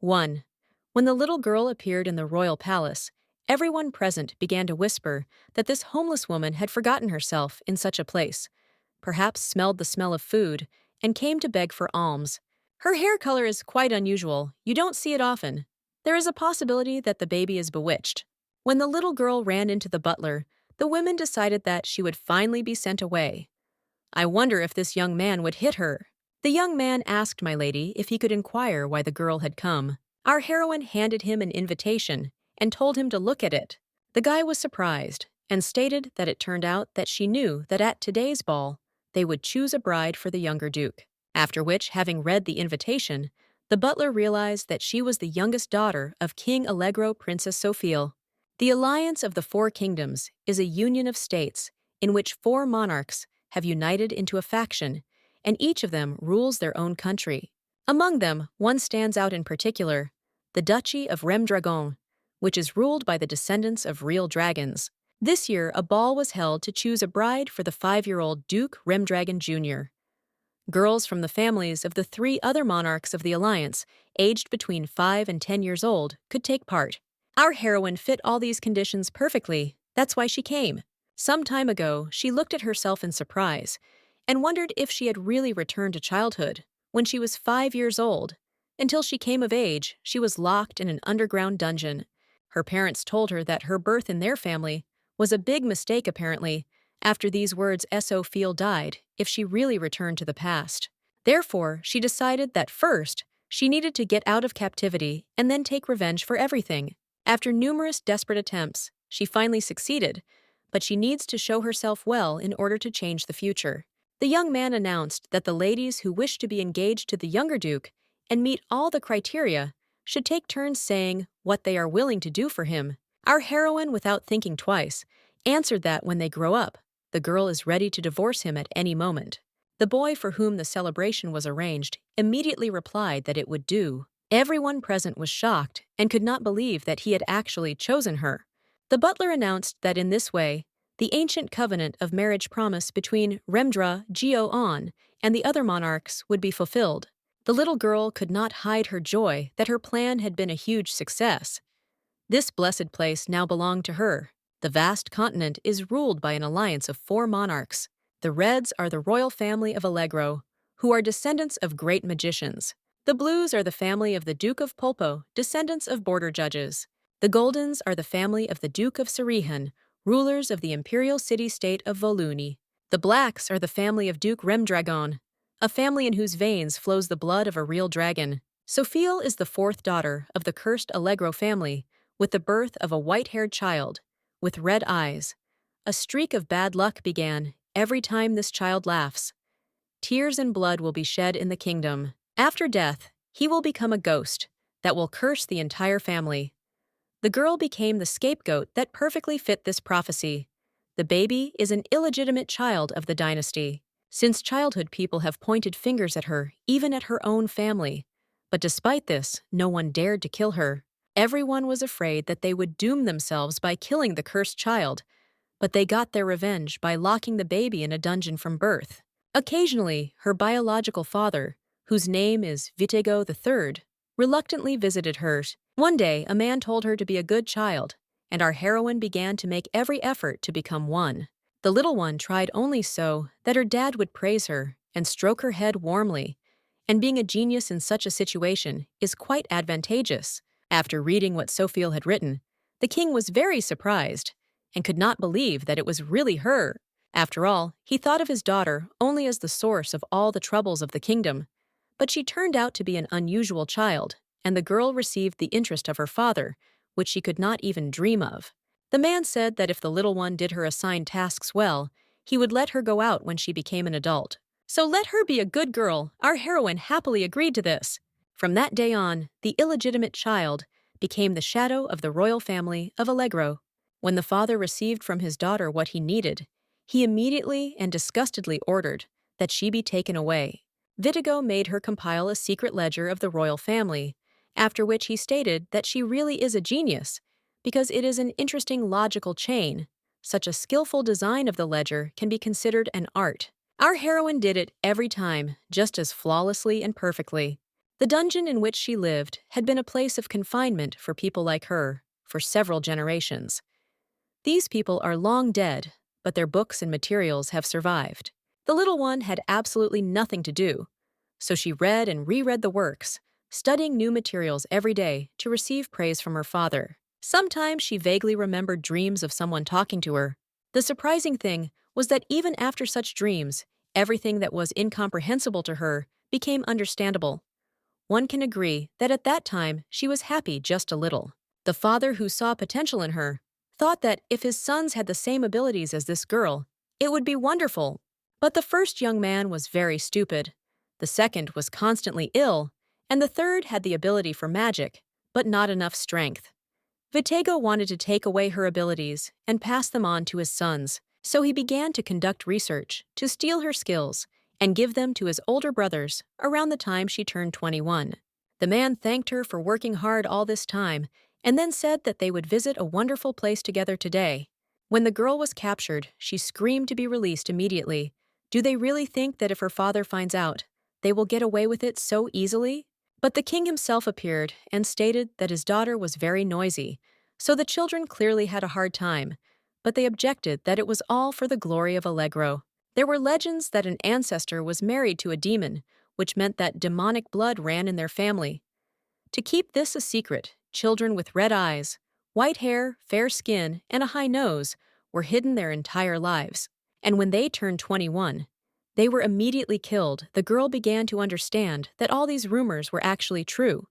1. When the little girl appeared in the royal palace, everyone present began to whisper that this homeless woman had forgotten herself in such a place, perhaps smelled the smell of food, and came to beg for alms. Her hair color is quite unusual, you don't see it often. There is a possibility that the baby is bewitched. When the little girl ran into the butler, the women decided that she would finally be sent away. I wonder if this young man would hit her. The young man asked my lady if he could inquire why the girl had come. Our heroine handed him an invitation and told him to look at it. The guy was surprised and stated that it turned out that she knew that at today's ball, they would choose a bride for the younger duke. After which, having read the invitation, the butler realized that she was the youngest daughter of King Allegro Princess Sophia. The Alliance of the Four Kingdoms is a union of states in which four monarchs have united into a faction, and each of them rules their own country. Among them, one stands out in particular, the Duchy of Remdragon, which is ruled by the descendants of real dragons. This year, a ball was held to choose a bride for the 5-year-old Duke Remdragon Jr. Girls from the families of the 3 other monarchs of the alliance, aged between 5 and 10 years old, could take part. Our heroine fit all these conditions perfectly, that's why she came. Some time ago, she looked at herself in surprise and wondered if she had really returned to childhood when she was 5 years old. Until she came of age, she was locked in an underground dungeon. Her parents told her that her birth in their family was a big mistake apparently, after these words Sophia died, if she really returned to the past. Therefore, she decided that first, she needed to get out of captivity and then take revenge for everything. After numerous desperate attempts, she finally succeeded, but she needs to show herself well in order to change the future. The young man announced that the ladies who wish to be engaged to the younger duke and meet all the criteria should take turns saying what they are willing to do for him. Our heroine, without thinking twice, answered that when they grow up, the girl is ready to divorce him at any moment. The boy for whom the celebration was arranged immediately replied that it would do. Everyone present was shocked and could not believe that he had actually chosen her. The butler announced that in this way, the ancient covenant of marriage promise between Remdra Geo-on and the other monarchs would be fulfilled. The little girl could not hide her joy that her plan had been a huge success. This blessed place now belonged to her. The vast continent is ruled by an alliance of 4 monarchs. The Reds are the royal family of Allegro, who are descendants of great magicians. The Blues are the family of the Duke of Polpo, descendants of border judges. The Goldens are the family of the Duke of Sarihan, rulers of the imperial city-state of Voluni. The Blacks are the family of Duke Remdragon, a family in whose veins flows the blood of a real dragon. Sophia is the 4th daughter of the cursed Allegro family, with the birth of a white-haired child, with red eyes. A streak of bad luck began every time this child laughs. Tears and blood will be shed in the kingdom. After death, he will become a ghost that will curse the entire family. The girl became the scapegoat that perfectly fit this prophecy. The baby is an illegitimate child of the dynasty. Since childhood, people have pointed fingers at her, even at her own family. But despite this, no one dared to kill her. Everyone was afraid that they would doom themselves by killing the cursed child, but they got their revenge by locking the baby in a dungeon from birth. Occasionally, her biological father, whose name is Vitego III, reluctantly visited her. One day, a man told her to be a good child, and our heroine began to make every effort to become one. The little one tried only so that her dad would praise her and stroke her head warmly, and being a genius in such a situation is quite advantageous. After reading what Sophia had written, the king was very surprised and could not believe that it was really her. After all, he thought of his daughter only as the source of all the troubles of the kingdom. But she turned out to be an unusual child, and the girl received the interest of her father, which she could not even dream of. The man said that if the little one did her assigned tasks well, he would let her go out when she became an adult. So let her be a good girl. Our heroine happily agreed to this. From that day on, the illegitimate child became the shadow of the royal family of Allegro. When the father received from his daughter what he needed, he immediately and disgustedly ordered that she be taken away. Vitego made her compile a secret ledger of the royal family, after which he stated that she really is a genius, because it is an interesting logical chain. Such a skillful design of the ledger can be considered an art. Our heroine did it every time, just as flawlessly and perfectly. The dungeon in which she lived had been a place of confinement for people like her for several generations. These people are long dead, but their books and materials have survived. The little one had absolutely nothing to do, so she read and reread the works, studying new materials every day to receive praise from her father. Sometimes she vaguely remembered dreams of someone talking to her. The surprising thing was that even after such dreams, everything that was incomprehensible to her became understandable. One can agree that at that time she was happy just a little. The father, who saw potential in her, thought that if his sons had the same abilities as this girl, it would be wonderful. But the first young man was very stupid, the second was constantly ill, and the third had the ability for magic, but not enough strength. Vitego wanted to take away her abilities and pass them on to his sons, so he began to conduct research, to steal her skills, and give them to his older brothers around the time she turned 21. The man thanked her for working hard all this time and then said that they would visit a wonderful place together today. When the girl was captured, she screamed to be released immediately. Do they really think that if her father finds out, they will get away with it so easily? But the king himself appeared and stated that his daughter was very noisy, so the children clearly had a hard time, but they objected that it was all for the glory of Allegro. There were legends that an ancestor was married to a demon, which meant that demonic blood ran in their family. To keep this a secret, children with red eyes, white hair, fair skin, and a high nose were hidden their entire lives. And when they turned 21, they were immediately killed. The girl began to understand that all these rumors were actually true.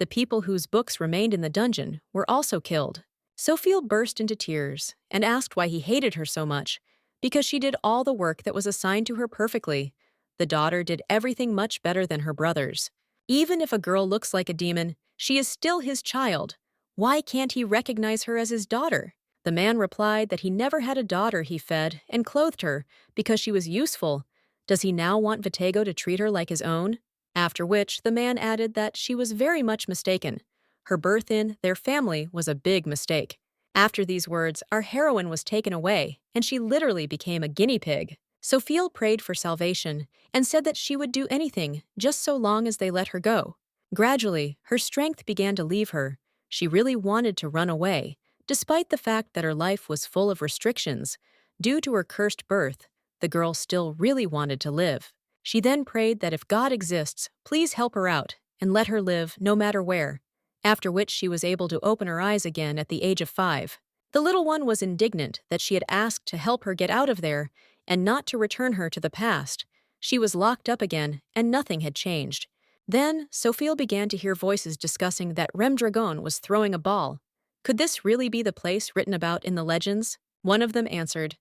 The people whose books remained in the dungeon were also killed. Sophia burst into tears and asked why he hated her so much, because she did all the work that was assigned to her perfectly. The daughter did everything much better than her brothers. Even if a girl looks like a demon, she is still his child. Why can't he recognize her as his daughter? The man replied that he never had a daughter. He fed and clothed her because she was useful. Does he now want Vitego to treat her like his own? After which, the man added that she was very much mistaken. Her birth in their family was a big mistake. After these words, our heroine was taken away, and she literally became a guinea pig. Sophia prayed for salvation and said that she would do anything just so long as they let her go. Gradually, her strength began to leave her. She really wanted to run away, despite the fact that her life was full of restrictions. Due to her cursed birth, the girl still really wanted to live. She then prayed that if God exists, please help her out and let her live no matter where, after which she was able to open her eyes again at the age of 5. The little one was indignant that she had asked to help her get out of there and not to return her to the past. She was locked up again, and nothing had changed. Then, Sophia began to hear voices discussing that Remdragon was throwing a ball. Could this really be the place written about in the legends? One of them answered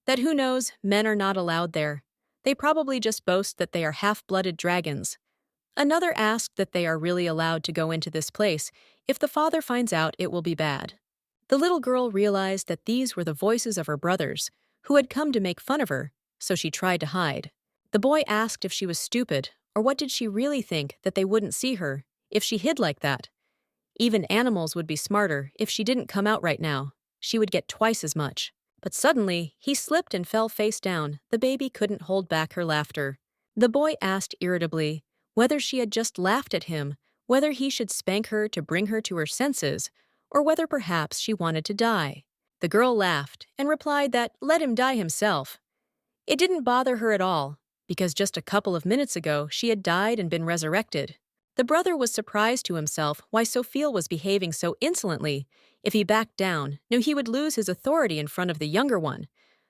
that who knows, men are not allowed there. They probably just boast that they are half-blooded dragons. Another asked that they are really allowed to go into this place. If the father finds out, it will be bad. The little girl realized that these were the voices of her brothers, who had come to make fun of her, so she tried to hide. The boy asked if she was stupid, or what did she really think that they wouldn't see her if she hid like that. Even animals would be smarter. If she didn't come out right now, she would get twice as much. But suddenly, he slipped and fell face down. The baby couldn't hold back her laughter. The boy asked irritably whether she had just laughed at him, whether he should spank her to bring her to her senses, or whether perhaps she wanted to die. The girl laughed and replied that let him die himself. It didn't bother her at all, because just a couple of minutes ago she had died and been resurrected. The brother was surprised to himself why Sophia was behaving so insolently. If he backed down, knew he would lose his authority in front of the younger one.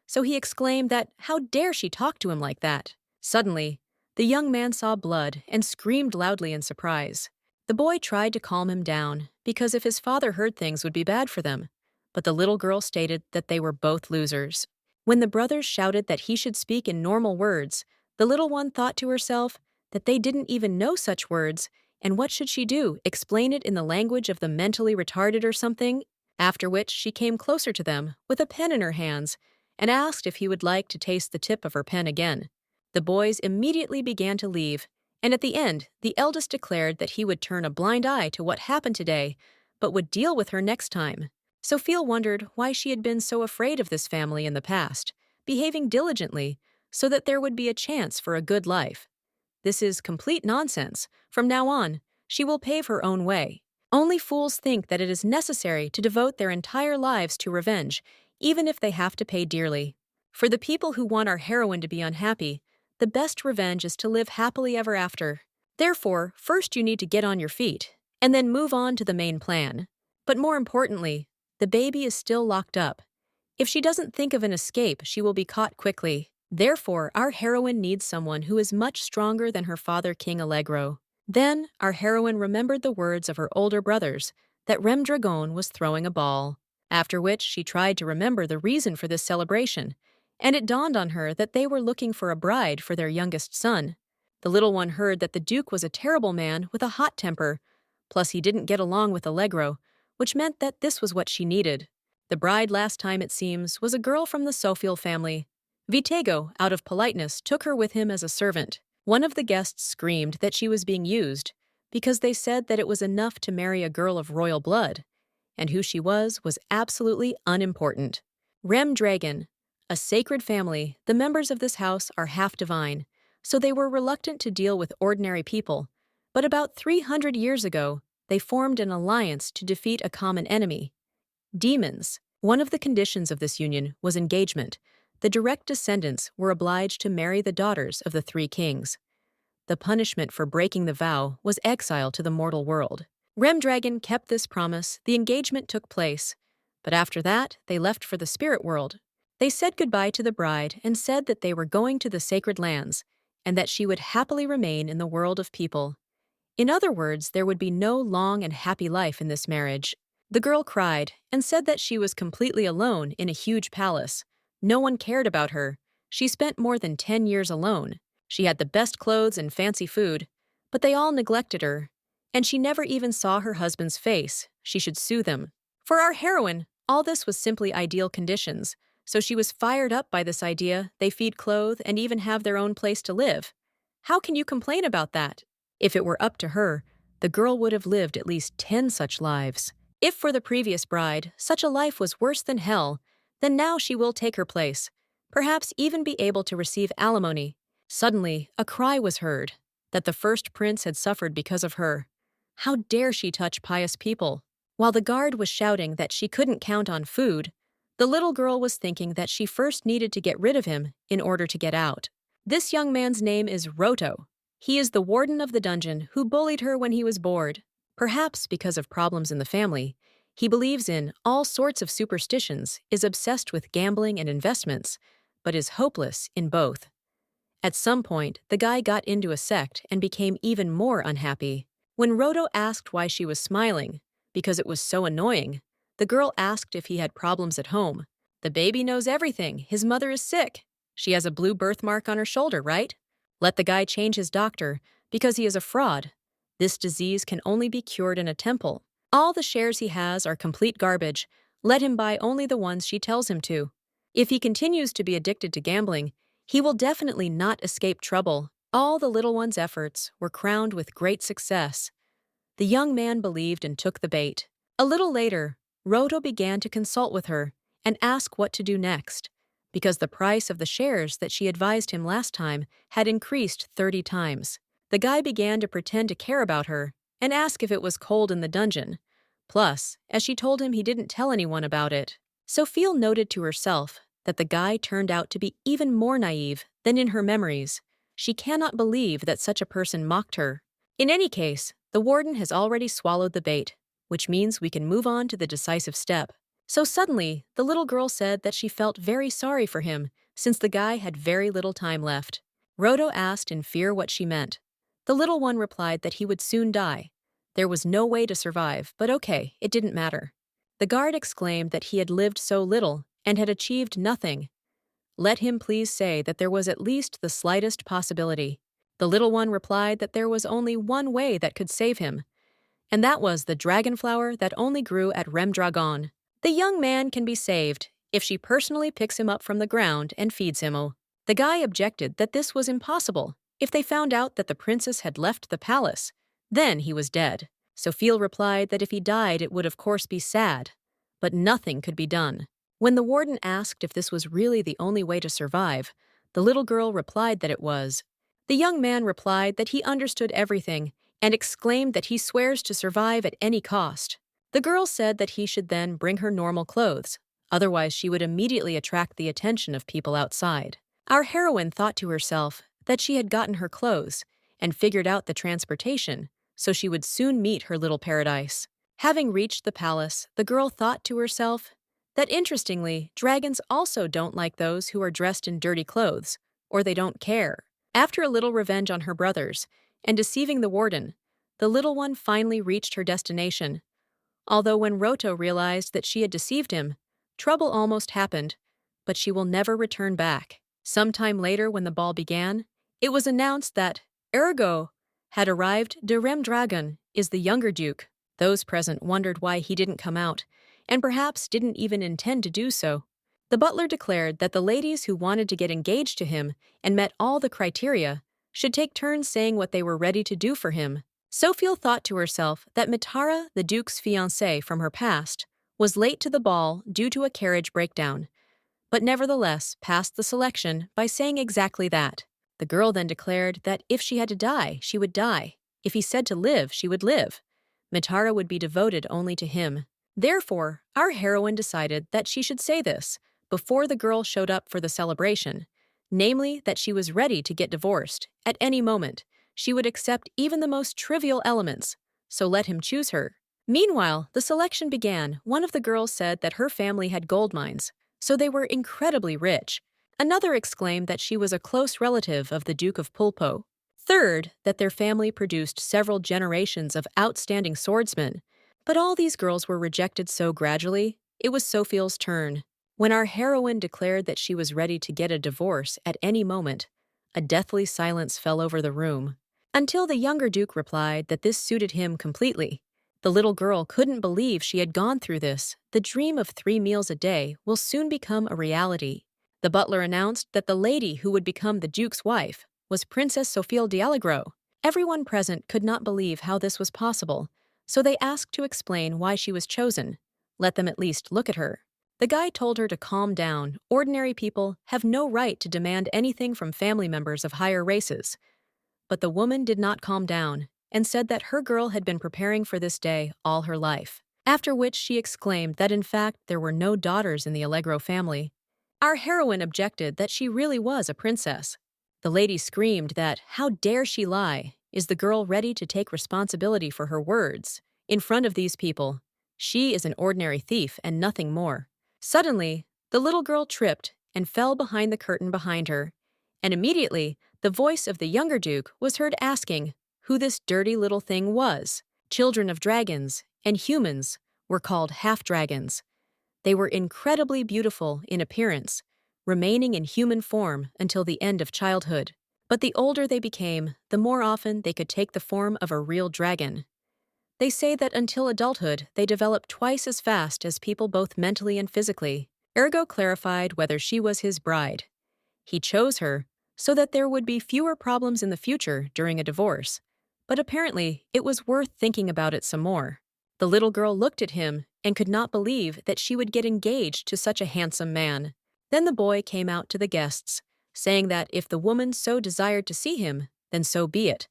So he exclaimed that how dare she talk to him like that? Suddenly, the young man saw blood and screamed loudly in surprise. The boy tried to calm him down, because if his father heard things would be bad for them. But the little girl stated that they were both losers. When the brothers shouted that he should speak in normal words, the little one thought to herself that they didn't even know such words, and what should she do, explain it in the language of the mentally retarded or something? After which she came closer to them, with a pen in her hands, and asked if he would like to taste the tip of her pen again. The boys immediately began to leave, and at the end, the eldest declared that he would turn a blind eye to what happened today, but would deal with her next time. Sophia wondered why she had been so afraid of this family in the past, behaving diligently so that there would be a chance for a good life. This is complete nonsense. From now on, she will pave her own way. Only fools think that it is necessary to devote their entire lives to revenge, even if they have to pay dearly. For the people who want our heroine to be unhappy, the best revenge is to live happily ever after. Therefore, first you need to get on your feet, and then move on to the main plan. But more importantly, the baby is still locked up. If she doesn't think of an escape, she will be caught quickly. Therefore, our heroine needs someone who is much stronger than her father, King Allegro. Then, our heroine remembered the words of her older brothers that Remdragon was throwing a ball. After which, she tried to remember the reason for this celebration, and it dawned on her that they were looking for a bride for their youngest son. The little one heard that the Duke was a terrible man with a hot temper, plus he didn't get along with Allegro, which meant that this was what she needed. The bride last time, it seems, was a girl from the Sofil family. Vitego, out of politeness, took her with him as a servant. One of the guests screamed that she was being used, because they said that it was enough to marry a girl of royal blood, and who she was absolutely unimportant. Rem Dragon, a sacred family, the members of this house are half divine, so they were reluctant to deal with ordinary people. But about 300 years ago, they formed an alliance to defeat a common enemy: demons. One of the conditions of this union was engagement. The direct descendants were obliged to marry the daughters of the three kings. The punishment for breaking the vow was exile to the mortal world. Remdragon kept this promise, the engagement took place, but after that, they left for the spirit world. They said goodbye to the bride and said that they were going to the sacred lands, and that she would happily remain in the world of people. In other words, there would be no long and happy life in this marriage. The girl cried and said that she was completely alone in a huge palace. No one cared about her. She spent more than 10 years alone. She had the best clothes and fancy food, but they all neglected her. And she never even saw her husband's face. She should sue them. For our heroine, all this was simply ideal conditions, so she was fired up by this idea. They feed, clothe, and even have their own place to live. How can you complain about that? If it were up to her, the girl would have lived at least 10 such lives. If for the previous bride, such a life was worse than hell, then now she will take her place, perhaps even be able to receive alimony. Suddenly, a cry was heard that the first prince had suffered because of her. How dare she touch pious people? While the guard was shouting that she couldn't count on food, the little girl was thinking that she first needed to get rid of him in order to get out. This young man's name is Roto. He is the warden of the dungeon who bullied her when he was bored. Perhaps because of problems in the family, he believes in all sorts of superstitions, is obsessed with gambling and investments, but is hopeless in both. At some point, the guy got into a sect and became even more unhappy. When Roto asked why she was smiling, because it was so annoying, the girl asked if he had problems at home. The baby knows everything. His mother is sick. She has a blue birthmark on her shoulder, right? Let the guy change his doctor, because he is a fraud. This disease can only be cured in a temple. All the shares he has are complete garbage. Let him buy only the ones she tells him to. If he continues to be addicted to gambling, he will definitely not escape trouble. All the little one's efforts were crowned with great success. The young man believed and took the bait. A little later, Roto began to consult with her and ask what to do next, because the price of the shares that she advised him last time had increased 30 times. The guy began to pretend to care about her and ask if it was cold in the dungeon. Plus, as she told him he didn't tell anyone about it. Sophie noted to herself that the guy turned out to be even more naive than in her memories. She cannot believe that such a person mocked her. In any case, the warden has already swallowed the bait, which means we can move on to the decisive step. So suddenly, the little girl said that she felt very sorry for him, since the guy had very little time left. Roto asked in fear what she meant. The little one replied that he would soon die. There was no way to survive, but okay, it didn't matter. The guard exclaimed that he had lived so little and had achieved nothing. Let him please say that there was at least the slightest possibility. The little one replied that there was only one way that could save him, and that was the dragon flower that only grew at Remdragon. The young man can be saved if she personally picks him up from the ground and feeds him. The guy objected that this was impossible. If they found out that the princess had left the palace, then he was dead. Sophie replied that if he died it would of course be sad, but nothing could be done. When the warden asked if this was really the only way to survive, the little girl replied that it was. The young man replied that he understood everything and exclaimed that he swears to survive at any cost. The girl said that he should then bring her normal clothes, otherwise she would immediately attract the attention of people outside. Our heroine thought to herself that she had gotten her clothes and figured out the transportation, so she would soon meet her little paradise. Having reached the palace, the girl thought to herself that interestingly, dragons also don't like those who are dressed in dirty clothes, or they don't care. After a little revenge on her brothers and deceiving the warden, the little one finally reached her destination. Although when Roto realized that she had deceived him, trouble almost happened, but she will never return back. Sometime later, when the ball began, it was announced that Ergo had arrived. De Rem Dragon is the younger duke. Those present wondered why he didn't come out, and perhaps didn't even intend to do so. The butler declared that the ladies who wanted to get engaged to him and met all the criteria should take turns saying what they were ready to do for him. Sophie thought to herself that Mitara, the duke's fiancée from her past, was late to the ball due to a carriage breakdown, but nevertheless passed the selection by saying exactly that. The girl then declared that if she had to die, she would die. If he said to live, she would live. Mitara would be devoted only to him. Therefore, our heroine decided that she should say this before the girl showed up for the celebration, namely that she was ready to get divorced at any moment. She would accept even the most trivial elements, so let him choose her. Meanwhile, the selection began. One of the girls said that her family had gold mines, so they were incredibly rich. Another exclaimed that she was a close relative of the Duke of Pulpo. Third, that their family produced several generations of outstanding swordsmen. But all these girls were rejected so gradually, it was Sophie's turn. When our heroine declared that she was ready to get a divorce at any moment, a deathly silence fell over the room, until the younger duke replied that this suited him completely. The little girl couldn't believe she had gone through this. The dream of 3 meals a day will soon become a reality. The butler announced that the lady who would become the duke's wife was Princess Sophie d'Allegro. Everyone present could not believe how this was possible, so they asked to explain why she was chosen. Let them at least look at her. The guy told her to calm down. Ordinary people have no right to demand anything from family members of higher races. But the woman did not calm down and said that her girl had been preparing for this day all her life, after which she exclaimed that in fact there were no daughters in the Allegro family. Our heroine objected that she really was a princess. The lady screamed that, how dare she lie? Is the girl ready to take responsibility for her words? In front of these people, she is an ordinary thief and nothing more. Suddenly, the little girl tripped and fell behind the curtain behind her, and immediately the voice of the younger duke was heard asking who this dirty little thing was. Children of dragons and humans were called half-dragons. They were incredibly beautiful in appearance, remaining in human form until the end of childhood. But the older they became, the more often they could take the form of a real dragon. They say that until adulthood, they develop twice as fast as people both mentally and physically. Ergo clarified whether she was his bride. He chose her so that there would be fewer problems in the future during a divorce, but apparently it was worth thinking about it some more. The little girl looked at him and could not believe that she would get engaged to such a handsome man. Then the boy came out to the guests, saying that if the woman so desired to see him, then so be it,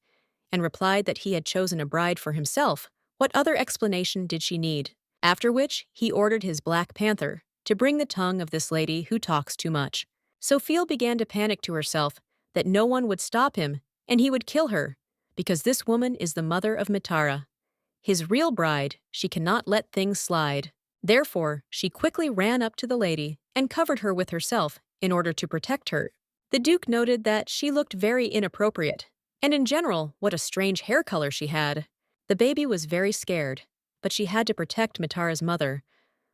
and replied that he had chosen a bride for himself. What other explanation did she need? After which, he ordered his Black Panther to bring the tongue of this lady who talks too much. Sophie began to panic to herself that no one would stop him and he would kill her, because this woman is the mother of Mitara. His real bride, she cannot let things slide. Therefore, she quickly ran up to the lady and covered her with herself in order to protect her. The duke noted that she looked very inappropriate, and in general, what a strange hair color she had. The baby was very scared, but she had to protect Mitara's mother.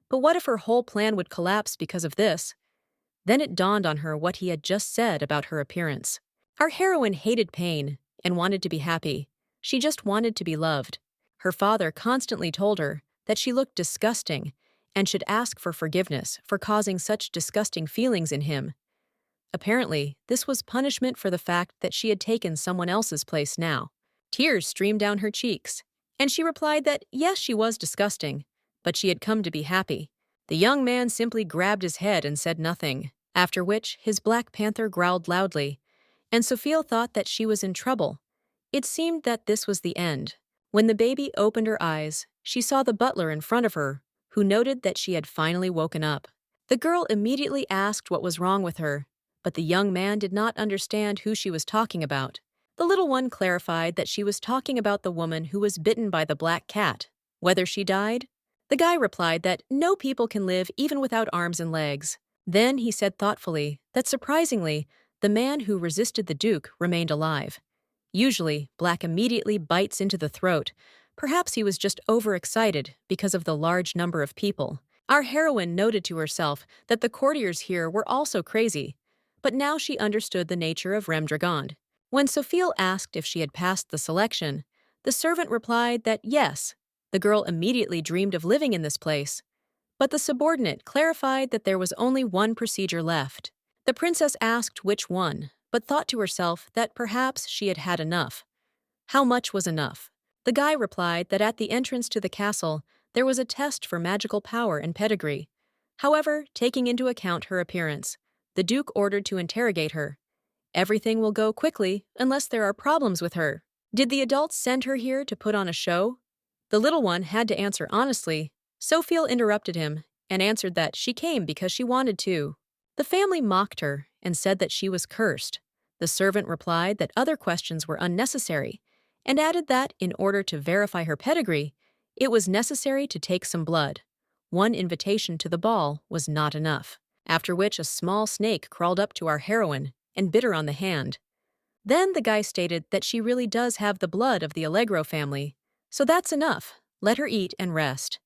But what if her whole plan would collapse because of this? Then it dawned on her what he had just said about her appearance. Our heroine hated pain and wanted to be happy. She just wanted to be loved. Her father constantly told her that she looked disgusting and should ask for forgiveness for causing such disgusting feelings in him. Apparently, this was punishment for the fact that she had taken someone else's place now. Tears streamed down her cheeks, and she replied that yes, she was disgusting, but she had come to be happy. The young man simply grabbed his head and said nothing, after which his Black Panther growled loudly, and Sophia thought that she was in trouble. It seemed that this was the end. When the baby opened her eyes, she saw the butler in front of her, who noted that she had finally woken up. The girl immediately asked what was wrong with her, but the young man did not understand who she was talking about. The little one clarified that she was talking about the woman who was bitten by the black cat. Whether she died? The guy replied that no people can live even without arms and legs. Then he said thoughtfully that surprisingly, the man who resisted the Duke remained alive. Usually, Black immediately bites into the throat. Perhaps he was just overexcited because of the large number of people. Our heroine noted to herself that the courtiers here were also crazy, but now she understood the nature of Remdragond. When Sophia asked if she had passed the selection, the servant replied that yes. The girl immediately dreamed of living in this place, but the subordinate clarified that there was only one procedure left. The princess asked which one, but thought to herself that perhaps she had had enough. How much was enough? The guy replied that at the entrance to the castle, there was a test for magical power and pedigree. However, taking into account her appearance, the Duke ordered to interrogate her. Everything will go quickly unless there are problems with her. Did the adults send her here to put on a show? The little one had to answer honestly. Sophia interrupted him and answered that she came because she wanted to. The family mocked her and said that she was cursed. The servant replied that other questions were unnecessary and added that in order to verify her pedigree, it was necessary to take some blood. One invitation to the ball was not enough, after which a small snake crawled up to our heroine and bit her on the hand. Then the guy stated that she really does have the blood of the Allegro family, so that's enough. Let her eat and rest.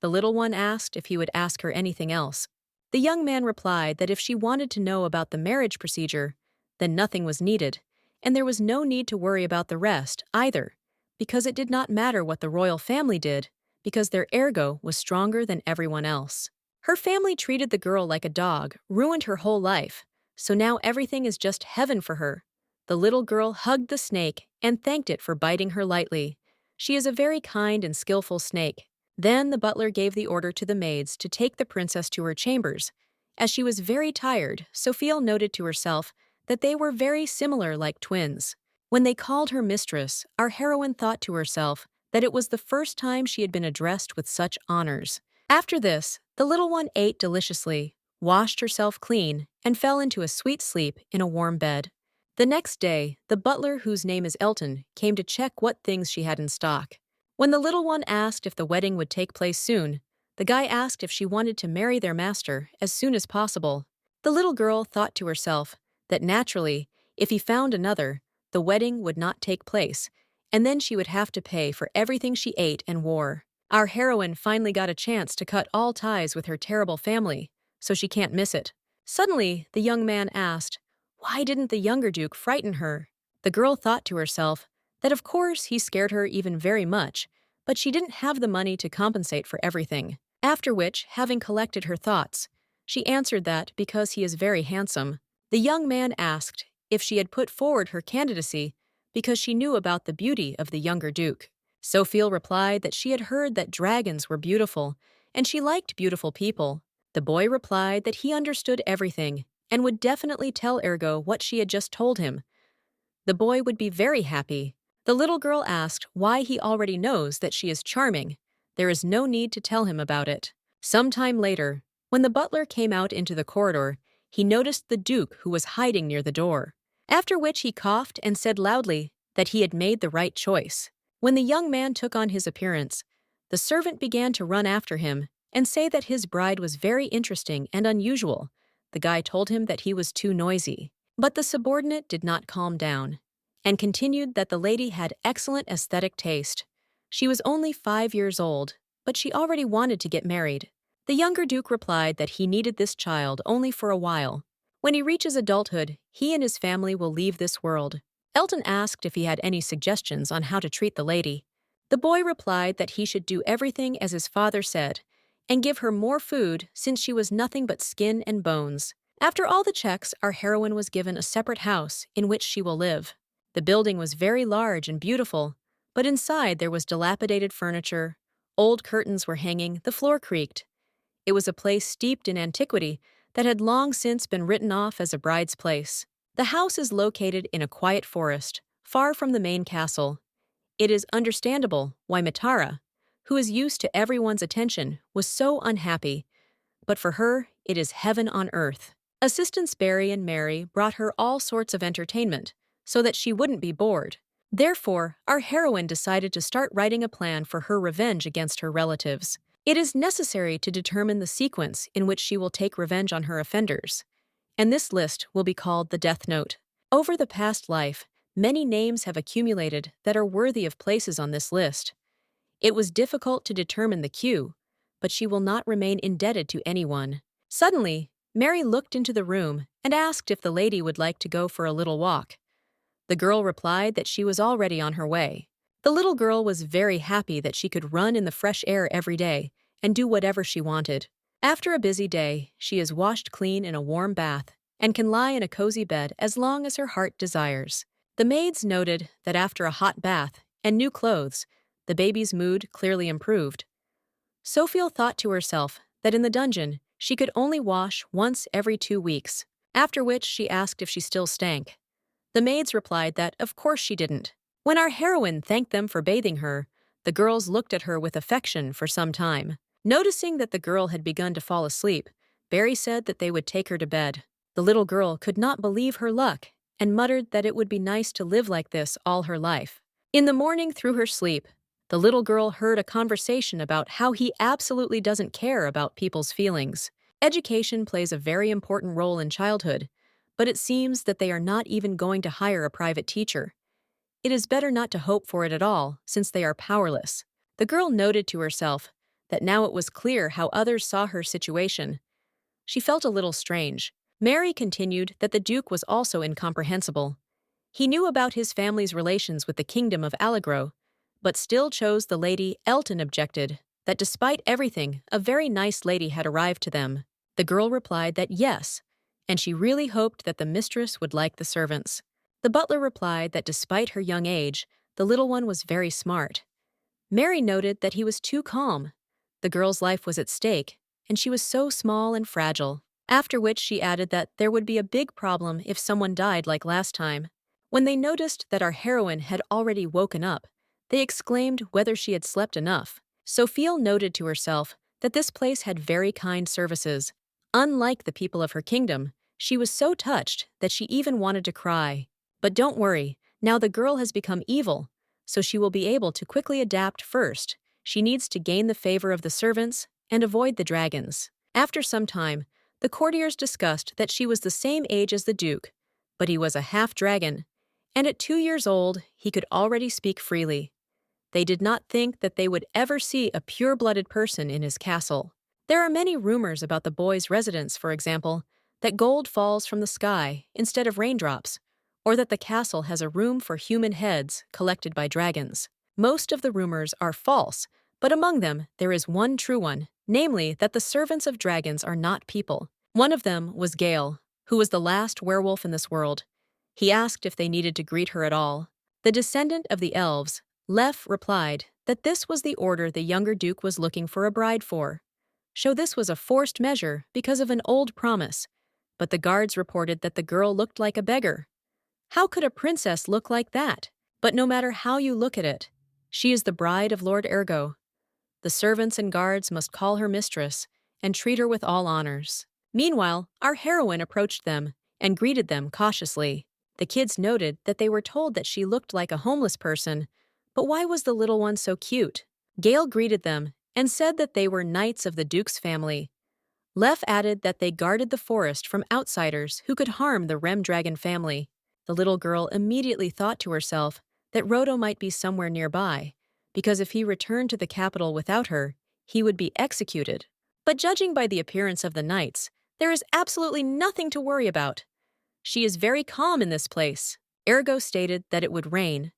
The little one asked if he would ask her anything else. The young man replied that if she wanted to know about the marriage procedure, then nothing was needed, and there was no need to worry about the rest either, because it did not matter what the royal family did, because their ergo was stronger than everyone else. Her family treated the girl like a dog, ruined her whole life, so now everything is just heaven for her. The little girl hugged the snake and thanked it for biting her lightly. She is a very kind and skillful snake. Then the butler gave the order to the maids to take the princess to her chambers. As she was very tired, Sophia noted to herself that they were very similar like twins. When they called her mistress, our heroine thought to herself that it was the first time she had been addressed with such honors. After this, the little one ate deliciously, washed herself clean, and fell into a sweet sleep in a warm bed. The next day, the butler, whose name is Elton, came to check what things she had in stock. When the little one asked if the wedding would take place soon, the guy asked if she wanted to marry their master as soon as possible. The little girl thought to herself that naturally, if he found another, the wedding would not take place, and then she would have to pay for everything she ate and wore. Our heroine finally got a chance to cut all ties with her terrible family, so she can't miss it. Suddenly, the young man asked, why didn't the younger Duke frighten her? The girl thought to herself that of course he scared her even very much, but she didn't have the money to compensate for everything. After which, having collected her thoughts, she answered that because he is very handsome. The young man asked if she had put forward her candidacy because she knew about the beauty of the younger Duke. Sophia replied that she had heard that dragons were beautiful, and she liked beautiful people. The boy replied that he understood everything and would definitely tell Ergo what she had just told him. The boy would be very happy. The little girl asked why he already knows that she is charming. There is no need to tell him about it. Some time later, when the butler came out into the corridor, he noticed the Duke who was hiding near the door. After which he coughed and said loudly that he had made the right choice. When the young man took on his appearance, the servant began to run after him and say that his bride was very interesting and unusual. The guy told him that he was too noisy. But the subordinate did not calm down and continued that the lady had excellent aesthetic taste. She was only 5 years old, but she already wanted to get married. The younger Duke replied that he needed this child only for a while. When he reaches adulthood, he and his family will leave this world. Elton asked if he had any suggestions on how to treat the lady. The boy replied that he should do everything as his father said, and give her more food since she was nothing but skin and bones. After all the checks, our heroine was given a separate house in which she will live. The building was very large and beautiful, but inside there was dilapidated furniture, old curtains were hanging, the floor creaked. It was a place steeped in antiquity that had long since been written off as a bride's place. The house is located in a quiet forest, far from the main castle. It is understandable why Mitara, who is used to everyone's attention, was so unhappy, but for her, it is heaven on earth. Assistants Barry and Mary brought her all sorts of entertainment, so that she wouldn't be bored. Therefore, our heroine decided to start writing a plan for her revenge against her relatives. It is necessary to determine the sequence in which she will take revenge on her offenders, and this list will be called the Death Note. Over the past life, many names have accumulated that are worthy of places on this list. It was difficult to determine the cue, but she will not remain indebted to anyone. Suddenly, Mary looked into the room and asked if the lady would like to go for a little walk. The girl replied that she was already on her way. The little girl was very happy that she could run in the fresh air every day and do whatever she wanted. After a busy day, she is washed clean in a warm bath and can lie in a cozy bed as long as her heart desires. The maids noted that after a hot bath and new clothes, the baby's mood clearly improved. Sophia thought to herself that in the dungeon she could only wash once every 2 weeks, after which she asked if she still stank. The maids replied that of course she didn't. When our heroine thanked them for bathing her, the girls looked at her with affection for some time. Noticing that the girl had begun to fall asleep, Barry said that they would take her to bed. The little girl could not believe her luck and muttered that it would be nice to live like this all her life. In the morning, through her sleep, the little girl heard a conversation about how he absolutely doesn't care about people's feelings. Education plays a very important role in childhood, but it seems that they are not even going to hire a private teacher. It is better not to hope for it at all, since they are powerless. The girl noted to herself that now it was clear how others saw her situation. She felt a little strange. Mary continued that the Duke was also incomprehensible. He knew about his family's relations with the kingdom of Allegro, but still chose the lady. Elton objected that despite everything, a very nice lady had arrived to them. The girl replied that yes, and she really hoped that the mistress would like the servants. The butler replied that despite her young age, the little one was very smart. Mary noted that he was too calm. The girl's life was at stake, and she was so small and fragile. After which she added that there would be a big problem if someone died like last time. When they noticed that our heroine had already woken up, they exclaimed whether she had slept enough. Sophia noted to herself that this place had very kind services. Unlike the people of her kingdom, she was so touched that she even wanted to cry. But don't worry, now the girl has become evil, so she will be able to quickly adapt. First, she needs to gain the favor of the servants and avoid the dragons. After some time, the courtiers discussed that she was the same age as the Duke, but he was a half-dragon, and at 2 years old, he could already speak freely. They did not think that they would ever see a pure-blooded person in his castle. There are many rumors about the boy's residence, for example, that gold falls from the sky instead of raindrops, or that the castle has a room for human heads collected by dragons. Most of the rumors are false, but among them there is one true one, namely that the servants of dragons are not people. One of them was Gale, who was the last werewolf in this world. He asked if they needed to greet her at all. The descendant of the elves, Lef, replied that this was the order the younger Duke was looking for a bride for. So this was a forced measure because of an old promise, but the guards reported that the girl looked like a beggar. How could a princess look like that? But no matter how you look at it, she is the bride of Lord Ergo. The servants and guards must call her mistress and treat her with all honors. Meanwhile, our heroine approached them and greeted them cautiously. The kids noted that they were told that she looked like a homeless person, but why was the little one so cute? Gale greeted them and said that they were knights of the Duke's family. Lef added that they guarded the forest from outsiders who could harm the Rem Dragon family. The little girl immediately thought to herself that Rodo might be somewhere nearby, because if he returned to the capital without her, he would be executed. But judging by the appearance of the knights, there is absolutely nothing to worry about. She is very calm in this place. Ergo stated that it would rain.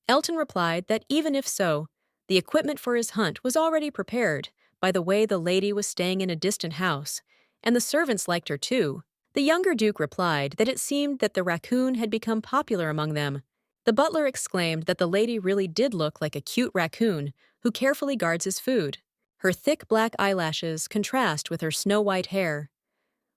Elton replied that even if so, the equipment for his hunt was already prepared by the way the lady was staying in a distant house, and the servants liked her too. The younger Duke replied that it seemed that the raccoon had become popular among them. The butler exclaimed that the lady really did look like a cute raccoon who carefully guards his food. Her thick black eyelashes contrast with her snow-white hair.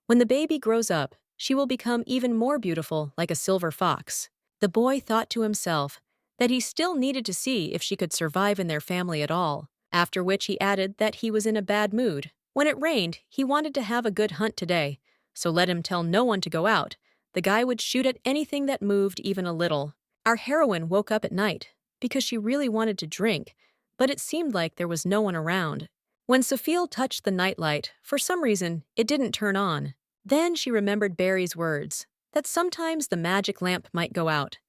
When the baby grows up, she will become even more beautiful like a silver fox. The boy thought to himself that he still needed to see if she could survive in their family at all, after which he added that he was in a bad mood. When it rained, he wanted to have a good hunt today, so let him tell no one to go out. The guy would shoot at anything that moved even a little. Our heroine woke up at night because she really wanted to drink, but it seemed like there was no one around. When Sophia touched the nightlight, for some reason, it didn't turn on. Then she remembered Barry's words, that sometimes the magic lamp might go out.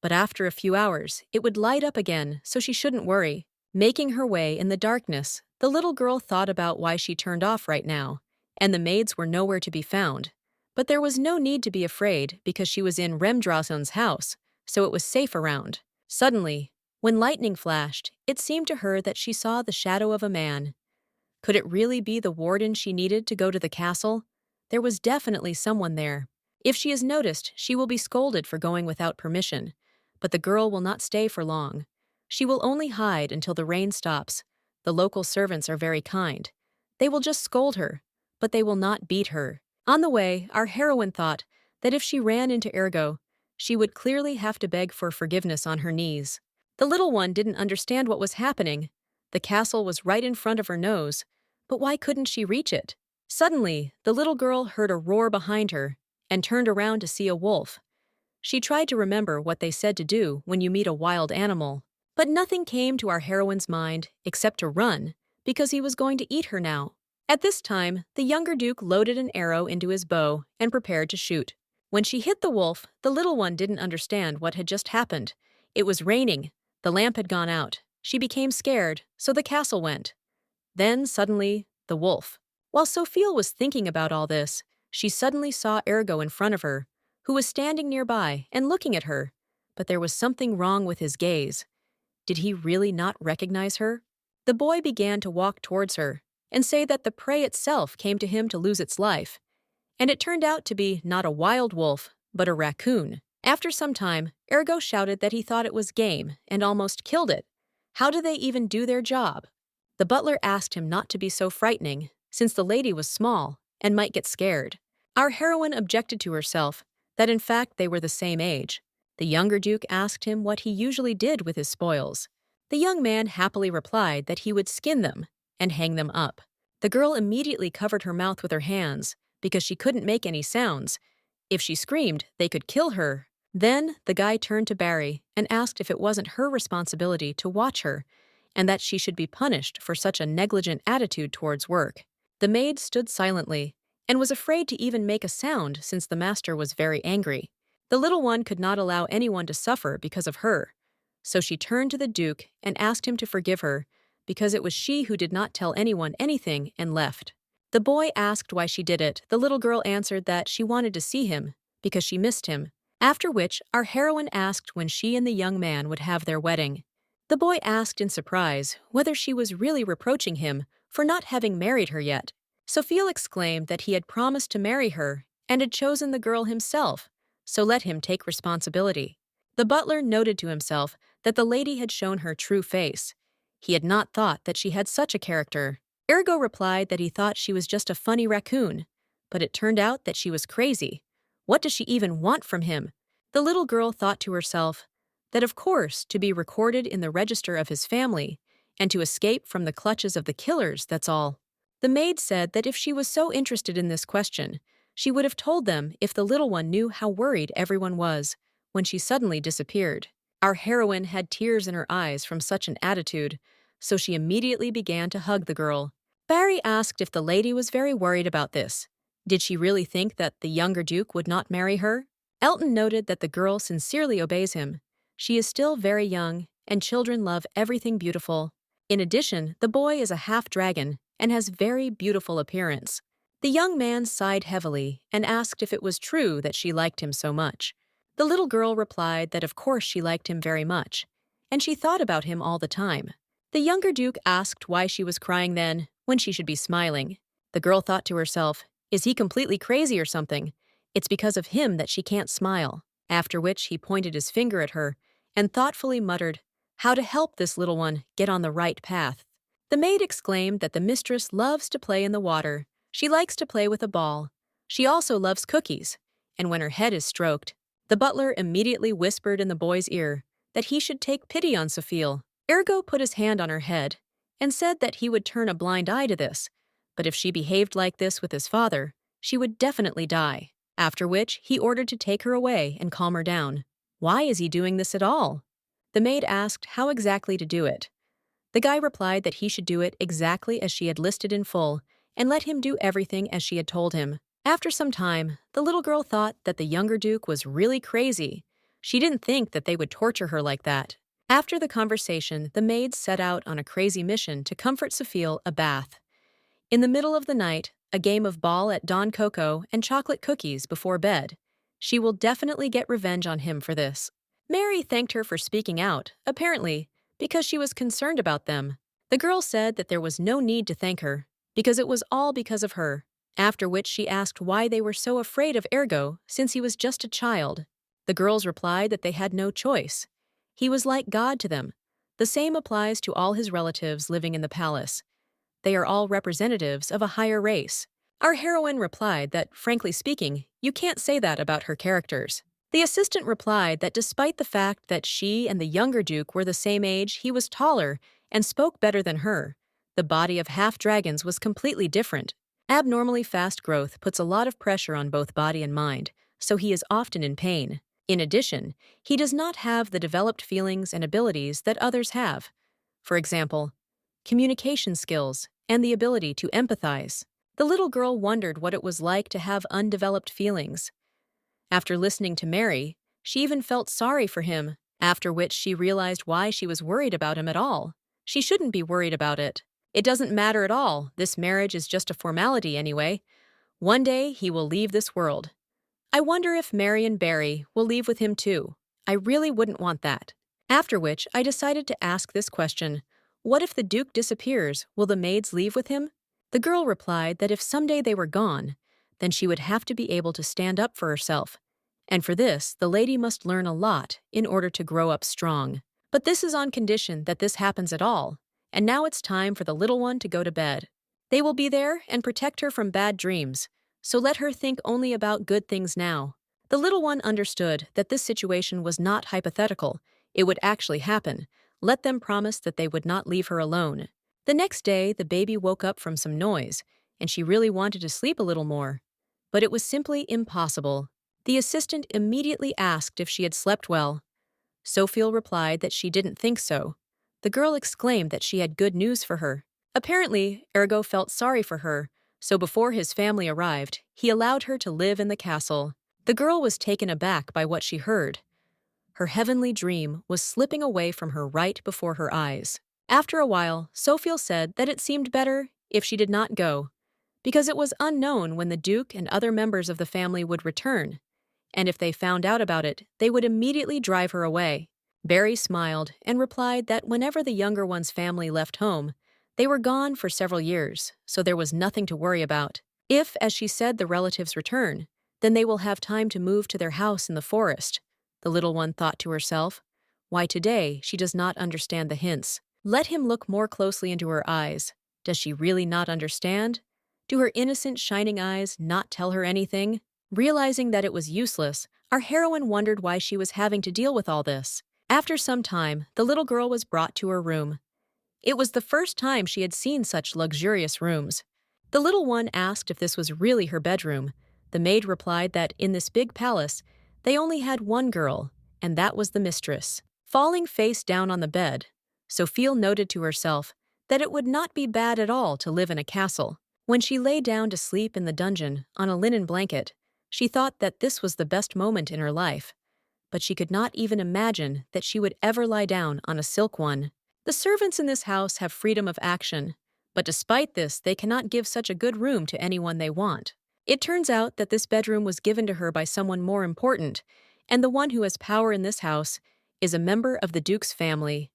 But after a few hours, it would light up again, so she shouldn't worry. Making her way in the darkness, the little girl thought about why she turned off right now, and the maids were nowhere to be found. But there was no need to be afraid because she was in Remdrasen's house, so it was safe around. Suddenly, when lightning flashed, it seemed to her that she saw the shadow of a man. Could it really be the warden she needed to go to the castle? There was definitely someone there. If she is noticed, she will be scolded for going without permission. But the girl will not stay for long. She will only hide until the rain stops. The local servants are very kind. They will just scold her, but they will not beat her. On the way, our heroine thought that if she ran into Ergo, she would clearly have to beg for forgiveness on her knees. The little one didn't understand what was happening. The castle was right in front of her nose, but why couldn't she reach it? Suddenly, the little girl heard a roar behind her and turned around to see a wolf. She tried to remember what they said to do when you meet a wild animal, but nothing came to our heroine's mind except to run, because he was going to eat her now. At this time, the younger duke loaded an arrow into his bow and prepared to shoot. When she hit the wolf, the little one didn't understand what had just happened. It was raining. The lamp had gone out. She became scared, so the castle went. Then, suddenly, the wolf. While Sophia was thinking about all this, she suddenly saw Ergo in front of her, who was standing nearby and looking at her. But there was something wrong with his gaze. Did he really not recognize her? The boy began to walk towards her and say that the prey itself came to him to lose its life. And it turned out to be not a wild wolf, but a raccoon. After some time, Ergo shouted that he thought it was game and almost killed it. How do they even do their job? The butler asked him not to be so frightening, since the lady was small and might get scared. Our heroine objected to herself that in fact they were the same age. The younger duke asked him what he usually did with his spoils. The young man happily replied that he would skin them and hang them up. The girl immediately covered her mouth with her hands because she couldn't make any sounds. If she screamed, they could kill her. Then the guy turned to Barry and asked if it wasn't her responsibility to watch her and that she should be punished for such a negligent attitude towards work. The maid stood silently and was afraid to even make a sound since the master was very angry. The little one could not allow anyone to suffer because of her, so she turned to the duke and asked him to forgive her because it was she who did not tell anyone anything and left. The boy asked why she did it. The little girl answered that she wanted to see him because she missed him, after which our heroine asked when she and the young man would have their wedding. The boy asked in surprise whether she was really reproaching him for not having married her yet. Sophia exclaimed that he had promised to marry her and had chosen the girl himself, so let him take responsibility. The butler noted to himself that the lady had shown her true face. He had not thought that she had such a character. Ergo replied that he thought she was just a funny raccoon, but it turned out that she was crazy. What does she even want from him? The little girl thought to herself that of course to be recorded in the register of his family and to escape from the clutches of the killers, that's all. The maid said that if she was so interested in this question, she would have told them if the little one knew how worried everyone was when she suddenly disappeared. Our heroine had tears in her eyes from such an attitude, so she immediately began to hug the girl. Barry asked if the lady was very worried about this. Did she really think that the younger duke would not marry her? Elton noted that the girl sincerely obeys him. She is still very young, and children love everything beautiful. In addition, the boy is a half-dragon and has very beautiful appearance. The young man sighed heavily and asked if it was true that she liked him so much. The little girl replied that of course she liked him very much, and she thought about him all the time. The younger duke asked why she was crying then, when she should be smiling. The girl thought to herself, is he completely crazy or something? It's because of him that she can't smile. After which he pointed his finger at her and thoughtfully muttered, how to help this little one get on the right path. The maid exclaimed that the mistress loves to play in the water. She likes to play with a ball. She also loves cookies. and when her head is stroked, the butler immediately whispered in the boy's ear that he should take pity on Sophia. Ergo put his hand on her head and said that he would turn a blind eye to this, but if she behaved like this with his father, she would definitely die. After which, he ordered to take her away and calm her down. Why is he doing this at all? The maid asked how exactly to do it. The guy replied that he should do it exactly as she had listed in full and let him do everything as she had told him. After some time, the little girl thought that the younger duke was really crazy. She didn't think that they would torture her like that. After the conversation, the maids set out on a crazy mission to comfort Sophia a bath. In the middle of the night, a game of ball at Don Coco and chocolate cookies before bed. She will definitely get revenge on him for this. Mary thanked her for speaking out, apparently, because she was concerned about them. The girl said that there was no need to thank her, because it was all because of her. After which she asked why they were so afraid of Ergo since he was just a child. The girls replied that they had no choice. He was like God to them. The same applies to all his relatives living in the palace. They are all representatives of a higher race. Our heroine replied that, frankly speaking, you can't say that about her characters. The assistant replied that despite the fact that she and the younger duke were the same age, he was taller and spoke better than her. The body of half-dragons was completely different. Abnormally fast growth puts a lot of pressure on both body and mind, so he is often in pain. In addition, he does not have the developed feelings and abilities that others have. For example, communication skills and the ability to empathize. The little girl wondered what it was like to have undeveloped feelings. After listening to Mary, she even felt sorry for him, after which she realized why she was worried about him at all. She shouldn't be worried about it. It doesn't matter at all. This marriage is just a formality anyway. One day he will leave this world. I wonder if Mary and Barry will leave with him too. I really wouldn't want that. After which, I decided to ask this question. What if the Duke disappears? Will the maids leave with him? The girl replied that if someday they were gone, then she would have to be able to stand up for herself. And for this, the lady must learn a lot in order to grow up strong. But this is on condition that this happens at all. And now it's time for the little one to go to bed. They will be there and protect her from bad dreams, so let her think only about good things now. The little one understood that this situation was not hypothetical. It would actually happen. Let them promise that they would not leave her alone. The next day, the baby woke up from some noise, and she really wanted to sleep a little more. But it was simply impossible. The assistant immediately asked if she had slept well. Sophia replied that she didn't think so. The girl exclaimed that she had good news for her. Apparently, Ergo felt sorry for her, so before his family arrived, he allowed her to live in the castle. The girl was taken aback by what she heard. Her heavenly dream was slipping away from her right before her eyes. After a while, Sophia said that it seemed better if she did not go, because it was unknown when the Duke and other members of the family would return, and if they found out about it, they would immediately drive her away. Barry smiled and replied that whenever the younger one's family left home, they were gone for several years, so there was nothing to worry about. If, as she said, the relatives return, then they will have time to move to their house in the forest. The little one thought to herself, why today she does not understand the hints. Let him look more closely into her eyes. Does she really not understand? Do her innocent, shining eyes not tell her anything? Realizing that it was useless, our heroine wondered why she was having to deal with all this. After some time, the little girl was brought to her room. It was the first time she had seen such luxurious rooms. The little one asked if this was really her bedroom. The maid replied that in this big palace, they only had one girl, and that was the mistress. Falling face down on the bed, Sophia noted to herself that it would not be bad at all to live in a castle. When she lay down to sleep in the dungeon on a linen blanket, she thought that this was the best moment in her life. But she could not even imagine that she would ever lie down on a silk one. The servants in this house have freedom of action, but despite this, they cannot give such a good room to anyone they want. It turns out that this bedroom was given to her by someone more important, and the one who has power in this house is a member of the Duke's family.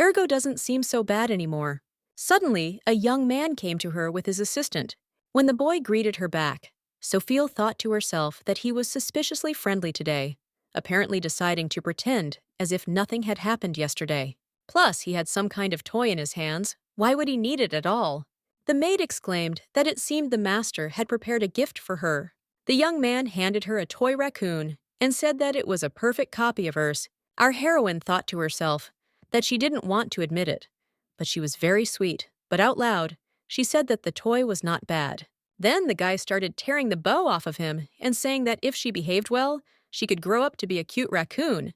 Ergo doesn't seem so bad anymore. Suddenly, a young man came to her with his assistant. When the boy greeted her back, Sophia thought to herself that he was suspiciously friendly today, apparently deciding to pretend as if nothing had happened yesterday. Plus, he had some kind of toy in his hands. Why would he need it at all? The maid exclaimed that it seemed the master had prepared a gift for her. The young man handed her a toy raccoon and said that it was a perfect copy of hers. Our heroine thought to herself that she didn't want to admit it, but she was very sweet. But out loud, she said that the toy was not bad. Then the guy started tearing the bow off of him and saying that if she behaved well, she could grow up to be a cute raccoon.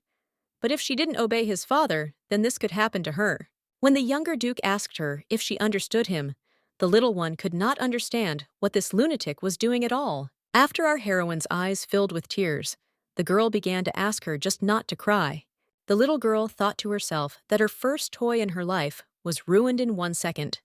But if she didn't obey his father, then this could happen to her. When the younger Duke asked her if she understood him, the little one could not understand what this lunatic was doing at all. After our heroine's eyes filled with tears, the girl began to ask her just not to cry. The little girl thought to herself that her first toy in her life was ruined in 1 second.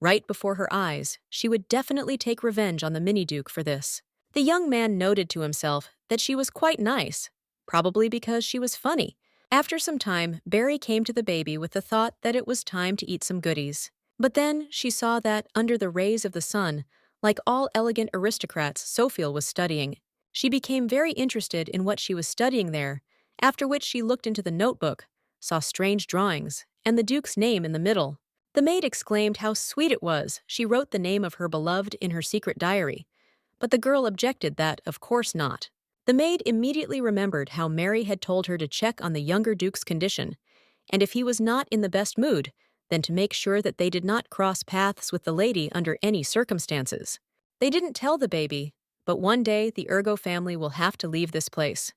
Right before her eyes, she would definitely take revenge on the mini-duke for this. The young man noted to himself that she was quite nice, probably because she was funny. After some time, Barry came to the baby with the thought that it was time to eat some goodies. But then she saw that, under the rays of the sun, like all elegant aristocrats Sophia was studying, she became very interested in what she was studying there, after which she looked into the notebook, saw strange drawings, and the Duke's name in the middle. The maid exclaimed how sweet it was she wrote the name of her beloved in her secret diary, but the girl objected that, of course not. The maid immediately remembered how Mary had told her to check on the younger Duke's condition, and if he was not in the best mood, then to make sure that they did not cross paths with the lady under any circumstances. They didn't tell the baby, but one day the Ergo family will have to leave this place.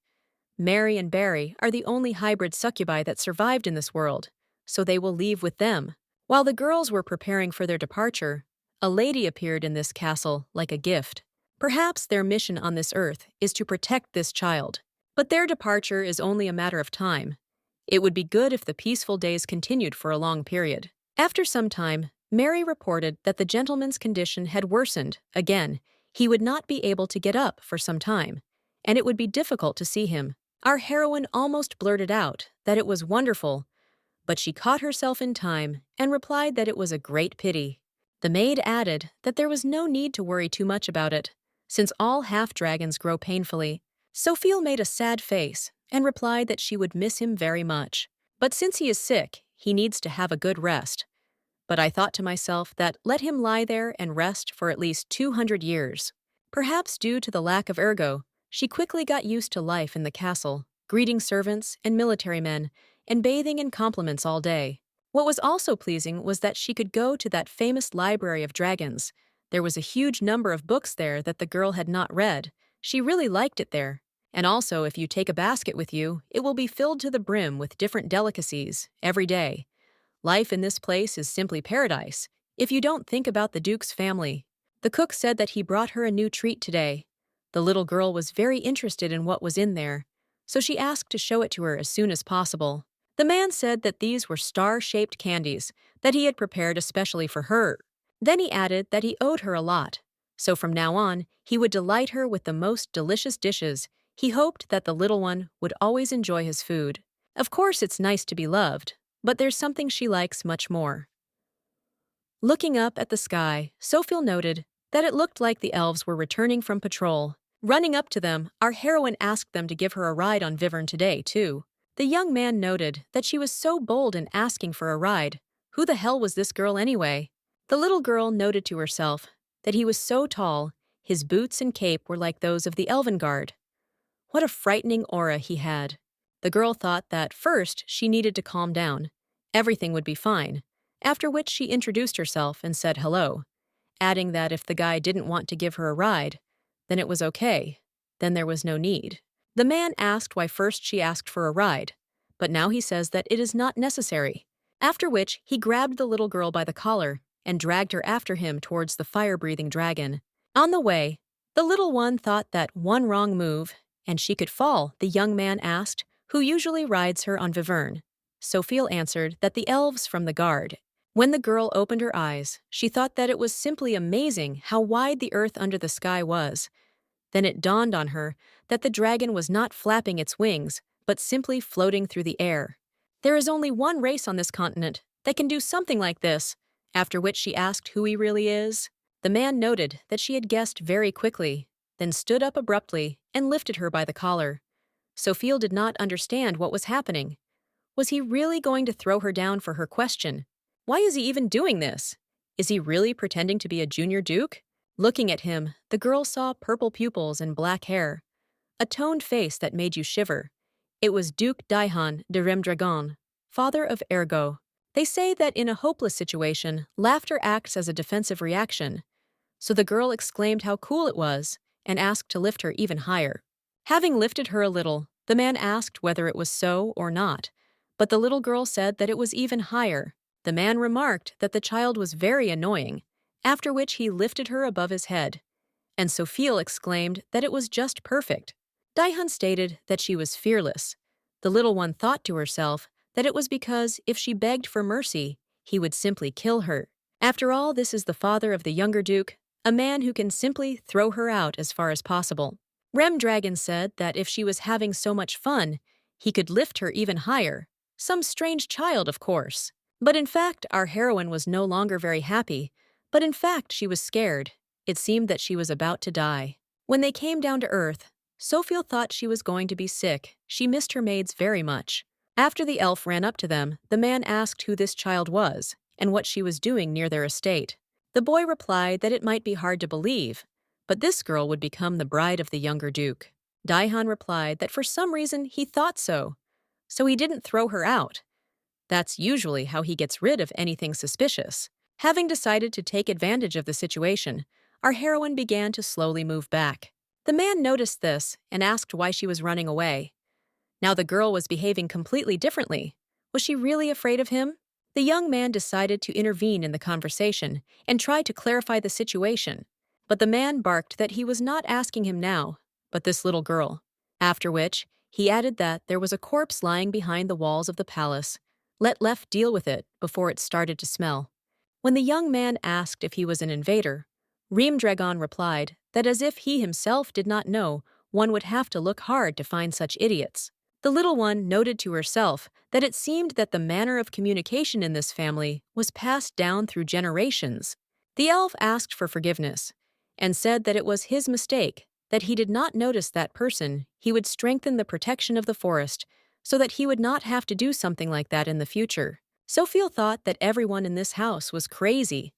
Mary and Barry are the only hybrid succubi that survived in this world, so they will leave with them. While the girls were preparing for their departure, a lady appeared in this castle like a gift. Perhaps their mission on this earth is to protect this child, but their departure is only a matter of time. It would be good if the peaceful days continued for a long period. After some time, Mary reported that the gentleman's condition had worsened. Again, he would not be able to get up for some time, and it would be difficult to see him. Our heroine almost blurted out that it was wonderful, but she caught herself in time and replied that it was a great pity. The maid added that there was no need to worry too much about it, since all half-dragons grow painfully. Sophia made a sad face and replied that she would miss him very much. But since he is sick, he needs to have a good rest. But I thought to myself that let him lie there and rest for at least 200 years. Perhaps due to the lack of ergo, she quickly got used to life in the castle, greeting servants and military men, and bathing in compliments all day. What was also pleasing was that she could go to that famous library of dragons. There was a huge number of books there that the girl had not read. She really liked it there. And also, if you take a basket with you, it will be filled to the brim with different delicacies every day. Life in this place is simply paradise, if you don't think about the Duke's family. The cook said that he brought her a new treat today. The little girl was very interested in what was in there, so she asked to show it to her as soon as possible. The man said that these were star-shaped candies that he had prepared especially for her. Then he added that he owed her a lot, so from now on, he would delight her with the most delicious dishes. He hoped that the little one would always enjoy his food. Of course, it's nice to be loved, but there's something she likes much more. Looking up at the sky, Sophia noted that it looked like the elves were returning from patrol. Running up to them, our heroine asked them to give her a ride on Vivern today, too. The young man noted that she was so bold in asking for a ride. Who the hell was this girl anyway? The little girl noted to herself that he was so tall, his boots and cape were like those of the Elven Guard. What a frightening aura he had. The girl thought that first she needed to calm down. Everything would be fine, after which she introduced herself and said hello, adding that if the guy didn't want to give her a ride, then it was okay. Then there was no need. The man asked why first she asked for a ride, but now he says that it is not necessary. After which, he grabbed the little girl by the collar and dragged her after him towards the fire-breathing dragon. On the way, the little one thought that one wrong move, and she could fall. The young man asked who usually rides her on Vivern. Sophia answered that the elves from the guard. When the girl opened her eyes, she thought that it was simply amazing how wide the earth under the sky was. Then it dawned on her that the dragon was not flapping its wings, but simply floating through the air. There is only one race on this continent that can do something like this, after which she asked who he really is. The man noted that she had guessed very quickly, then stood up abruptly and lifted her by the collar. Sophia did not understand what was happening. Was he really going to throw her down for her question? Why is he even doing this? Is he really pretending to be a junior duke? Looking at him, the girl saw purple pupils and black hair, a toned face that made you shiver. It was Duke Daihan de Remdragon, father of Ergo. They say that in a hopeless situation, laughter acts as a defensive reaction, so the girl exclaimed how cool it was and asked to lift her even higher. Having lifted her a little, the man asked whether it was so or not, but the little girl said that it was even higher. The man remarked that the child was very annoying, after which he lifted her above his head, and Sophia exclaimed that it was just perfect. Daihun stated that she was fearless. The little one thought to herself that it was because if she begged for mercy, he would simply kill her. After all, this is the father of the younger duke, a man who can simply throw her out as far as possible. Rem Dragon said that if she was having so much fun, he could lift her even higher. Some strange child, of course. But in fact, our heroine was no longer very happy, but in fact she was scared. It seemed that she was about to die. When they came down to earth, Sophia thought she was going to be sick. She missed her maids very much. After the elf ran up to them, the man asked who this child was and what she was doing near their estate. The boy replied that it might be hard to believe, but this girl would become the bride of the younger duke. Daihan replied that for some reason he thought so he didn't throw her out. That's usually how he gets rid of anything suspicious. Having decided to take advantage of the situation, our heroine began to slowly move back. The man noticed this and asked why she was running away. Now the girl was behaving completely differently. Was she really afraid of him? The young man decided to intervene in the conversation and try to clarify the situation. But the man barked that he was not asking him now, but this little girl. After which, he added that there was a corpse lying behind the walls of the palace. Let Left deal with it before it started to smell. When the young man asked if he was an invader, Reem Dragon replied that as if he himself did not know, one would have to look hard to find such idiots. The little one noted to herself that it seemed that the manner of communication in this family was passed down through generations. The elf asked for forgiveness and said that it was his mistake, that he did not notice that person. He would strengthen the protection of the forest so that he would not have to do something like that in the future. Sophia thought that everyone in this house was crazy.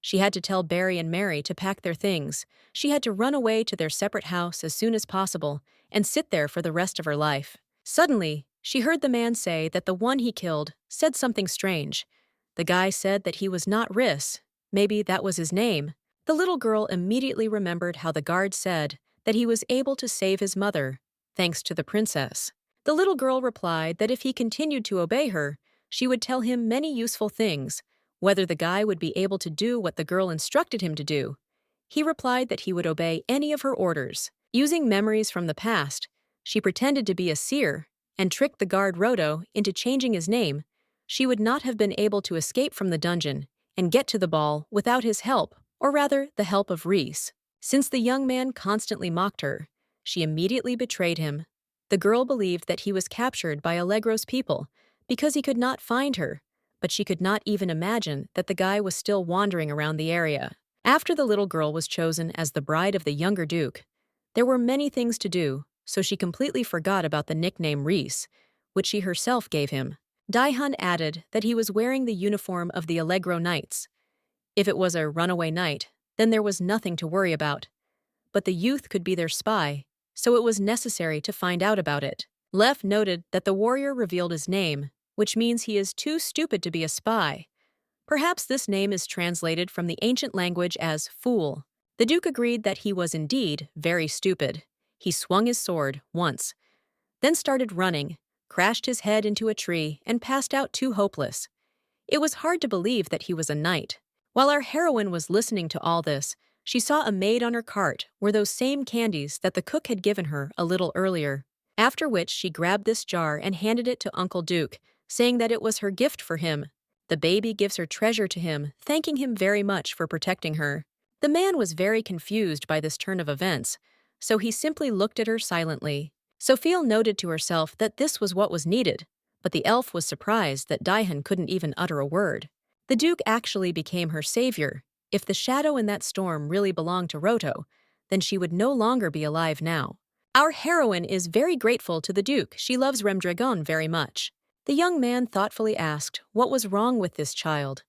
She had to tell Barry and Mary to pack their things. She had to run away to their separate house as soon as possible and sit there for the rest of her life. Suddenly, she heard the man say that the one he killed said something strange. The guy said that he was not Riss. Maybe that was his name. The little girl immediately remembered how the guard said that he was able to save his mother, thanks to the princess. The little girl replied that if he continued to obey her, she would tell him many useful things, whether the guy would be able to do what the girl instructed him to do. He replied that he would obey any of her orders. Using memories from the past, she pretended to be a seer and tricked the guard Rodo into changing his name. She would not have been able to escape from the dungeon and get to the ball without his help, or rather the help of Reese. Since the young man constantly mocked her, she immediately betrayed him. The girl believed that he was captured by Allegro's people because he could not find her, but she could not even imagine that the guy was still wandering around the area. After the little girl was chosen as the bride of the younger duke, there were many things to do, so she completely forgot about the nickname Reese, which she herself gave him. Daihun added that he was wearing the uniform of the Allegro Knights. If it was a runaway knight, then there was nothing to worry about. But the youth could be their spy, so it was necessary to find out about it. Lef noted that the warrior revealed his name, which means he is too stupid to be a spy. Perhaps this name is translated from the ancient language as fool. The Duke agreed that he was indeed very stupid. He swung his sword once, then started running, crashed his head into a tree, and passed out too hopeless. It was hard to believe that he was a knight. While our heroine was listening to all this, she saw a maid on her cart were those same candies that the cook had given her a little earlier. After which she grabbed this jar and handed it to Uncle Duke, saying that it was her gift for him. The baby gives her treasure to him, thanking him very much for protecting her. The man was very confused by this turn of events, so he simply looked at her silently. Sophia noted to herself that this was what was needed, but the elf was surprised that Daihun couldn't even utter a word. The Duke actually became her savior. If the shadow in that storm really belonged to Roto, then she would no longer be alive now. Our heroine is very grateful to the Duke. She loves Remdragon very much. The young man thoughtfully asked what was wrong with this child.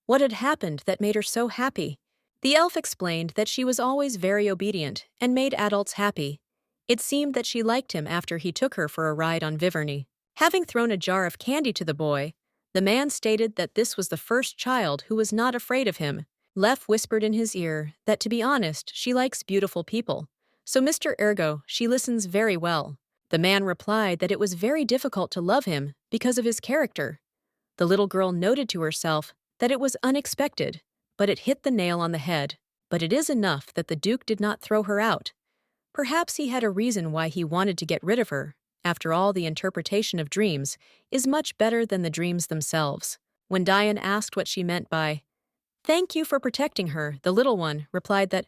What had happened that made her so happy? The elf explained that she was always very obedient and made adults happy. It seemed that she liked him after he took her for a ride on Viverny. Having thrown a jar of candy to the boy, the man stated that this was the first child who was not afraid of him. Lef whispered in his ear that, to be honest, she likes beautiful people. So, Mr. Ergo, she listens very well. The man replied that it was very difficult to love him because of his character. The little girl noted to herself that it was unexpected, but it hit the nail on the head. But it is enough that the Duke did not throw her out. Perhaps he had a reason why he wanted to get rid of her. After all, the interpretation of dreams is much better than the dreams themselves. When Diane asked what she meant by, "Thank you for protecting her," the little one replied that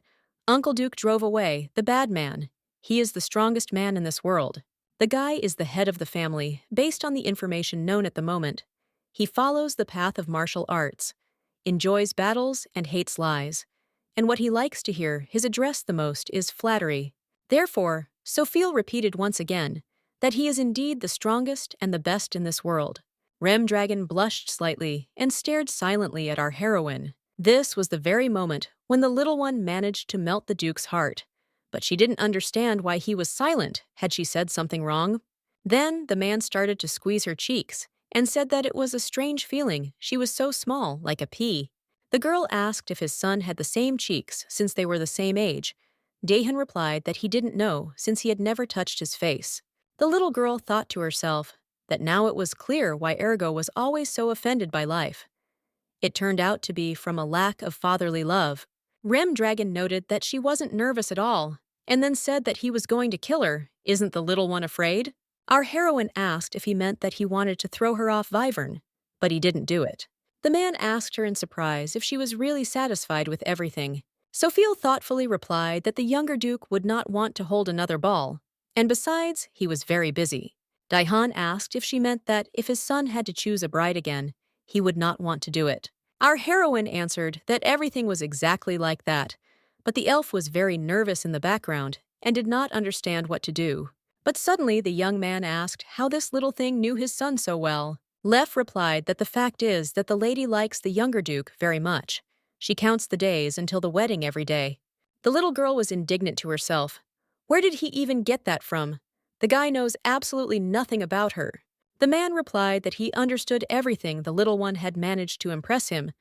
Uncle Duke drove away the bad man. He is the strongest man in this world. The guy is the head of the family, based on the information known at the moment. He follows the path of martial arts, enjoys battles, and hates lies. And what he likes to hear his address the most is flattery. Therefore, Sophia repeated once again that he is indeed the strongest and the best in this world. Remdragon blushed slightly and stared silently at our heroine. This was the very moment when the little one managed to melt the Duke's heart. But she didn't understand why he was silent. Had she said something wrong? Then the man started to squeeze her cheeks and said that it was a strange feeling. She was so small, like a pea. The girl asked if his son had the same cheeks since they were the same age. Dahan replied that he didn't know since he had never touched his face. The little girl thought to herself that now it was clear why Ergo was always so offended by life. It turned out to be from a lack of fatherly love. Remdragon noted that she wasn't nervous at all, and then said that he was going to kill her. Isn't the little one afraid? Our heroine asked if he meant that he wanted to throw her off Wyvern, but he didn't do it. The man asked her in surprise if she was really satisfied with everything. Sophia thoughtfully replied that the younger Duke would not want to hold another ball, and besides, he was very busy. Daihan asked if she meant that if his son had to choose a bride again, he would not want to do it. Our heroine answered that everything was exactly like that, but the elf was very nervous in the background and did not understand what to do. But suddenly the young man asked how this little thing knew his son so well. Lef replied that the fact is that the lady likes the younger Duke very much. She counts the days until the wedding every day. The little girl was indignant to herself. Where did he even get that from? The guy knows absolutely nothing about her. The man replied that he understood everything the little one had managed to impress him,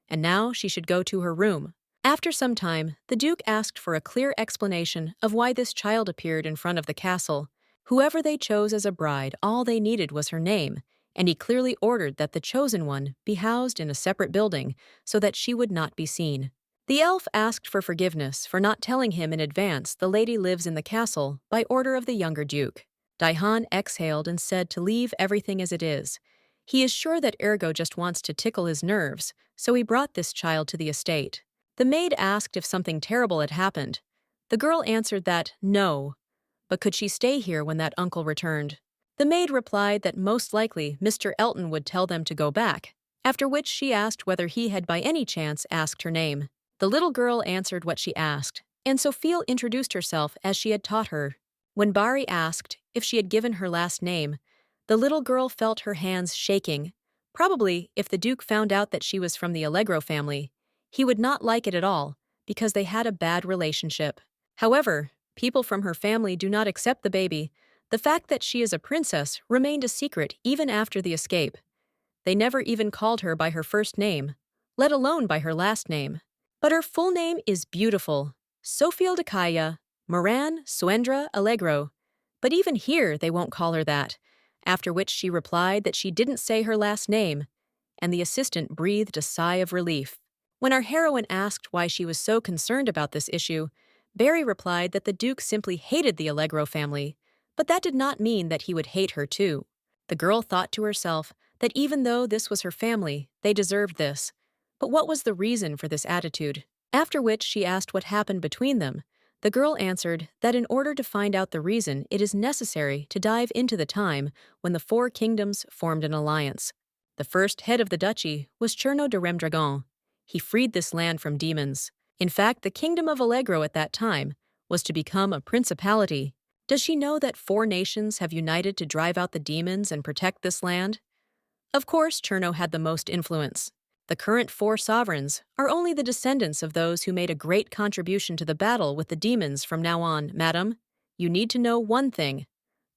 and now she should go to her room. After some time, the Duke asked for a clear explanation of why this child appeared in front of the castle. Whoever they chose as a bride, all they needed was her name, and he clearly ordered that the chosen one be housed in a separate building so that she would not be seen. The elf asked for forgiveness for not telling him in advance the lady lives in the castle by order of the younger Duke. Daihan exhaled and said to leave everything as it is. He is sure that Ergo just wants to tickle his nerves, so he brought this child to the estate. The maid asked if something terrible had happened. The girl answered that no, but could she stay here when that uncle returned? The maid replied that most likely Mr. Elton would tell them to go back, after which she asked whether he had by any chance asked her name. The little girl answered what she asked, and Sophia introduced herself as she had taught her. When Bari asked if she had given her last name, the little girl felt her hands shaking. Probably, if the Duke found out that she was from the Allegro family, he would not like it at all, because they had a bad relationship. However, people from her family do not accept the baby. The fact that she is a princess remained a secret even after the escape. They never even called her by her first name, let alone by her last name. But her full name is beautiful, Sophia Dakaya Moran Suendra Allegro. But even here they won't call her that, after which she replied that she didn't say her last name, and the assistant breathed a sigh of relief. When our heroine asked why she was so concerned about this issue, Barry replied that the Duke simply hated the Allegro family, but that did not mean that he would hate her too. The girl thought to herself that even though this was her family, they deserved this. But what was the reason for this attitude? After which she asked what happened between them. The girl answered that in order to find out the reason, it is necessary to dive into the time when the four kingdoms formed an alliance. The first head of the duchy was Cherno de Remdragon. He freed this land from demons. In fact, the kingdom of Allegro at that time was to become a principality. Does she know that 4 nations have united to drive out the demons and protect this land? Of course, Cherno had the most influence. The current four sovereigns are only the descendants of those who made a great contribution to the battle with the demons from now on, madam. You need to know one thing.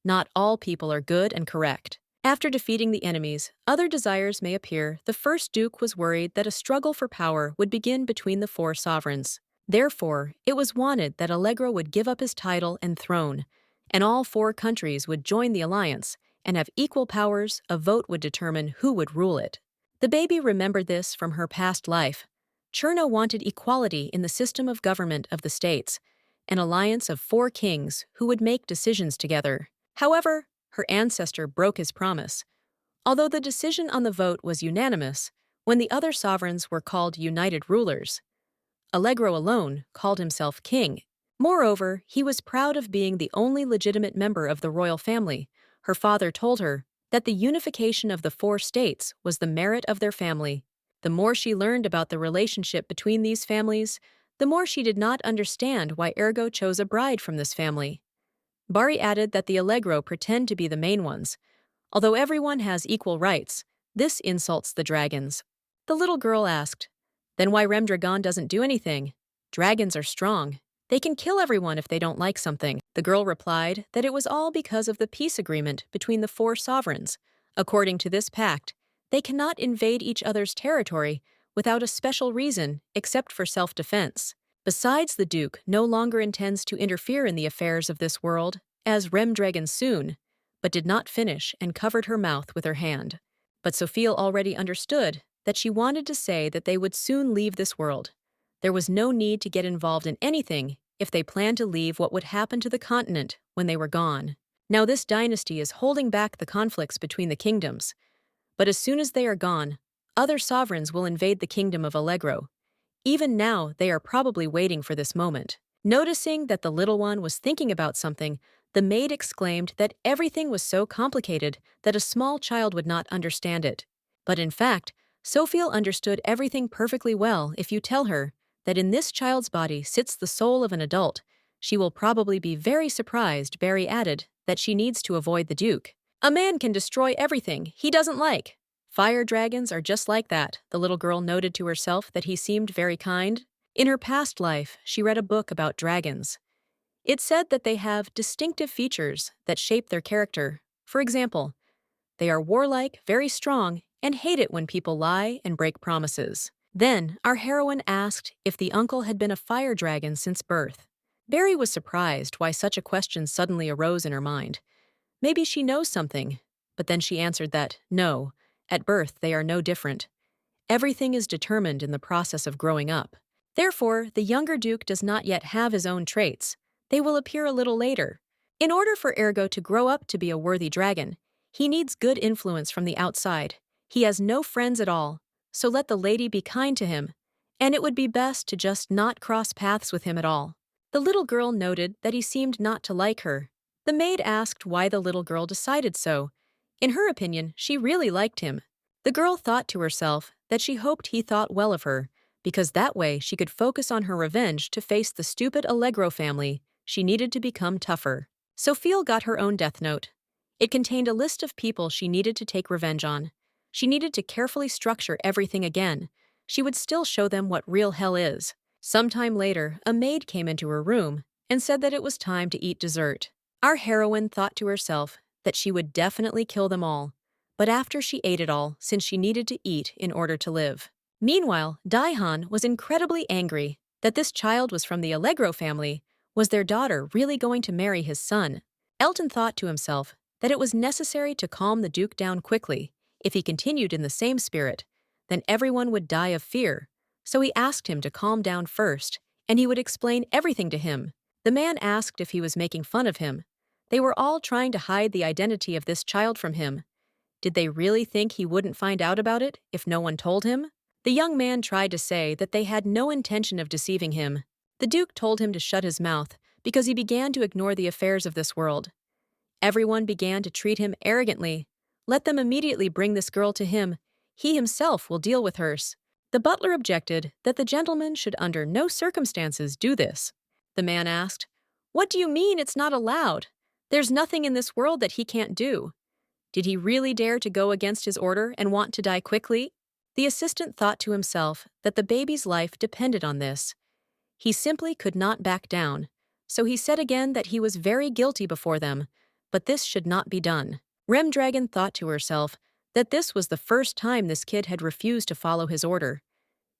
Not all people are good and correct. After defeating the enemies, other desires may appear. The first duke was worried that a struggle for power would begin between the four sovereigns. Therefore, it was wanted that Allegro would give up his title and throne, and all four countries would join the alliance and have equal powers. A vote would determine who would rule it. The baby remembered this from her past life. Cherno wanted equality in the system of government of the states, an alliance of four kings who would make decisions together. However, her ancestor broke his promise. Although the decision on the vote was unanimous, when the other sovereigns were called united rulers, Allegro alone called himself king. Moreover, he was proud of being the only legitimate member of the royal family. Her father told her that the unification of the four states was the merit of their family. The more she learned about the relationship between these families, the more she did not understand why Ergo chose a bride from this family. Bari added that the Allegro pretend to be the main ones. Although everyone has equal rights, this insults the dragons. The little girl asked, "Then why Remdragon doesn't do anything? Dragons are strong. They can kill everyone if they don't like something." The girl replied that it was all because of the peace agreement between the four sovereigns. According to this pact, they cannot invade each other's territory without a special reason except for self-defense. Besides, the Duke no longer intends to interfere in the affairs of this world, as Remdragon soon, but did not finish and covered her mouth with her hand. But Sophia already understood that she wanted to say that they would soon leave this world. There was no need to get involved in anything if they planned to leave. What would happen to the continent when they were gone? Now this dynasty is holding back the conflicts between the kingdoms. But as soon as they are gone, other sovereigns will invade the kingdom of Allegro. Even now, they are probably waiting for this moment. Noticing that the little one was thinking about something, the maid exclaimed that everything was so complicated that a small child would not understand it. But in fact, Sophia understood everything perfectly well. If you tell her that in this child's body sits the soul of an adult, she will probably be very surprised. Barry added that she needs to avoid the Duke. A man can destroy everything he doesn't like. Fire dragons are just like that. The little girl noted to herself that he seemed very kind. In her past life, she read a book about dragons. It said that they have distinctive features that shape their character. For example, they are warlike, very strong, and hate it when people lie and break promises. Then, our heroine asked if the uncle had been a fire dragon since birth. Barry was surprised why such a question suddenly arose in her mind. Maybe she knows something, but then she answered that, no, at birth they are no different. Everything is determined in the process of growing up. Therefore, the younger Duke does not yet have his own traits. They will appear a little later. In order for Ergo to grow up to be a worthy dragon, he needs good influence from the outside. He has no friends at all, so let the lady be kind to him, and it would be best to just not cross paths with him at all. The little girl noted that he seemed not to like her. The maid asked why the little girl decided so. In her opinion, she really liked him. The girl thought to herself that she hoped he thought well of her, because that way she could focus on her revenge to face the stupid Allegro family. She needed to become tougher. Sophia got her own death note. It contained a list of people she needed to take revenge on. She needed to carefully structure everything again. She would still show them what real hell is. Sometime later, a maid came into her room and said that it was time to eat dessert. Our heroine thought to herself that she would definitely kill them all, but after she ate it all, since she needed to eat in order to live. Meanwhile, Daihan was incredibly angry that this child was from the Allegro family. Was their daughter really going to marry his son? Elton thought to himself that it was necessary to calm the Duke down quickly. If he continued in the same spirit, then everyone would die of fear. So he asked him to calm down first, and he would explain everything to him. The man asked if he was making fun of him. They were all trying to hide the identity of this child from him. Did they really think he wouldn't find out about it if no one told him? The young man tried to say that they had no intention of deceiving him. The Duke told him to shut his mouth because he began to ignore the affairs of this world. Everyone began to treat him arrogantly. Let them immediately bring this girl to him. He himself will deal with hers. The butler objected that the gentleman should under no circumstances do this. The man asked, "What do you mean it's not allowed? There's nothing in this world that he can't do." Did he really dare to go against his order and want to die quickly? The assistant thought to himself that the baby's life depended on this. He simply could not back down, so he said again that he was very guilty before them, but this should not be done. Remdragon thought to herself that this was the first time this kid had refused to follow his order.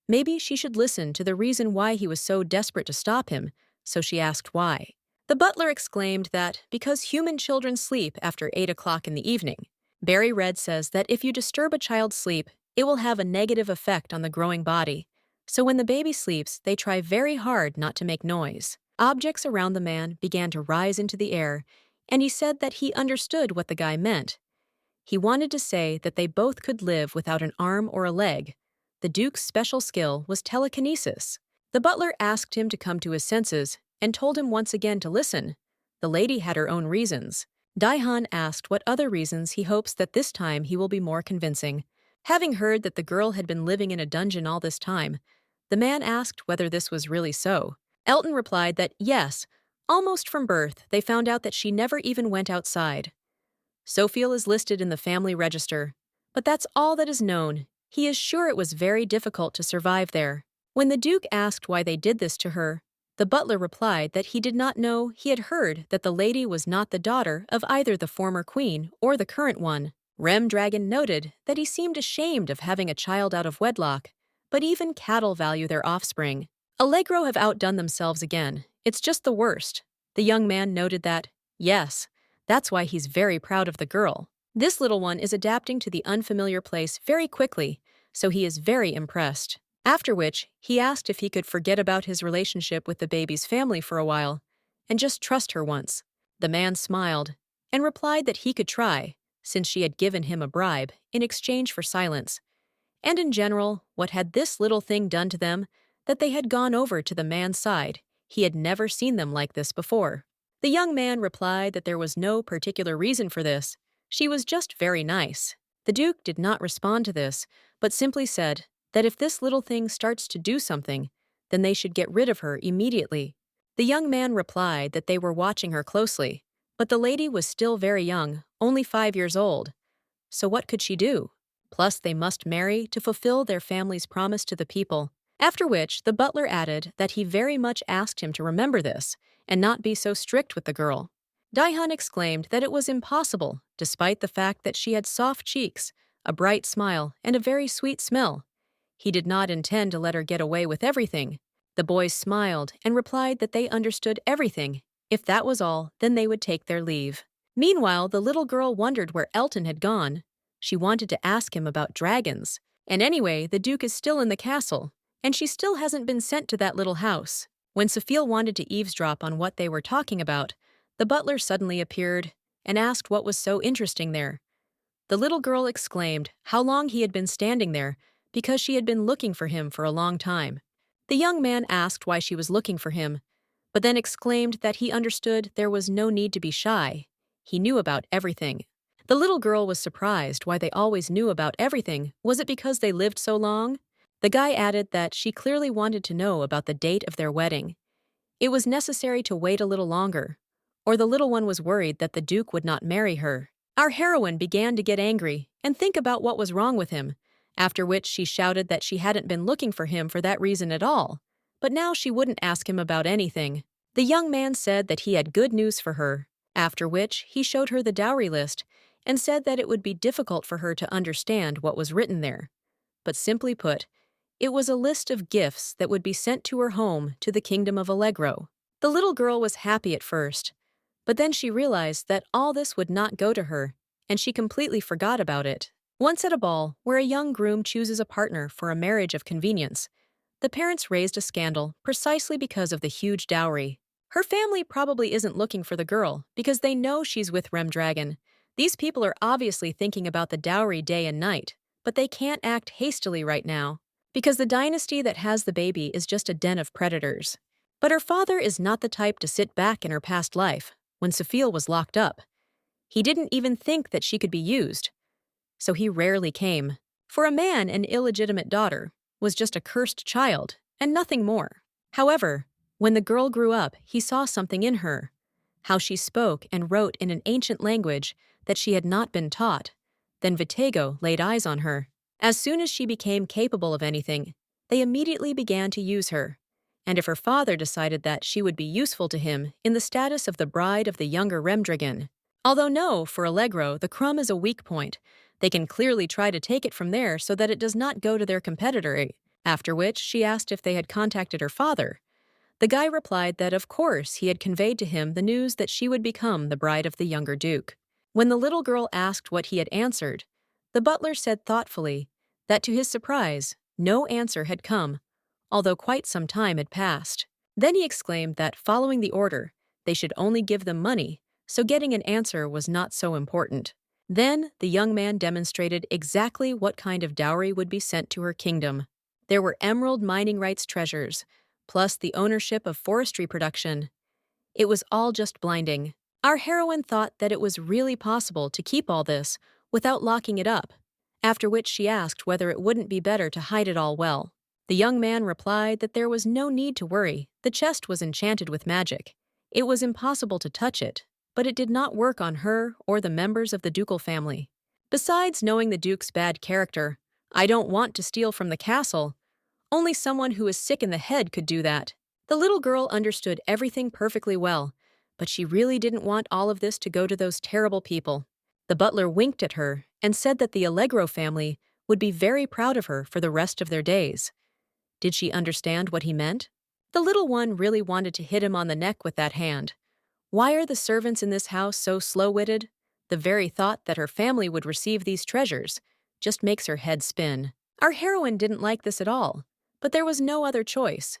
Maybe she should listen to the reason why he was so desperate to stop him, so she asked why. The butler exclaimed that because human children sleep after 8 o'clock in the evening. Barry Red says that if you disturb a child's sleep, it will have a negative effect on the growing body. So when the baby sleeps, they try very hard not to make noise. Objects around the man began to rise into the air, and he said that he understood what the guy meant. He wanted to say that they both could live without an arm or a leg. The Duke's special skill was telekinesis. The butler asked him to come to his senses and told him once again to listen. The lady had her own reasons. Daihan asked what other reasons he hopes that this time he will be more convincing. Having heard that the girl had been living in a dungeon all this time, the man asked whether this was really so. Elton replied that yes, almost from birth, they found out that she never even went outside. Sophiel is listed in the family register, but that's all that is known. He is sure it was very difficult to survive there. When the Duke asked why they did this to her, the butler replied that he did not know. He had heard that the lady was not the daughter of either the former queen or the current one. Remdragon noted that he seemed ashamed of having a child out of wedlock, but even cattle value their offspring. Allegro have outdone themselves again. It's just the worst. The young man noted that, yes, that's why he's very proud of the girl. This little one is adapting to the unfamiliar place very quickly, so he is very impressed. After which, he asked if he could forget about his relationship with the baby's family for a while and just trust her once. The man smiled and replied that he could try, since she had given him a bribe in exchange for silence. And in general, what had this little thing done to them that they had gone over to the man's side? He had never seen them like this before. The young man replied that there was no particular reason for this. She was just very nice. The Duke did not respond to this, but simply said that if this little thing starts to do something, then they should get rid of her immediately. The young man replied that they were watching her closely, but the lady was still very young, only 5 years old. So what could she do? Plus, they must marry to fulfill their family's promise to the people. After which, the butler added that he very much asked him to remember this and not be so strict with the girl. Daihan exclaimed that it was impossible, despite the fact that she had soft cheeks, a bright smile, and a very sweet smell. He did not intend to let her get away with everything. The boys smiled and replied that they understood everything. If that was all, then they would take their leave. Meanwhile, the little girl wondered where Elton had gone. She wanted to ask him about dragons. And anyway, the Duke is still in the castle, and she still hasn't been sent to that little house. When Sophiel wanted to eavesdrop on what they were talking about, the butler suddenly appeared and asked what was so interesting there. The little girl exclaimed how long he had been standing there because she had been looking for him for a long time. The young man asked why she was looking for him, but then exclaimed that he understood there was no need to be shy. He knew about everything. The little girl was surprised why they always knew about everything. Was it because they lived so long? The guy added that she clearly wanted to know about the date of their wedding. It was necessary to wait a little longer, or the little one was worried that the Duke would not marry her. Our heroine began to get angry and think about what was wrong with him, after which she shouted that she hadn't been looking for him for that reason at all, but now she wouldn't ask him about anything. The young man said that he had good news for her, after which he showed her the dowry list and said that it would be difficult for her to understand what was written there. But simply put, it was a list of gifts that would be sent to her home to the kingdom of Allegro. The little girl was happy at first, but then she realized that all this would not go to her, and she completely forgot about it. Once at a ball, where a young groom chooses a partner for a marriage of convenience, the parents raised a scandal precisely because of the huge dowry. Her family probably isn't looking for the girl because they know she's with Remdragon. These people are obviously thinking about the dowry day and night, but they can't act hastily right now, because the dynasty that has the baby is just a den of predators. But her father is not the type to sit back in her past life, when Sophiel was locked up. He didn't even think that she could be used, so he rarely came. For a man, an illegitimate daughter was just a cursed child, and nothing more. However, when the girl grew up, he saw something in her, how she spoke and wrote in an ancient language that she had not been taught. Then Vitego laid eyes on her. As soon as she became capable of anything, they immediately began to use her. And if her father decided that she would be useful to him in the status of the bride of the younger Remdragon. Although no, for Allegro, the crumb is a weak point. They can clearly try to take it from there so that it does not go to their competitor. After which, she asked if they had contacted her father. The guy replied that of course he had conveyed to him the news that she would become the bride of the younger duke. When the little girl asked what he had answered, the butler said thoughtfully that to his surprise, no answer had come, although quite some time had passed. Then he exclaimed that following the order, they should only give them money, so getting an answer was not so important. Then the young man demonstrated exactly what kind of dowry would be sent to her kingdom. There were emerald mining rights treasures, plus the ownership of forestry production. It was all just blinding. Our heroine thought that it was really possible to keep all this without locking it up, after which she asked whether it wouldn't be better to hide it all well. The young man replied that there was no need to worry, the chest was enchanted with magic. It was impossible to touch it, but it did not work on her or the members of the ducal family. Besides knowing the duke's bad character, I don't want to steal from the castle. Only someone who is sick in the head could do that. The little girl understood everything perfectly well, but she really didn't want all of this to go to those terrible people. The butler winked at her and said that the Allegro family would be very proud of her for the rest of their days. Did she understand what he meant? The little one really wanted to hit him on the neck with that hand. Why are the servants in this house so slow-witted? The very thought that her family would receive these treasures just makes her head spin. Our heroine didn't like this at all, but there was no other choice.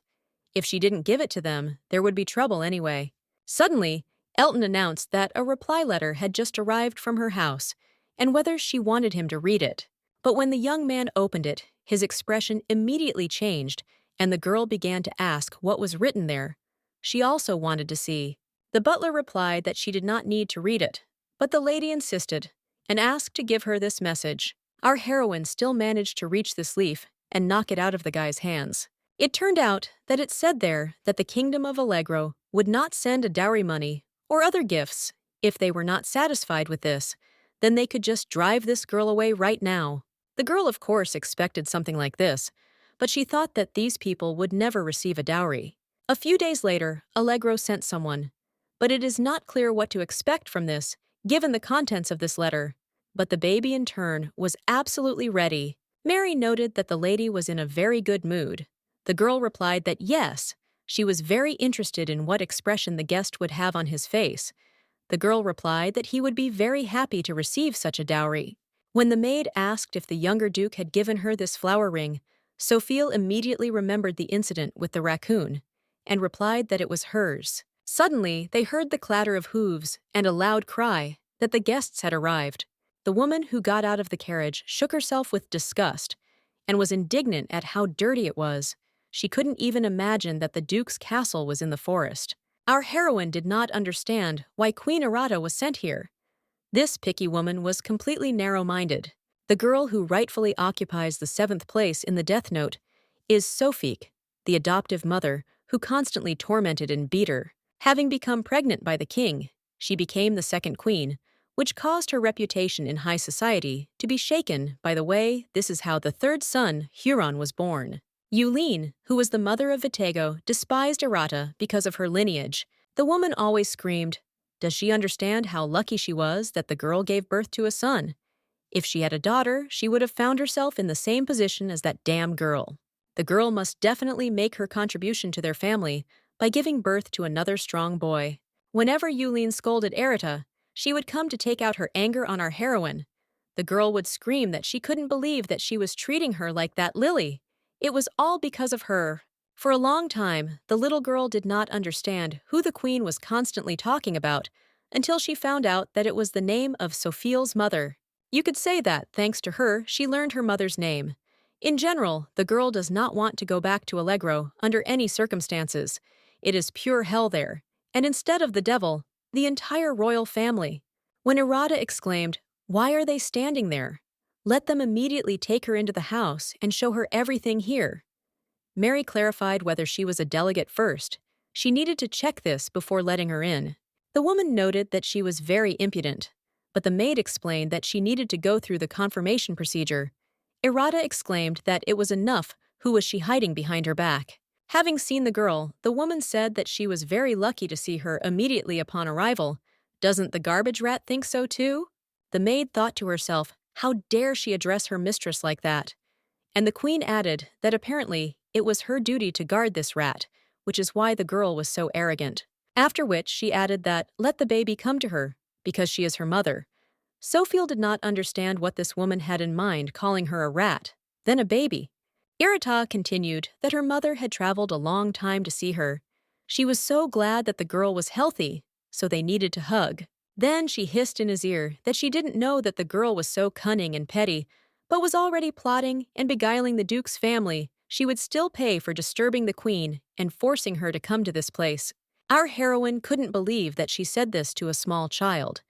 If she didn't give it to them, there would be trouble anyway. Suddenly, Elton announced that a reply letter had just arrived from her house, and whether she wanted him to read it. But when the young man opened it, his expression immediately changed, and the girl began to ask what was written there. She also wanted to see. The butler replied that she did not need to read it, but the lady insisted, and asked to give her this message. Our heroine still managed to reach this leaf and knock it out of the guy's hands. It turned out that it said there that the kingdom of Allegro would not send a dowry money or other gifts. If they were not satisfied with this, then they could just drive this girl away right now. The girl, of course, expected something like this, but she thought that these people would never receive a dowry. A few days later, Allegro sent someone, but it is not clear what to expect from this, given the contents of this letter. But the baby, in turn, was absolutely ready. Mary noted that the lady was in a very good mood. The girl replied that yes, she was very interested in what expression the guest would have on his face. The girl replied that he would be very happy to receive such a dowry. When the maid asked if the younger duke had given her this flower ring, Sophie immediately remembered the incident with the raccoon, and replied that it was hers. Suddenly, they heard the clatter of hooves and a loud cry that the guests had arrived. The woman who got out of the carriage shook herself with disgust and was indignant at how dirty it was. She couldn't even imagine that the duke's castle was in the forest. Our heroine did not understand why Queen Errata was sent here. This picky woman was completely narrow-minded. The girl who rightfully occupies the 7th place in the Death Note is Sophie, the adoptive mother who constantly tormented and beat her. Having become pregnant by the king, she became the second queen, which caused her reputation in high society to be shaken. By the way, this is how the third son, Huron, was born. Euline, who was the mother of Vitego, despised Errata because of her lineage. The woman always screamed, "Does she understand how lucky she was that the girl gave birth to a son? If she had a daughter, she would have found herself in the same position as that damn girl. The girl must definitely make her contribution to their family by giving birth to another strong boy." Whenever Euline scolded Errata, she would come to take out her anger on our heroine. The girl would scream that she couldn't believe that she was treating her like that Lily. It was all because of her. For a long time, the little girl did not understand who the queen was constantly talking about until she found out that it was the name of Sophie's mother. You could say that, thanks to her, she learned her mother's name. In general, the girl does not want to go back to Allegro under any circumstances. It is pure hell there, and instead of the devil, the entire royal family. When Errata exclaimed, "Why are they standing there? Let them immediately take her into the house and show her everything here." Mary clarified whether she was a delegate first. She needed to check this before letting her in. The woman noted that she was very impudent, but the maid explained that she needed to go through the confirmation procedure. Irata exclaimed that it was enough. Who was she hiding behind her back? Having seen the girl, the woman said that she was very lucky to see her immediately upon arrival. Doesn't the garbage rat think so too? The maid thought to herself, how dare she address her mistress like that? And the queen added that apparently it was her duty to guard this rat, which is why the girl was so arrogant. After which she added that let the baby come to her, because she is her mother. Sophie did not understand what this woman had in mind calling her a rat, then a baby. Irita continued that her mother had traveled a long time to see her. She was so glad that the girl was healthy, so they needed to hug. Then she hissed in his ear that she didn't know that the girl was so cunning and petty, but was already plotting and beguiling the Duke's family. She would still pay for disturbing the queen and forcing her to come to this place. Our heroine couldn't believe that she said this to a small child.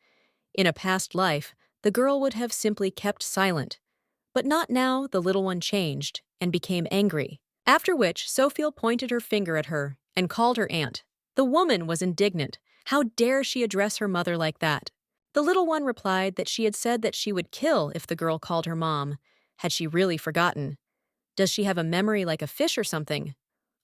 In a past life, the girl would have simply kept silent. But not now. The little one changed and became angry. After which, Sophie pointed her finger at her and called her aunt. The woman was indignant. How dare she address her mother like that? The little one replied that she had said that she would kill if the girl called her mom. Had she really forgotten? Does she have a memory like a fish or something?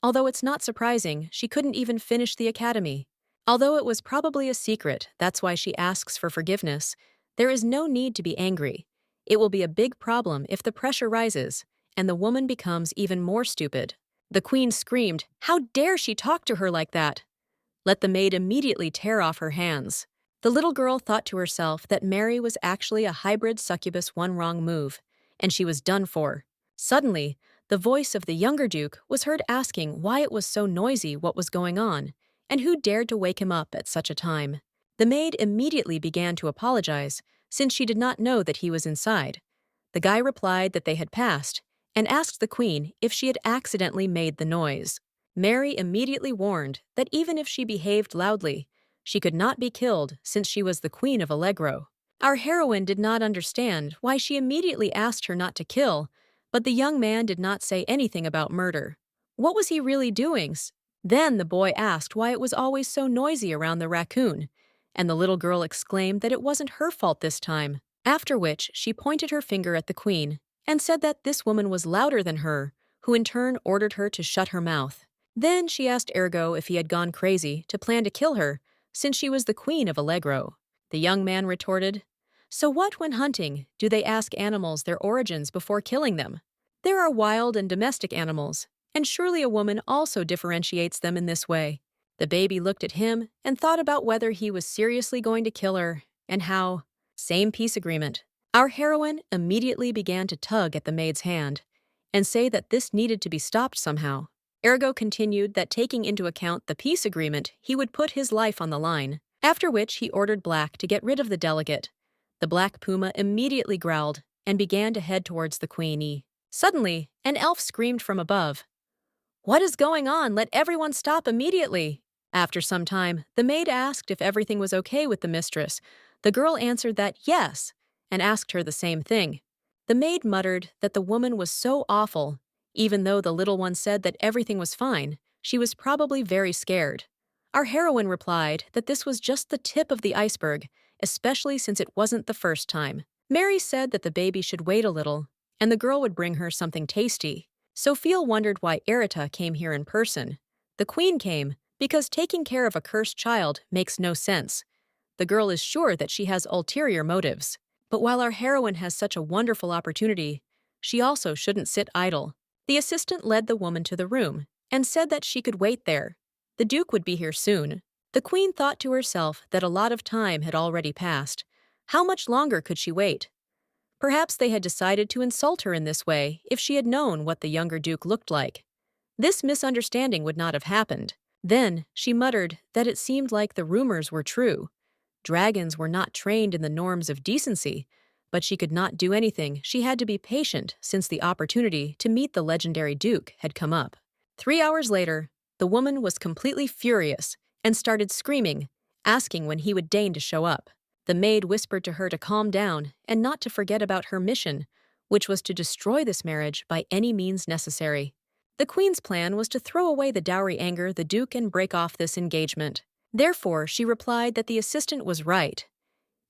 Although it's not surprising, she couldn't even finish the academy. Although it was probably a secret, that's why she asks for forgiveness. There is no need to be angry. It will be a big problem if the pressure rises, and the woman becomes even more stupid. The queen screamed, how dare she talk to her like that? Let the maid immediately tear off her hands. The little girl thought to herself that Mary was actually a hybrid succubus, one wrong move, and she was done for. Suddenly, the voice of the younger duke was heard asking why it was so noisy, what was going on, and who dared to wake him up at such a time. The maid immediately began to apologize, since she did not know that he was inside. The guy replied that they had passed, and asked the queen if she had accidentally made the noise. Mary immediately warned that even if she behaved loudly, she could not be killed since she was the queen of Allegro. Our heroine did not understand why she immediately asked her not to kill, but the young man did not say anything about murder. What was he really doing? Then the boy asked why it was always so noisy around the raccoon, and the little girl exclaimed that it wasn't her fault this time. After which she pointed her finger at the queen and said that this woman was louder than her, who in turn ordered her to shut her mouth. Then she asked Ergo if he had gone crazy to plan to kill her, since she was the queen of Allegro. The young man retorted, so what when hunting, do they ask animals their origins before killing them? There are wild and domestic animals, and surely a woman also differentiates them in this way. The baby looked at him and thought about whether he was seriously going to kill her, and how. Same peace agreement. Our heroine immediately began to tug at the maid's hand and say that this needed to be stopped somehow. Ergo continued that taking into account the peace agreement, he would put his life on the line, after which he ordered Black to get rid of the delegate. The black puma immediately growled and began to head towards the queen. Suddenly, an elf screamed from above, what is going on? Let everyone stop immediately. After some time, the maid asked if everything was okay with the mistress. The girl answered that yes, and asked her the same thing. The maid muttered that the woman was so awful. Even though the little one said that everything was fine, she was probably very scared. Our heroine replied that this was just the tip of the iceberg, especially since it wasn't the first time. Mary said that the baby should wait a little, and the girl would bring her something tasty. Sophie wondered why Erita came here in person. The queen came because taking care of a cursed child makes no sense. The girl is sure that she has ulterior motives. But while our heroine has such a wonderful opportunity, she also shouldn't sit idle. The assistant led the woman to the room and said that she could wait there. The Duke would be here soon. The queen thought to herself that a lot of time had already passed. How much longer could she wait? Perhaps they had decided to insult her in this way if she had known what the younger Duke looked like. This misunderstanding would not have happened. Then she muttered that it seemed like the rumors were true. Dragons were not trained in the norms of decency, but she could not do anything. She had to be patient since the opportunity to meet the legendary Duke had come up. 3 hours later, the woman was completely furious and started screaming, asking when he would deign to show up. The maid whispered to her to calm down and not to forget about her mission, which was to destroy this marriage by any means necessary. The queen's plan was to throw away the dowry anger the Duke and break off this engagement. Therefore, she replied that the assistant was right.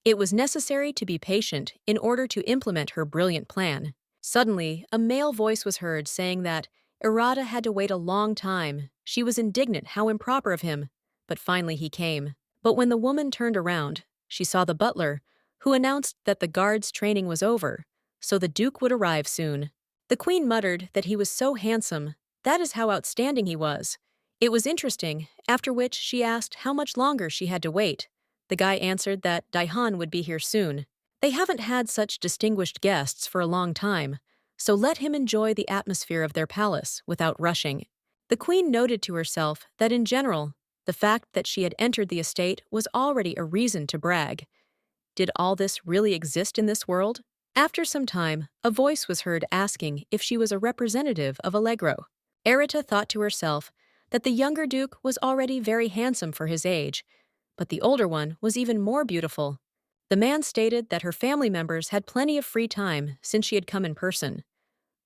It was necessary to be patient in order to implement her brilliant plan. Suddenly, a male voice was heard saying that Irata had to wait a long time. She was indignant how improper of him, but finally he came. But when the woman turned around, she saw the butler, who announced that the guard's training was over, so the Duke would arrive soon. The queen muttered that he was so handsome, that is how outstanding he was. It was interesting, after which she asked how much longer she had to wait. The guy answered that Daihan would be here soon. They haven't had such distinguished guests for a long time, so let him enjoy the atmosphere of their palace without rushing. The queen noted to herself that in general, the fact that she had entered the estate was already a reason to brag. Did all this really exist in this world? After some time, a voice was heard asking if she was a representative of Allegro. Erita thought to herself that the younger duke was already very handsome for his age, but the older one was even more beautiful. The man stated that her family members had plenty of free time since she had come in person.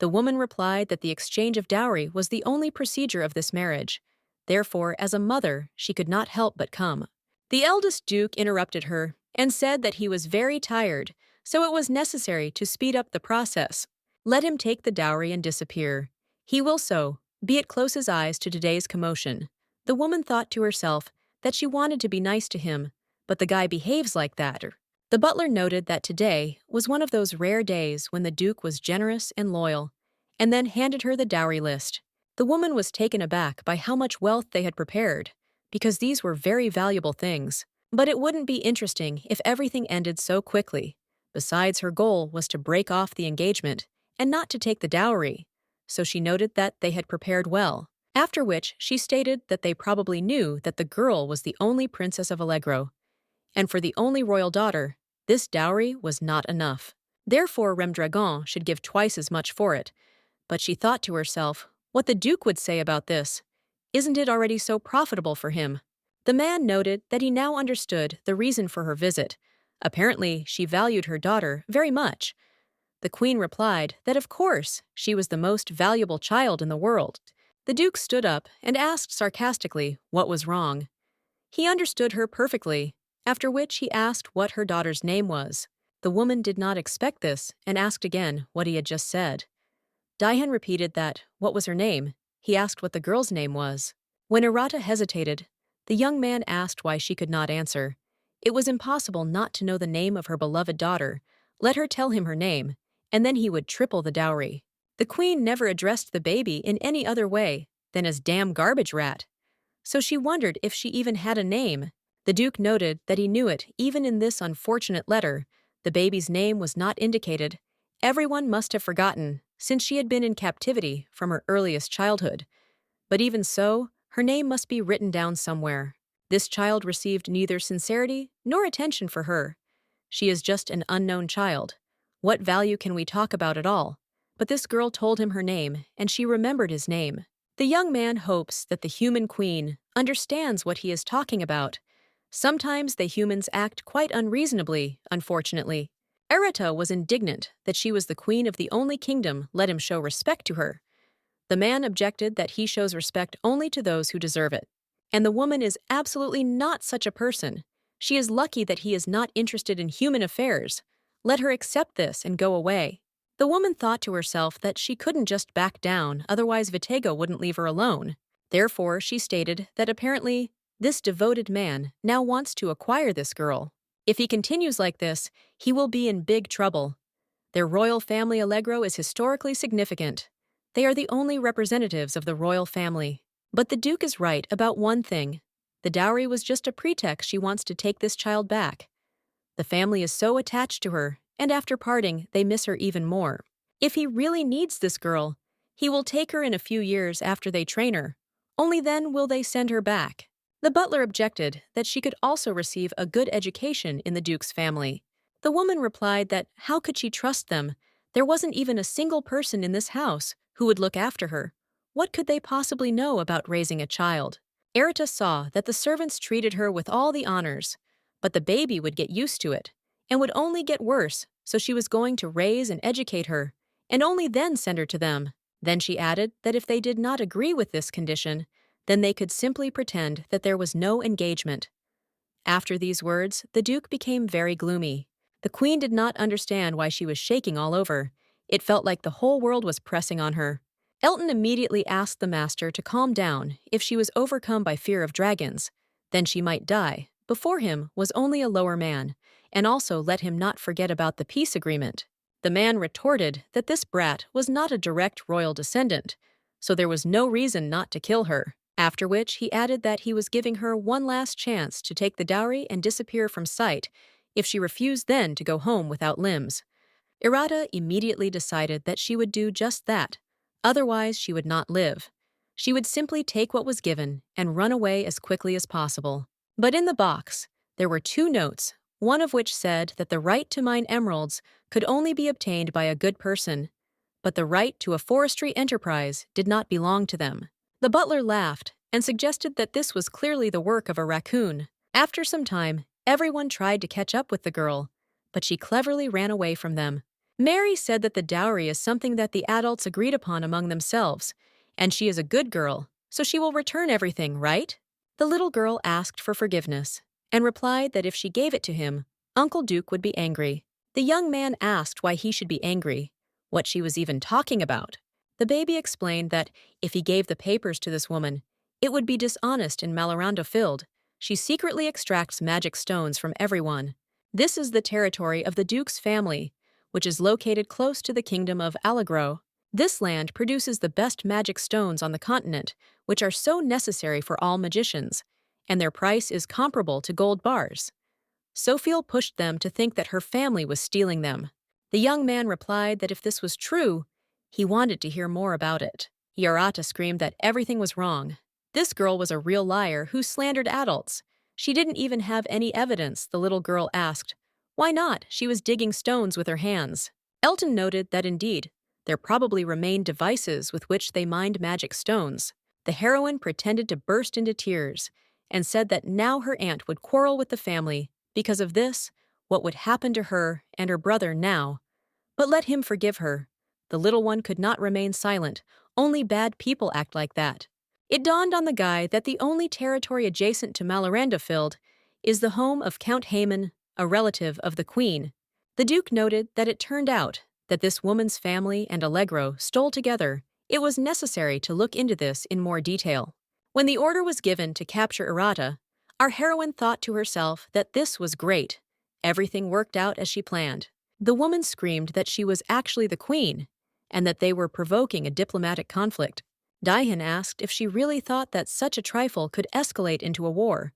The woman replied that the exchange of dowry was the only procedure of this marriage. Therefore, as a mother, she could not help but come. The eldest duke interrupted her and said that he was very tired, so it was necessary to speed up the process. Let him take the dowry and disappear. He will so, be it close his eyes to today's commotion. The woman thought to herself that she wanted to be nice to him, but the guy behaves like that. The butler noted that today was one of those rare days when the duke was generous and loyal, and then handed her the dowry list. The woman was taken aback by how much wealth they had prepared, because these were very valuable things. But it wouldn't be interesting if everything ended so quickly. Besides, her goal was to break off the engagement and not to take the dowry, so she noted that they had prepared well. After which, she stated that they probably knew that the girl was the only princess of Allegro, and for the only royal daughter, this dowry was not enough. Therefore, Remdragon should give twice as much for it. But she thought to herself, what the Duke would say about this. Isn't it already so profitable for him? The man noted that he now understood the reason for her visit. Apparently, she valued her daughter very much. The queen replied that of course she was the most valuable child in the world. The Duke stood up and asked sarcastically what was wrong. He understood her perfectly, after which he asked what her daughter's name was. The woman did not expect this and asked again what he had just said. Daihan repeated that, what was her name? He asked what the girl's name was. When Irata hesitated, the young man asked why she could not answer. It was impossible not to know the name of her beloved daughter. Let her tell him her name, and then he would triple the dowry. The queen never addressed the baby in any other way than as damn garbage rat. So she wondered if she even had a name. The Duke noted that he knew it even in this unfortunate letter. The baby's name was not indicated. Everyone must have forgotten, since she had been in captivity from her earliest childhood. But even so, her name must be written down somewhere. This child received neither sincerity nor attention for her. She is just an unknown child. What value can we talk about at all? But this girl told him her name, and she remembered his name. The young man hopes that the human queen understands what he is talking about. Sometimes the humans act quite unreasonably, unfortunately. Erita was indignant that she was the queen of the only kingdom let him show respect to her. The man objected that he shows respect only to those who deserve it. And the woman is absolutely not such a person. She is lucky that he is not interested in human affairs. Let her accept this and go away. The woman thought to herself that she couldn't just back down, otherwise Vitego wouldn't leave her alone. Therefore, she stated that apparently this devoted man now wants to acquire this girl. If he continues like this, he will be in big trouble. Their royal family Allegro is historically significant. They are the only representatives of the royal family. But the Duke is right about one thing. The dowry was just a pretext she wants to take this child back. The family is so attached to her, and after parting, they miss her even more. If he really needs this girl, he will take her in a few years after they train her. Only then will they send her back. The butler objected that she could also receive a good education in the Duke's family. The woman replied that how could she trust them? There wasn't even a single person in this house who would look after her. What could they possibly know about raising a child? Erita saw that the servants treated her with all the honors, but the baby would get used to it, and would only get worse, so she was going to raise and educate her, and only then send her to them. Then she added that if they did not agree with this condition, then they could simply pretend that there was no engagement. After these words, the Duke became very gloomy. The queen did not understand why she was shaking all over. It felt like the whole world was pressing on her. Elton immediately asked the master to calm down if she was overcome by fear of dragons. Then she might die. Before him was only a lower man, and also let him not forget about the peace agreement. The man retorted that this brat was not a direct royal descendant, so there was no reason not to kill her. After which he added that he was giving her one last chance to take the dowry and disappear from sight if she refused then to go home without limbs. Irata immediately decided that she would do just that, otherwise she would not live. She would simply take what was given and run away as quickly as possible. But in the box, there were two notes, one of which said that the right to mine emeralds could only be obtained by a good person, but the right to a forestry enterprise did not belong to them. The butler laughed and suggested that this was clearly the work of a raccoon. After some time, everyone tried to catch up with the girl, but she cleverly ran away from them. Mary said that the dowry is something that the adults agreed upon among themselves, and she is a good girl, so she will return everything, right? The little girl asked for forgiveness and replied that if she gave it to him, Uncle Duke would be angry. The young man asked why he should be angry, what she was even talking about. The baby explained that if he gave the papers to this woman, it would be dishonest and Malorando-filled. She secretly extracts magic stones from everyone. This is the territory of the Duke's family, which is located close to the kingdom of Allegro. This land produces the best magic stones on the continent, which are so necessary for all magicians, and their price is comparable to gold bars. Sophie pushed them to think that her family was stealing them. The young man replied that if this was true, he wanted to hear more about it. Yarata screamed that everything was wrong. This girl was a real liar who slandered adults. She didn't even have any evidence, the little girl asked. Why not? She was digging stones with her hands. Elton noted that indeed, there probably remained devices with which they mined magic stones. The heroine pretended to burst into tears and said that now her aunt would quarrel with the family because of this, what would happen to her and her brother now. But let him forgive her. The little one could not remain silent. Only bad people act like that. It dawned on the guy that the only territory adjacent to Maloranda-filled is the home of Count Haman, a relative of the queen. The Duke noted that it turned out that this woman's family and Allegro stole together. It was necessary to look into this in more detail. When the order was given to capture Irata, our heroine thought to herself that this was great. Everything worked out as she planned. The woman screamed that she was actually the queen, and that they were provoking a diplomatic conflict. Daihan asked if she really thought that such a trifle could escalate into a war,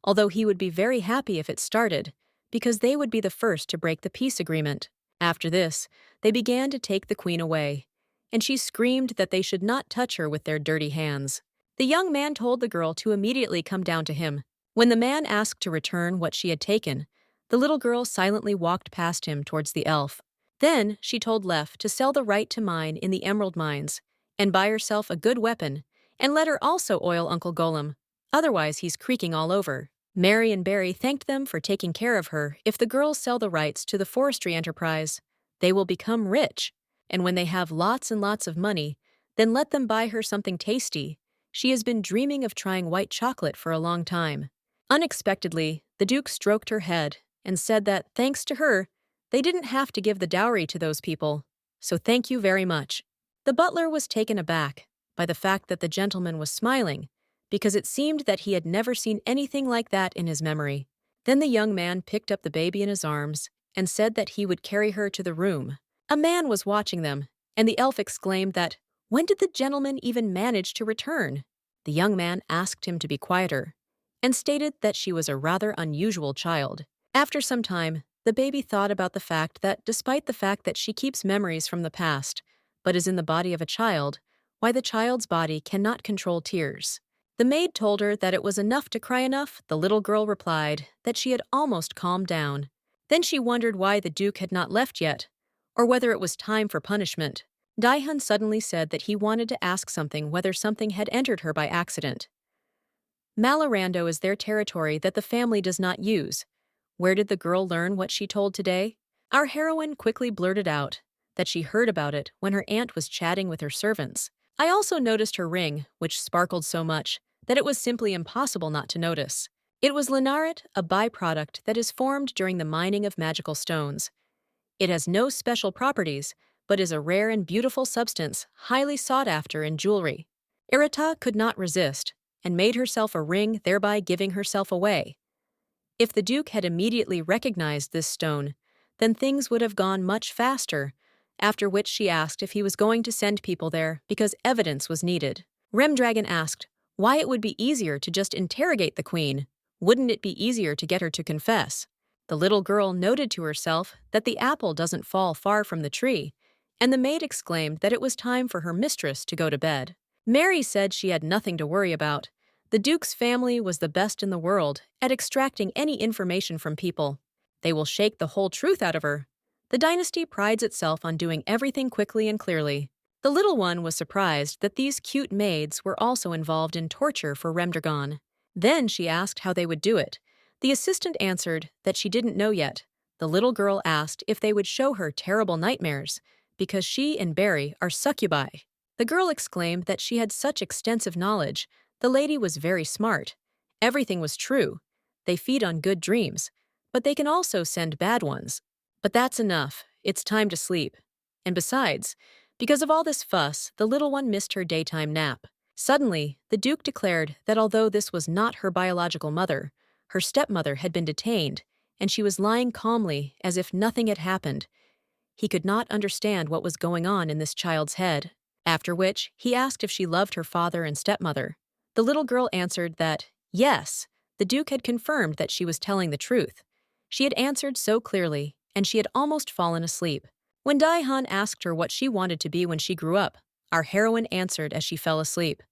although he would be very happy if it started, because they would be the first to break the peace agreement. After this, they began to take the queen away, and she screamed that they should not touch her with their dirty hands. The young man told the girl to immediately come down to him. When the man asked to return what she had taken, the little girl silently walked past him towards the elf. Then she told Lef to sell the right to mine in the emerald mines and buy herself a good weapon, and let her also oil Uncle Golem, otherwise he's creaking all over. Mary and Barry thanked them for taking care of her. If the girls sell the rights to the forestry enterprise, they will become rich, and when they have lots and lots of money, then let them buy her something tasty. She has been dreaming of trying white chocolate for a long time. Unexpectedly, the Duke stroked her head and said that, thanks to her, they didn't have to give the dowry to those people, so thank you very much. The butler was taken aback by the fact that the gentleman was smiling, because it seemed that he had never seen anything like that in his memory. Then the young man picked up the baby in his arms and said that he would carry her to the room. A man was watching them, and the elf exclaimed that, when did the gentleman even manage to return? The young man asked him to be quieter, and stated that she was a rather unusual child. After some time, the baby thought about the fact that despite the fact that she keeps memories from the past, but is in the body of a child, why the child's body cannot control tears. The maid told her that it was enough to cry enough. The little girl replied that she had almost calmed down. Then she wondered why the Duke had not left yet, or whether it was time for punishment. Daihan suddenly said that he wanted to ask something, whether something had entered her by accident. Malorando is their territory that the family does not use. Where did the girl learn what she told today? Our heroine quickly blurted out that she heard about it when her aunt was chatting with her servants. I also noticed her ring, which sparkled so much that it was simply impossible not to notice. It was linaret, a byproduct that is formed during the mining of magical stones. It has no special properties, but is a rare and beautiful substance highly sought after in jewelry. Irita could not resist and made herself a ring, thereby giving herself away. If the Duke had immediately recognized this stone, then things would have gone much faster, after which she asked if he was going to send people there because evidence was needed. Remdragon asked why it would be easier to just interrogate the queen. Wouldn't it be easier to get her to confess? The little girl noted to herself that the apple doesn't fall far from the tree, and the maid exclaimed that it was time for her mistress to go to bed. Mary said she had nothing to worry about. The Duke's family was the best in the world at extracting any information from people. They will shake the whole truth out of her. The dynasty prides itself on doing everything quickly and clearly. The little one was surprised that these cute maids were also involved in torture for Remdragon. Then she asked how they would do it. The assistant answered that she didn't know yet. The little girl asked if they would show her terrible nightmares, because she and Barry are succubi. The girl exclaimed that she had such extensive knowledge. The lady was very smart. Everything was true. They feed on good dreams, but they can also send bad ones. But that's enough. It's time to sleep. And besides, because of all this fuss, the little one missed her daytime nap. Suddenly, the Duke declared that although this was not her biological mother, her stepmother had been detained, and she was lying calmly as if nothing had happened. He could not understand what was going on in this child's head. After which, he asked if she loved her father and stepmother. The little girl answered that, yes, the Duke had confirmed that she was telling the truth. She had answered so clearly, and she had almost fallen asleep. When Daihan asked her what she wanted to be when she grew up, our heroine answered as she fell asleep: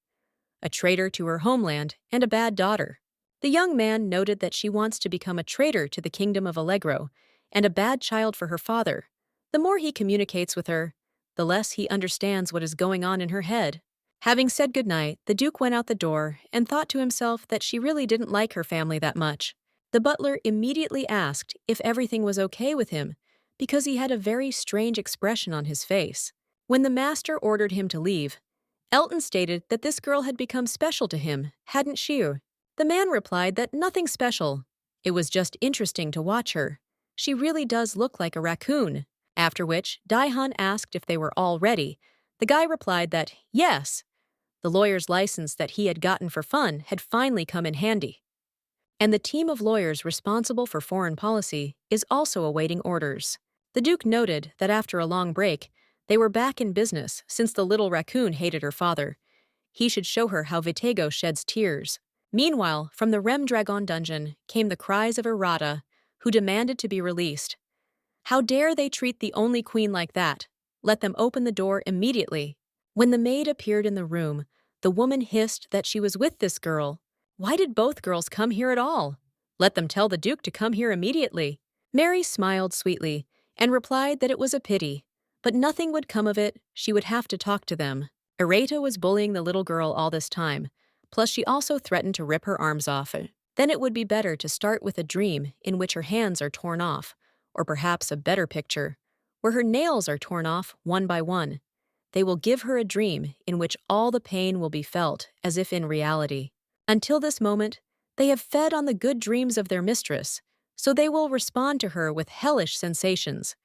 a traitor to her homeland and a bad daughter. The young man noted that she wants to become a traitor to the kingdom of Allegro and a bad child for her father. The more he communicates with her, the less he understands what is going on in her head. Having said goodnight, the Duke went out the door and thought to himself that she really didn't like her family that much. The butler immediately asked if everything was okay with him, because he had a very strange expression on his face. When the master ordered him to leave, Elton stated that this girl had become special to him, hadn't she? The man replied that nothing special. It was just interesting to watch her. She really does look like a raccoon. After which, Daihan asked if they were all ready. The guy replied that, yes, the lawyer's license that he had gotten for fun had finally come in handy. And the team of lawyers responsible for foreign policy is also awaiting orders. The Duke noted that after a long break, they were back in business since the little raccoon hated her father. He should show her how Vitego sheds tears. Meanwhile, from the Remdragon dungeon came the cries of Irata, who demanded to be released. How dare they treat the only queen like that? Let them open the door immediately. When the maid appeared in the room, the woman hissed that she was with this girl. Why did both girls come here at all? Let them tell the Duke to come here immediately. Mary smiled sweetly and replied that it was a pity, but nothing would come of it. She would have to talk to them. Irata was bullying the little girl all this time, plus she also threatened to rip her arms off. Then it would be better to start with a dream in which her hands are torn off, or perhaps a better picture, where her nails are torn off one by one. They will give her a dream in which all the pain will be felt as if in reality. Until this moment, they have fed on the good dreams of their mistress, so they will respond to her with hellish sensations.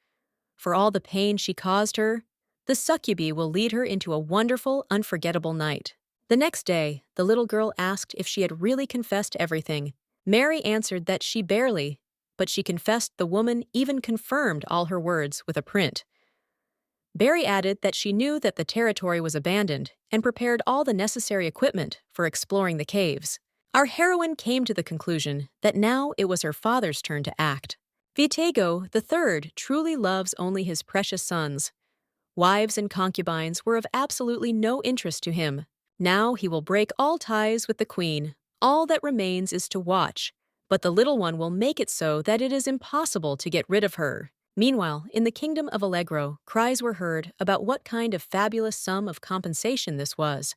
For all the pain she caused her, the succubi will lead her into a wonderful, unforgettable night. The next day, the little girl asked if she had really confessed everything. Mary answered that she barely, but she confessed the woman even confirmed all her words with a print. Barry added that she knew that the territory was abandoned and prepared all the necessary equipment for exploring the caves. Our heroine came to the conclusion that now it was her father's turn to act. Vitego III truly loves only his precious sons. Wives and concubines were of absolutely no interest to him. Now he will break all ties with the queen. All that remains is to watch, but the little one will make it so that it is impossible to get rid of her. Meanwhile, in the kingdom of Allegro, cries were heard about what kind of fabulous sum of compensation this was,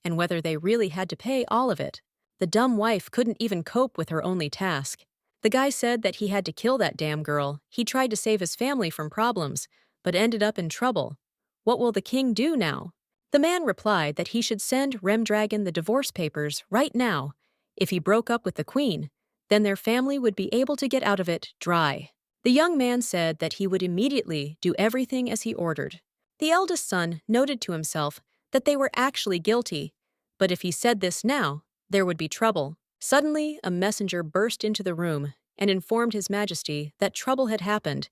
and whether they really had to pay all of it. The dumb wife couldn't even cope with her only task. The guy said that he had to kill that damn girl. He tried to save his family from problems, but ended up in trouble. What will the king do now? The man replied that he should send Remdragon the divorce papers right now. If he broke up with the queen, then their family would be able to get out of it dry. The young man said that he would immediately do everything as he ordered. The eldest son noted to himself that they were actually guilty, but if he said this now, there would be trouble. Suddenly, a messenger burst into the room and informed His Majesty that trouble had happened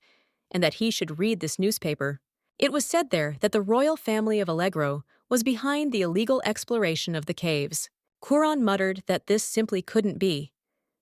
and that he should read this newspaper. It was said there that the royal family of Allegro was behind the illegal exploration of the caves. Curon muttered that this simply couldn't be.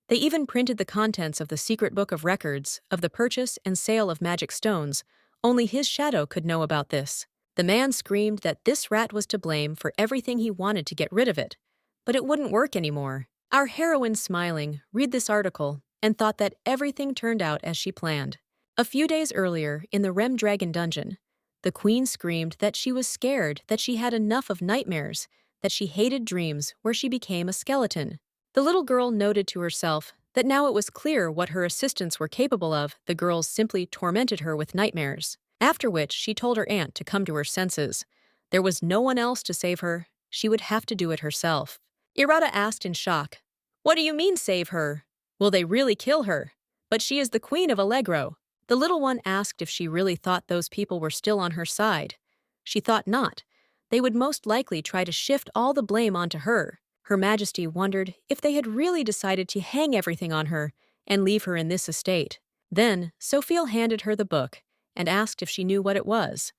They even printed the contents of the secret book of records of the purchase and sale of magic stones. Only his shadow could know about this. The man screamed that this rat was to blame for everything he wanted to get rid of it. But it wouldn't work anymore. Our heroine, smiling, read this article and thought that everything turned out as she planned. A few days earlier, in the Rem Dragon dungeon, the queen screamed that she was scared, that she had enough of nightmares, that she hated dreams where she became a skeleton. The little girl noted to herself that now it was clear what her assistants were capable of. The girls simply tormented her with nightmares. After which, she told her aunt to come to her senses. There was no one else to save her. She would have to do it herself. Irata asked in shock, "What do you mean save her? Will they really kill her? But she is the queen of Allegro." The little one asked if she really thought those people were still on her side. She thought not. They would most likely try to shift all the blame onto her. Her Majesty wondered if they had really decided to hang everything on her and leave her in this estate. Then, Sophia handed her the book and asked if she knew what it was.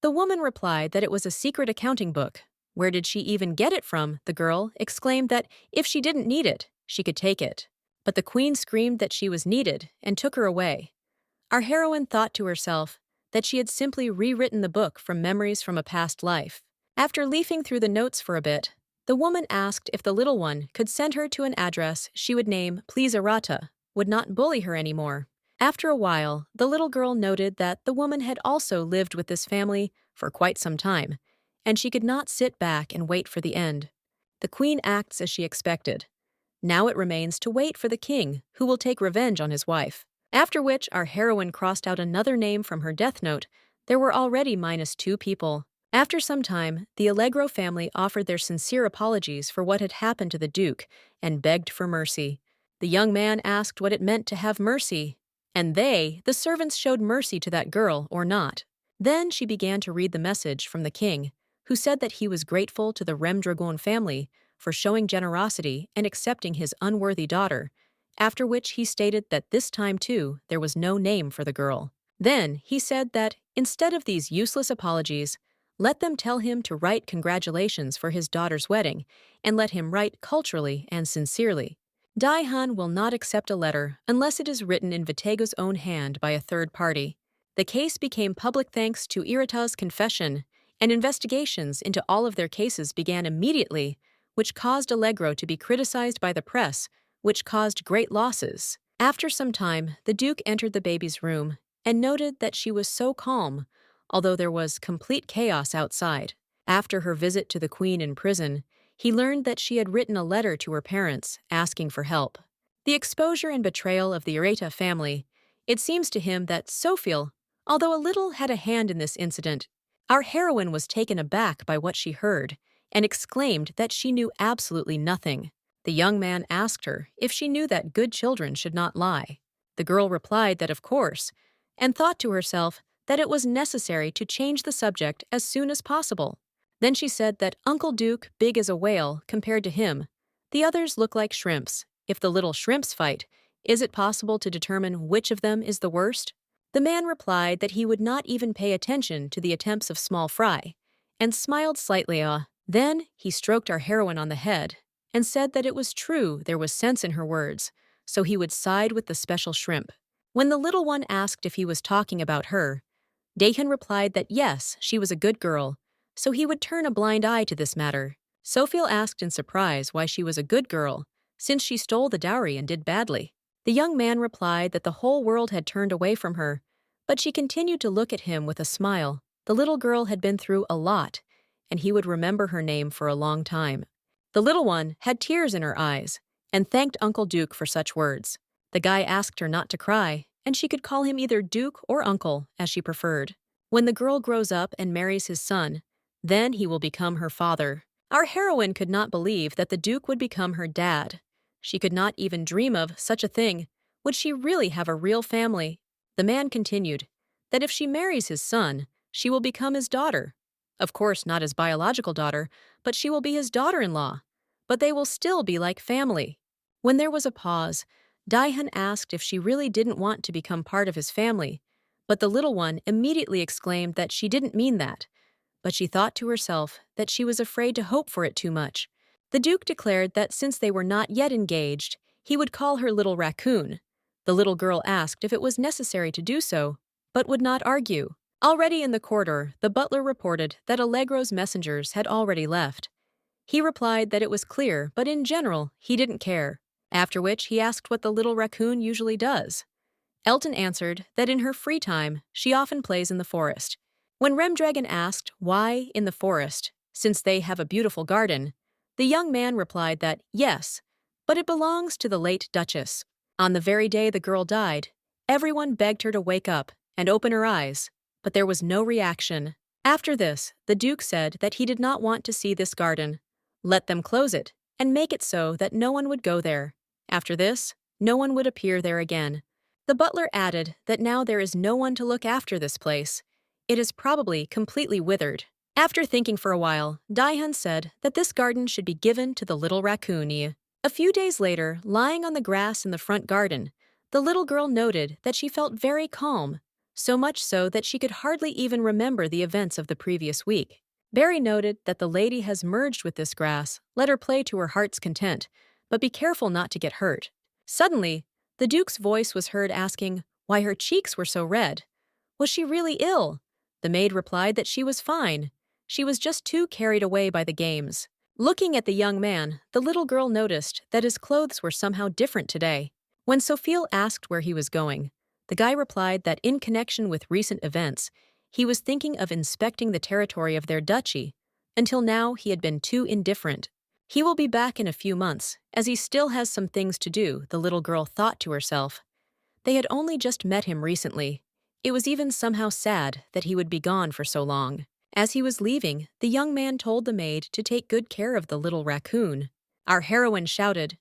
The woman replied that it was a secret accounting book. Where did she even get it from? The girl exclaimed that if she didn't need it, she could take it. But the queen screamed that she was needed and took her away. Our heroine thought to herself that she had simply rewritten the book from memories from a past life. After leafing through the notes for a bit, the woman asked if the little one could send her to an address she would name Please Arata, would not bully her anymore. After a while, the little girl noted that the woman had also lived with this family for quite some time, and she could not sit back and wait for the end. The queen acts as she expected. Now it remains to wait for the king, who will take revenge on his wife. After which, our heroine crossed out another name from her death note. There were already -2 people. After some time, the Allegro family offered their sincere apologies for what had happened to the Duke and begged for mercy. The young man asked what it meant to have mercy, and they, the servants, showed mercy to that girl or not. Then she began to read the message from the king, who said that he was grateful to the Remdragon family for showing generosity and accepting his unworthy daughter, after which he stated that this time, too, there was no name for the girl. Then he said that, instead of these useless apologies, let them tell him to write congratulations for his daughter's wedding, and let him write culturally and sincerely. Daihan will not accept a letter unless it is written in Vitego's own hand by a third party. The case became public thanks to Irata's confession, and investigations into all of their cases began immediately, which caused Allegro to be criticized by the press, which caused great losses. After some time, the Duke entered the baby's room and noted that she was so calm, although there was complete chaos outside. After her visit to the queen in prison, he learned that she had written a letter to her parents asking for help. The exposure and betrayal of the Irata family, it seems to him that Sophia, although a little, had a hand in this incident. Our heroine was taken aback by what she heard and exclaimed that she knew absolutely nothing. The young man asked her if she knew that good children should not lie. The girl replied that of course, and thought to herself that it was necessary to change the subject as soon as possible. Then she said that Uncle Duke, big as a whale compared to him. The others look like shrimps. If the little shrimps fight, is it possible to determine which of them is the worst? The man replied that he would not even pay attention to the attempts of small fry, and smiled slightly. Then he stroked our heroine on the head and said that it was true there was sense in her words, so he would side with the special shrimp. When the little one asked if he was talking about her, Dahan replied that yes, she was a good girl, so he would turn a blind eye to this matter. Sophia asked in surprise why she was a good girl, since she stole the dowry and did badly. The young man replied that the whole world had turned away from her, but she continued to look at him with a smile. The little girl had been through a lot, and he would remember her name for a long time. The little one had tears in her eyes and thanked Uncle Duke for such words. The guy asked her not to cry, and she could call him either Duke or Uncle, as she preferred. When the girl grows up and marries his son, then he will become her father. Our heroine could not believe that the Duke would become her dad. She could not even dream of such a thing. Would she really have a real family? The man continued that if she marries his son, she will become his daughter. Of course, not his biological daughter, but she will be his daughter-in-law. But they will still be like family. When there was a pause, Daihan asked if she really didn't want to become part of his family, but the little one immediately exclaimed that she didn't mean that. But she thought to herself that she was afraid to hope for it too much. The Duke declared that since they were not yet engaged, he would call her Little Raccoon. The little girl asked if it was necessary to do so, but would not argue. Already in the corridor, the butler reported that Allegro's messengers had already left. He replied that it was clear, but in general, he didn't care. After which, he asked what the little raccoon usually does. Elton answered that in her free time, she often plays in the forest. When Remdragon asked why in the forest, since they have a beautiful garden, the young man replied that yes, but it belongs to the late Duchess. On the very day the girl died, everyone begged her to wake up and open her eyes, but there was no reaction. After this, the Duke said that he did not want to see this garden. Let them close it and make it so that no one would go there. After this, no one would appear there again. The butler added that now there is no one to look after this place. It is probably completely withered. After thinking for a while, Daihan said that this garden should be given to the little raccoon. A few days later, lying on the grass in the front garden, the little girl noted that she felt very calm, so much so that she could hardly even remember the events of the previous week. Barry noted that the lady has merged with this grass. Let her play to her heart's content, but be careful not to get hurt. Suddenly, the Duke's voice was heard asking why her cheeks were so red. Was she really ill? The maid replied that she was fine. She was just too carried away by the games. Looking at the young man, the little girl noticed that his clothes were somehow different today. When Sophie asked where he was going, the guy replied that in connection with recent events, he was thinking of inspecting the territory of their duchy. Until now, he had been too indifferent. He will be back in a few months, as he still has some things to do, the little girl thought to herself. They had only just met him recently. It was even somehow sad that he would be gone for so long. As he was leaving, the young man told the maid to take good care of the little raccoon. Our heroine shouted,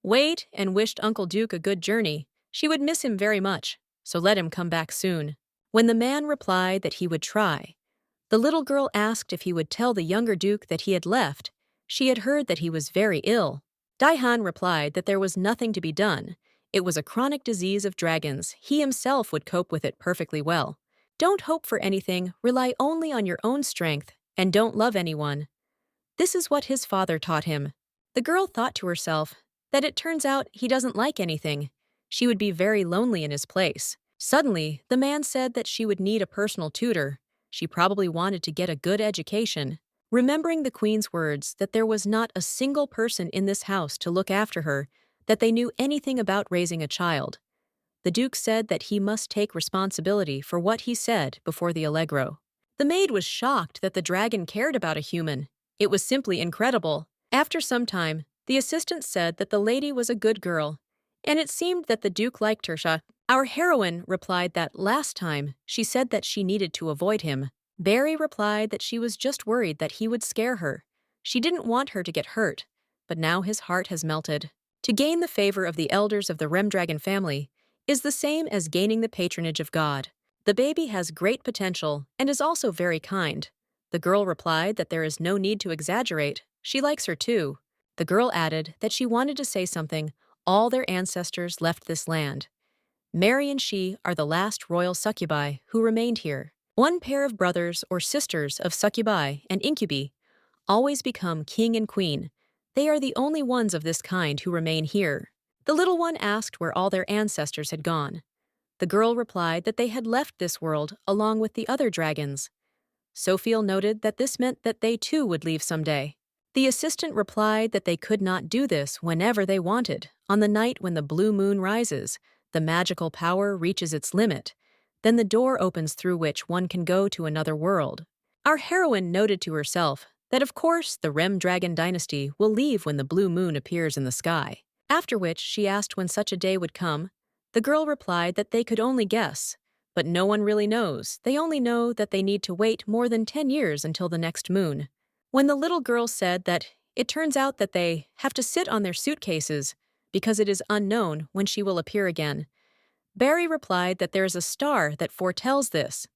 "Wait," and wished Uncle Duke a good journey. She would miss him very much, so let him come back soon. When the man replied that he would try, the little girl asked if he would tell the younger Duke that he had left. She had heard that he was very ill. Daihan replied that there was nothing to be done. It was a chronic disease of dragons. He himself would cope with it perfectly well. Don't hope for anything, rely only on your own strength, and don't love anyone. This is what his father taught him. The girl thought to herself that it turns out he doesn't like anything. She would be very lonely in his place. Suddenly, the man said that she would need a personal tutor. She probably wanted to get a good education. Remembering the queen's words that there was not a single person in this house to look after her, that they knew anything about raising a child, the Duke said that he must take responsibility for what he said before the Allegro. The maid was shocked that the dragon cared about a human. It was simply incredible. After some time, the assistant said that the lady was a good girl, and it seemed that the Duke liked her. Our heroine replied that last time she said that she needed to avoid him. Barry replied that she was just worried that he would scare her. She didn't want her to get hurt, but now his heart has melted. To gain the favor of the elders of the Remdragon family is the same as gaining the patronage of God. The baby has great potential and is also very kind. The girl replied that there is no need to exaggerate. She likes her too. The girl added that she wanted to say something. All their ancestors left this land. Mary and she are the last royal succubi who remained here. One pair of brothers or sisters of succubi and incubi always become king and queen. They are the only ones of this kind who remain here. The little one asked where all their ancestors had gone. The girl replied that they had left this world along with the other dragons. Sophie noted that this meant that they too would leave someday. The assistant replied that they could not do this whenever they wanted. On the night when the blue moon rises, the magical power reaches its limit. Then the door opens through which one can go to another world. Our heroine noted to herself that of course the Rem Dragon dynasty will leave when the blue moon appears in the sky. After which she asked when such a day would come. The girl replied that they could only guess, but no one really knows. They only know that they need to wait more than 10 years until the next moon. When the little girl said that it turns out that they have to sit on their suitcases because it is unknown when she will appear again, Barry replied that there is a star that foretells this.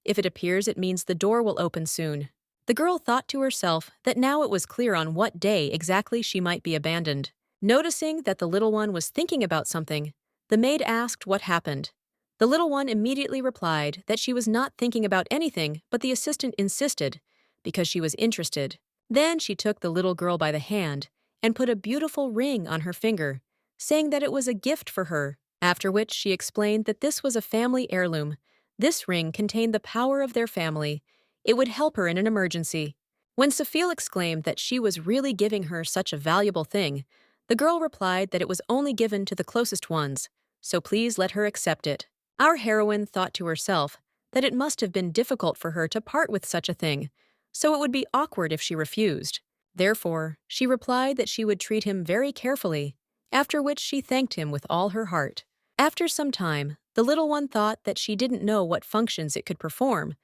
If it appears, it means the door will open soon. The girl thought to herself that now it was clear on what day exactly she might be abandoned. Noticing that the little one was thinking about something, the maid asked what happened. The little one immediately replied that she was not thinking about anything, but the assistant insisted, because she was interested. Then she took the little girl by the hand and put a beautiful ring on her finger, saying that it was a gift for her, after which she explained that this was a family heirloom. This ring contained the power of their family. It would help her in an emergency. When Sophia exclaimed that she was really giving her such a valuable thing, the girl replied that it was only given to the closest ones, so please let her accept it. Our heroine thought to herself that it must have been difficult for her to part with such a thing, so it would be awkward if she refused. Therefore, she replied that she would treat him very carefully, after which she thanked him with all her heart. After some time, the little one thought that she didn't know what functions it could perform,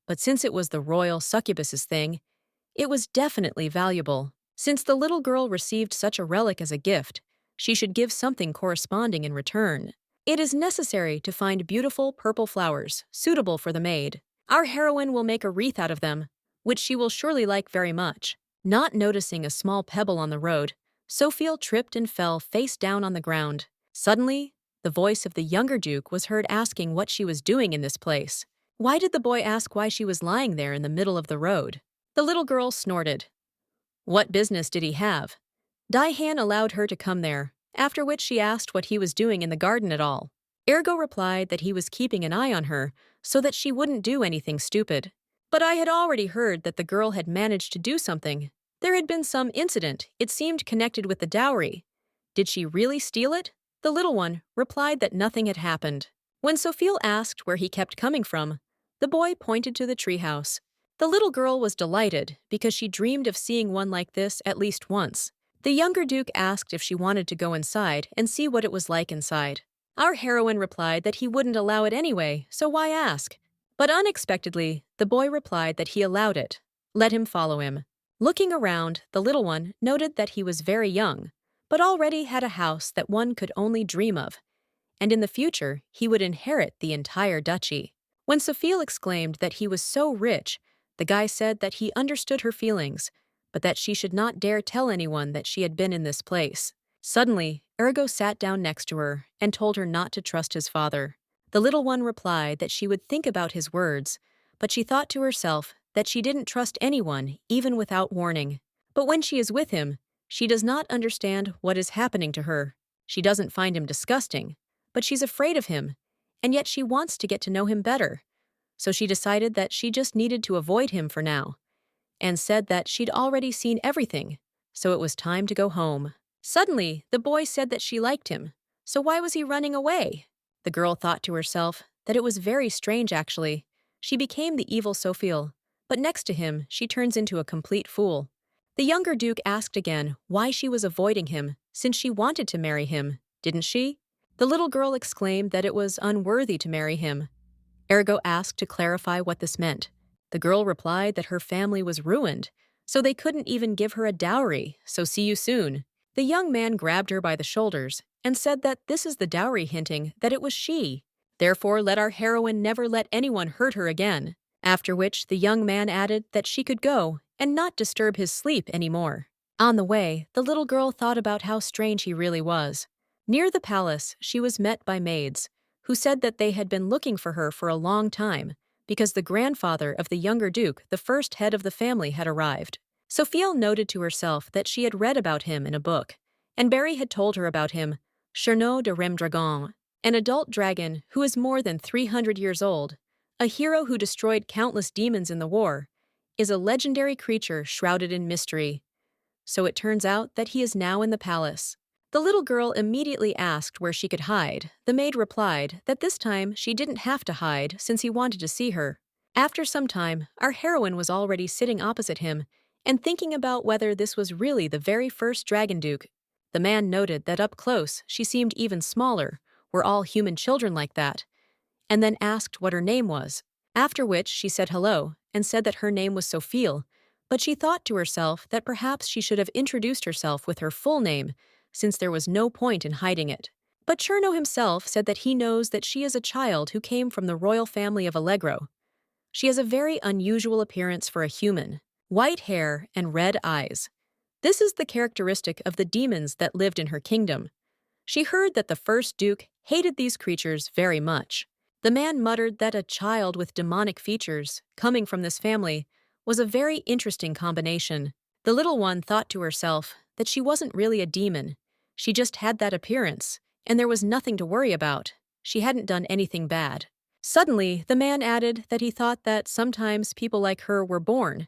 but since it was the royal succubus's thing, it was definitely valuable. Since the little girl received such a relic as a gift, she should give something corresponding in return. It is necessary to find beautiful purple flowers, suitable for the maid. Our heroine will make a wreath out of them, which she will surely like very much. Not noticing a small pebble on the road, Sophia tripped and fell face down on the ground. Suddenly, the voice of the younger duke was heard asking what she was doing in this place. Why did the boy ask why she was lying there in the middle of the road? The little girl snorted. What business did he have? Daihan allowed her to come there, after which she asked what he was doing in the garden at all. Ergo replied that he was keeping an eye on her so that she wouldn't do anything stupid. But I had already heard that the girl had managed to do something. There had been some incident, it seemed connected with the dowry. Did she really steal it? The little one replied that nothing had happened. When Sophia asked where he kept coming from, the boy pointed to the treehouse. The little girl was delighted because she dreamed of seeing one like this at least once. The younger duke asked if she wanted to go inside and see what it was like inside. Our heroine replied that he wouldn't allow it anyway, so why ask? But unexpectedly, the boy replied that he allowed it. Let him follow him. Looking around, the little one noted that he was very young, but already had a house that one could only dream of, and in the future he would inherit the entire duchy. When Sophia exclaimed that he was so rich, the guy said that he understood her feelings, but that she should not dare tell anyone that she had been in this place. Suddenly, Ergo sat down next to her and told her not to trust his father. The little one replied that she would think about his words, but she thought to herself that she didn't trust anyone, even without warning. But when she is with him, she does not understand what is happening to her. She doesn't find him disgusting, but she's afraid of him, and yet she wants to get to know him better. So she decided that she just needed to avoid him for now, and said that she'd already seen everything, so it was time to go home. Suddenly, the boy said that she liked him, so why was he running away? The girl thought to herself that it was very strange actually. She became the evil Sophia, but next to him, she turns into a complete fool. The younger duke asked again why she was avoiding him, since she wanted to marry him, didn't she? The little girl exclaimed that it was unworthy to marry him. Ergo asked to clarify what this meant. The girl replied that her family was ruined, so they couldn't even give her a dowry, so see you soon. The young man grabbed her by the shoulders and said that this is the dowry, hinting that it was she. Therefore, let our heroine never let anyone hurt her again. After which, the young man added that she could go and not disturb his sleep anymore. On the way, the little girl thought about how strange he really was. Near the palace, she was met by maids, who said that they had been looking for her for a long time, because the grandfather of the younger duke, the first head of the family, had arrived. Sophia noted to herself that she had read about him in a book, and Barry had told her about him, Cherneau de Remdragon, an adult dragon who is more than 300 years old, a hero who destroyed countless demons in the war, is a legendary creature shrouded in mystery. So it turns out that he is now in the palace. The little girl immediately asked where she could hide. The maid replied that this time she didn't have to hide since he wanted to see her. After some time, our heroine was already sitting opposite him and thinking about whether this was really the very first Dragon Duke. The man noted that up close she seemed even smaller, were all human children like that, and then asked what her name was. After which she said hello and said that her name was Sophia, but she thought to herself that perhaps she should have introduced herself with her full name, since there was no point in hiding it. But Cherno himself said that he knows that she is a child who came from the royal family of Allegro. She has a very unusual appearance for a human: white hair and red eyes. This is the characteristic of the demons that lived in her kingdom. She heard that the first duke hated these creatures very much. The man muttered that a child with demonic features, coming from this family, was a very interesting combination. The little one thought to herself that she wasn't really a demon. She just had that appearance, and there was nothing to worry about. She hadn't done anything bad. Suddenly, the man added that he thought that sometimes people like her were born,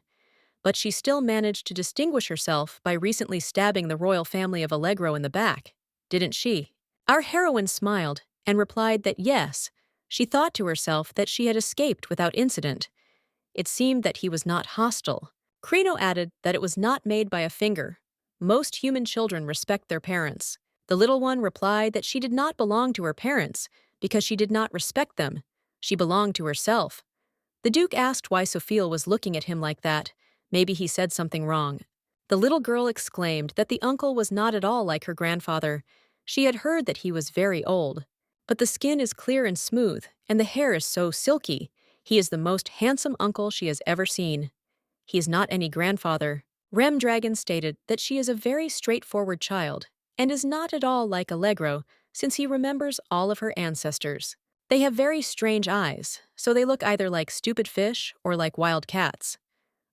but she still managed to distinguish herself by recently stabbing the royal family of Allegro in the back, didn't she? Our heroine smiled and replied that yes, she thought to herself that she had escaped without incident. It seemed that he was not hostile. Crino added that it was not made by a finger. Most human children respect their parents. The little one replied that she did not belong to her parents because she did not respect them. She belonged to herself. The Duke asked why Sophia was looking at him like that. Maybe he said something wrong. The little girl exclaimed that the uncle was not at all like her grandfather. She had heard that he was very old. But the skin is clear and smooth, and the hair is so silky. He is the most handsome uncle she has ever seen. He is not any grandfather. Rem Dragon stated that she is a very straightforward child, and is not at all like Allegro, since he remembers all of her ancestors. They have very strange eyes, so they look either like stupid fish or like wild cats.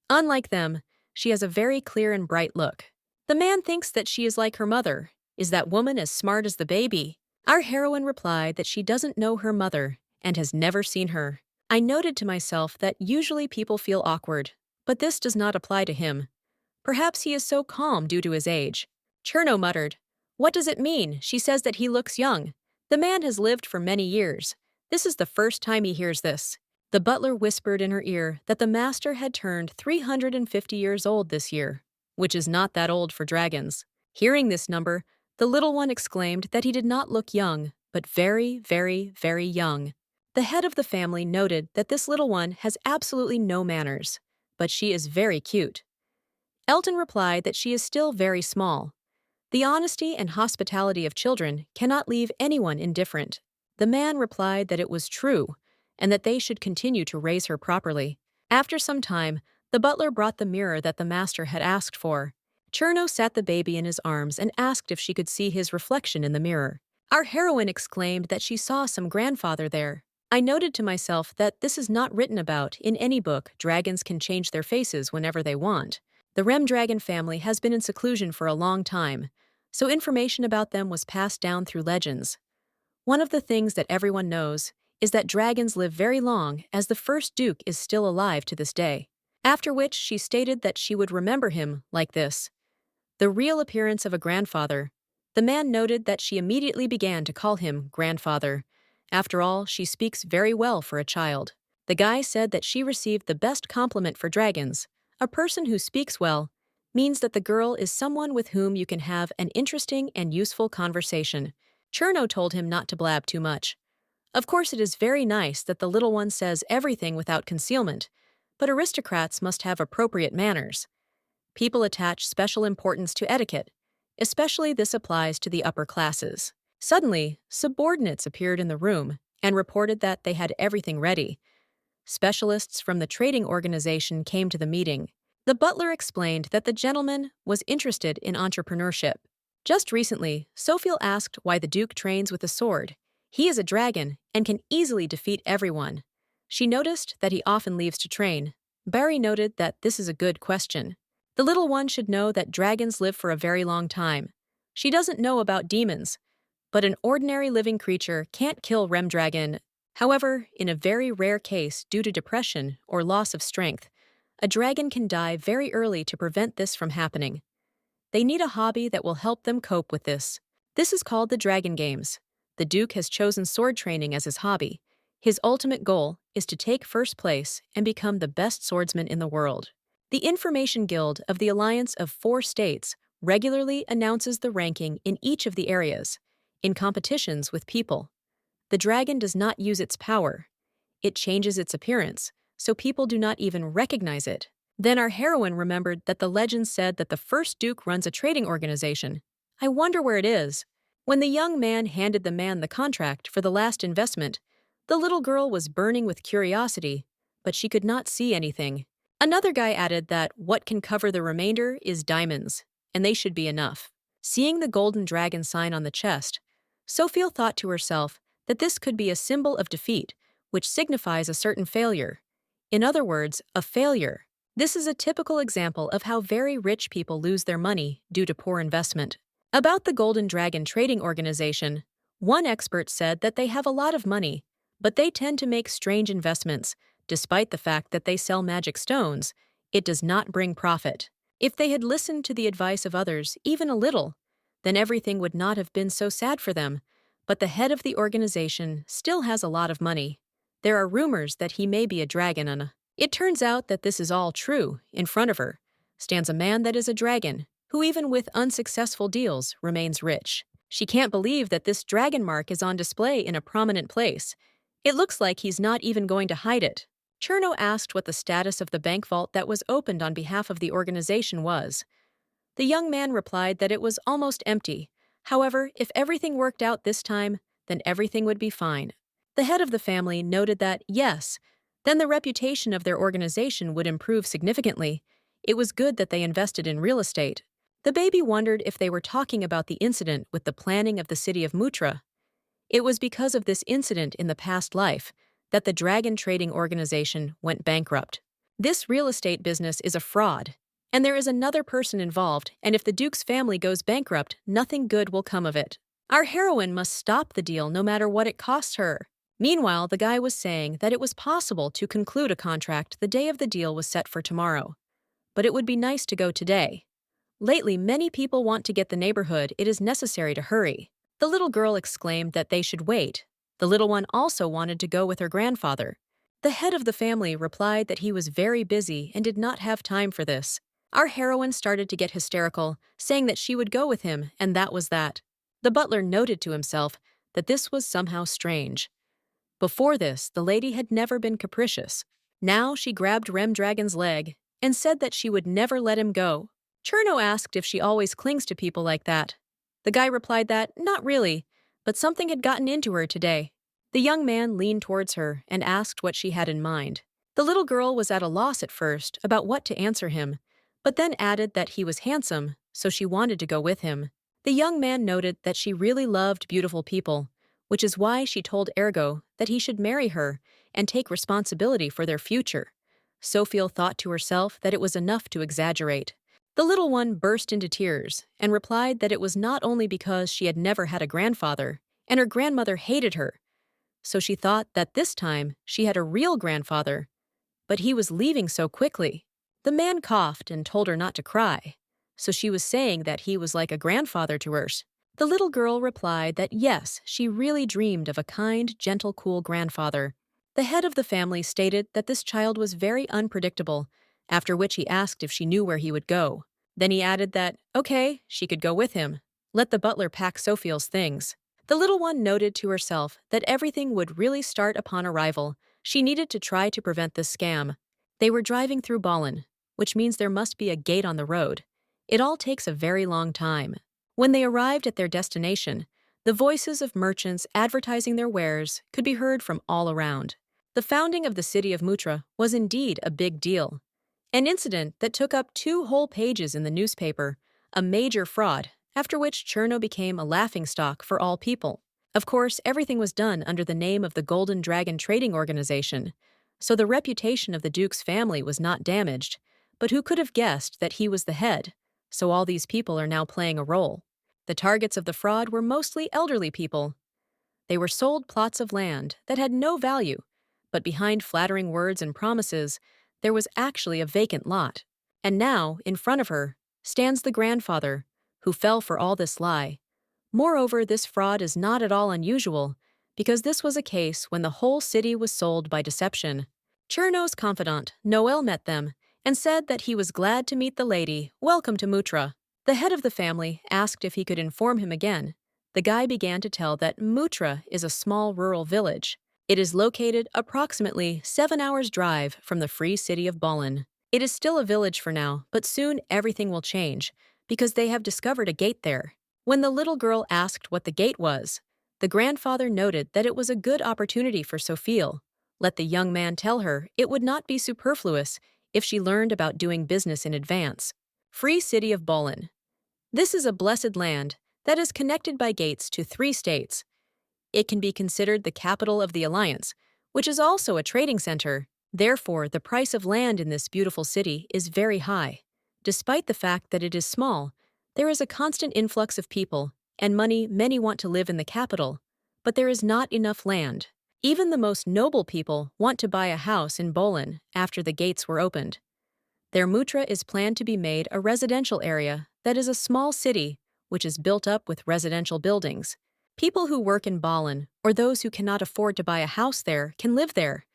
Unlike them, she has a very clear and bright look. The man thinks that she is like her mother. Is that woman as smart as the baby? Our heroine replied that she doesn't know her mother and has never seen her. I noted to myself that usually people feel awkward, but this does not apply to him. Perhaps he is so calm due to his age. Cherno muttered, "What does it mean? She says that he looks young. The man has lived for many years. This is the first time he hears this." The butler whispered in her ear that the master had turned 350 years old this year, which is not that old for dragons. Hearing this number, the little one exclaimed that he did not look young, but very, very, very young. The head of the family noted that this little one has absolutely no manners, but she is very cute. Elton replied that she is still very small. The honesty and hospitality of children cannot leave anyone indifferent. The man replied that it was true, and that they should continue to raise her properly. After some time, the butler brought the mirror that the master had asked for. Cherno sat the baby in his arms and asked if she could see his reflection in the mirror. Our heroine exclaimed that she saw some grandfather there. I noted to myself that this is not written about in any book. Dragons can change their faces whenever they want. The Rem Dragon family has been in seclusion for a long time, so information about them was passed down through legends. One of the things that everyone knows is that dragons live very long, as the first duke is still alive to this day. After which she stated that she would remember him like this: the real appearance of a grandfather. The man noted that she immediately began to call him grandfather. After all, she speaks very well for a child. The guy said that she received the best compliment for dragons. A person who speaks well means that the girl is someone with whom you can have an interesting and useful conversation. Cherno told him not to blab too much. Of course, it is very nice that the little one says everything without concealment, but aristocrats must have appropriate manners. People attach special importance to etiquette. Especially this applies to the upper classes. Suddenly, subordinates appeared in the room and reported that they had everything ready. Specialists from the trading organization came to the meeting. The butler explained that the gentleman was interested in entrepreneurship. Just recently, Sophia asked why the Duke trains with a sword. He is a dragon and can easily defeat everyone. She noticed that he often leaves to train. Barry noted that this is a good question. The little one should know that dragons live for a very long time. She doesn't know about demons, but an ordinary living creature can't kill Rem Dragon. However, in a very rare case due to depression or loss of strength, a dragon can die very early to prevent this from happening. They need a hobby that will help them cope with this. This is called the Dragon Games. The Duke has chosen sword training as his hobby. His ultimate goal is to take first place and become the best swordsman in the world. The Information Guild of the Alliance of 4 States regularly announces the ranking in each of the areas, in competitions with people. The dragon does not use its power. It changes its appearance, so people do not even recognize it. Then our heroine remembered that the legend said that the first duke runs a trading organization. I wonder where it is. When the young man handed the man the contract for the last investment, the little girl was burning with curiosity, but she could not see anything. Another guy added that what can cover the remainder is diamonds, and they should be enough. Seeing the golden dragon sign on the chest, Sophia thought to herself that this could be a symbol of defeat, which signifies a certain failure. In other words, a failure. This is a typical example of how very rich people lose their money due to poor investment. About the Golden Dragon Trading Organization, one expert said that they have a lot of money, but they tend to make strange investments. Despite the fact that they sell magic stones, it does not bring profit. If they had listened to the advice of others even a little, then everything would not have been so sad for them. But the head of the organization still has a lot of money. There are rumors that he may be a dragon, and it turns out that this is all true. In front of her stands a man that is a dragon, who even with unsuccessful deals remains rich. She can't believe that this dragon mark is on display in a prominent place. It looks like he's not even going to hide it. Cherno asked what the status of the bank vault that was opened on behalf of the organization was. The young man replied that it was almost empty. However, if everything worked out this time, then everything would be fine. The head of the family noted that, yes, then the reputation of their organization would improve significantly. It was good that they invested in real estate. The baby wondered if they were talking about the incident with the planning of the city of Mutra. It was because of this incident in the past life that the Dragon Trading Organization went bankrupt. This real estate business is a fraud, and there is another person involved, and if the Duke's family goes bankrupt, nothing good will come of it. Our heroine must stop the deal no matter what it costs her. Meanwhile, the guy was saying that it was possible to conclude a contract the day of the deal was set for tomorrow. But it would be nice to go today. Lately, many people want to get the neighborhood. It is necessary to hurry. The little girl exclaimed that they should wait. The little one also wanted to go with her grandfather. The head of the family replied that he was very busy and did not have time for this. Our heroine started to get hysterical, saying that she would go with him, and that was that. The butler noted to himself that this was somehow strange. Before this, the lady had never been capricious. Now she grabbed Remdragon's leg and said that she would never let him go. Cherno asked if she always clings to people like that. The guy replied that, not really, but something had gotten into her today. The young man leaned towards her and asked what she had in mind. The little girl was at a loss at first about what to answer him, but then added that he was handsome, so she wanted to go with him. The young man noted that she really loved beautiful people, which is why she told Ergo that he should marry her and take responsibility for their future. Sophia thought to herself that it was enough to exaggerate. The little one burst into tears and replied that it was not only because she had never had a grandfather and her grandmother hated her, so she thought that this time she had a real grandfather, but he was leaving so quickly. The man coughed and told her not to cry, so she was saying that he was like a grandfather to her. The little girl replied that yes, she really dreamed of a kind, gentle, cool grandfather. The head of the family stated that this child was very unpredictable, after which he asked if she knew where he would go. Then he added that, okay, she could go with him. Let the butler pack Sophia's things. The little one noted to herself that everything would really start upon arrival. She needed to try to prevent this scam. They were driving through Ballin, which means there must be a gate on the road. It all takes a very long time. When they arrived at their destination, the voices of merchants advertising their wares could be heard from all around. The founding of the city of Mutra was indeed a big deal. An incident that took up 2 whole pages in the newspaper, a major fraud, after which Cherno became a laughingstock for all people. Of course, everything was done under the name of the Golden Dragon Trading Organization, so the reputation of the Duke's family was not damaged, but who could have guessed that he was the head? So all these people are now playing a role. The targets of the fraud were mostly elderly people. They were sold plots of land that had no value, but behind flattering words and promises, there was actually a vacant lot. And now, in front of her, stands the grandfather, who fell for all this lie. Moreover, this fraud is not at all unusual, because this was a case when the whole city was sold by deception. Cherno's confidant, Noel, met them and said that he was glad to meet the lady. Welcome to Mutra. The head of the family asked if he could inform him again. The guy began to tell that Mutra is a small rural village. It is located approximately 7 hours' drive from the free city of Ballin. It is still a village for now, but soon everything will change, because they have discovered a gate there. When the little girl asked what the gate was, the grandfather noted that it was a good opportunity for Sophia. Let the young man tell her it would not be superfluous if she learned about doing business in advance. Free City of Bolin. This is a blessed land that is connected by gates to 3 states. It can be considered the capital of the Alliance, which is also a trading center. Therefore, the price of land in this beautiful city is very high. Despite the fact that it is small, there is a constant influx of people and money. Many want to live in the capital, but there is not enough land. Even the most noble people want to buy a house in Bolin after the gates were opened. Their Mutra is planned to be made a residential area that is a small city which is built up with residential buildings. People who work in Bolin or those who cannot afford to buy a house there can live there.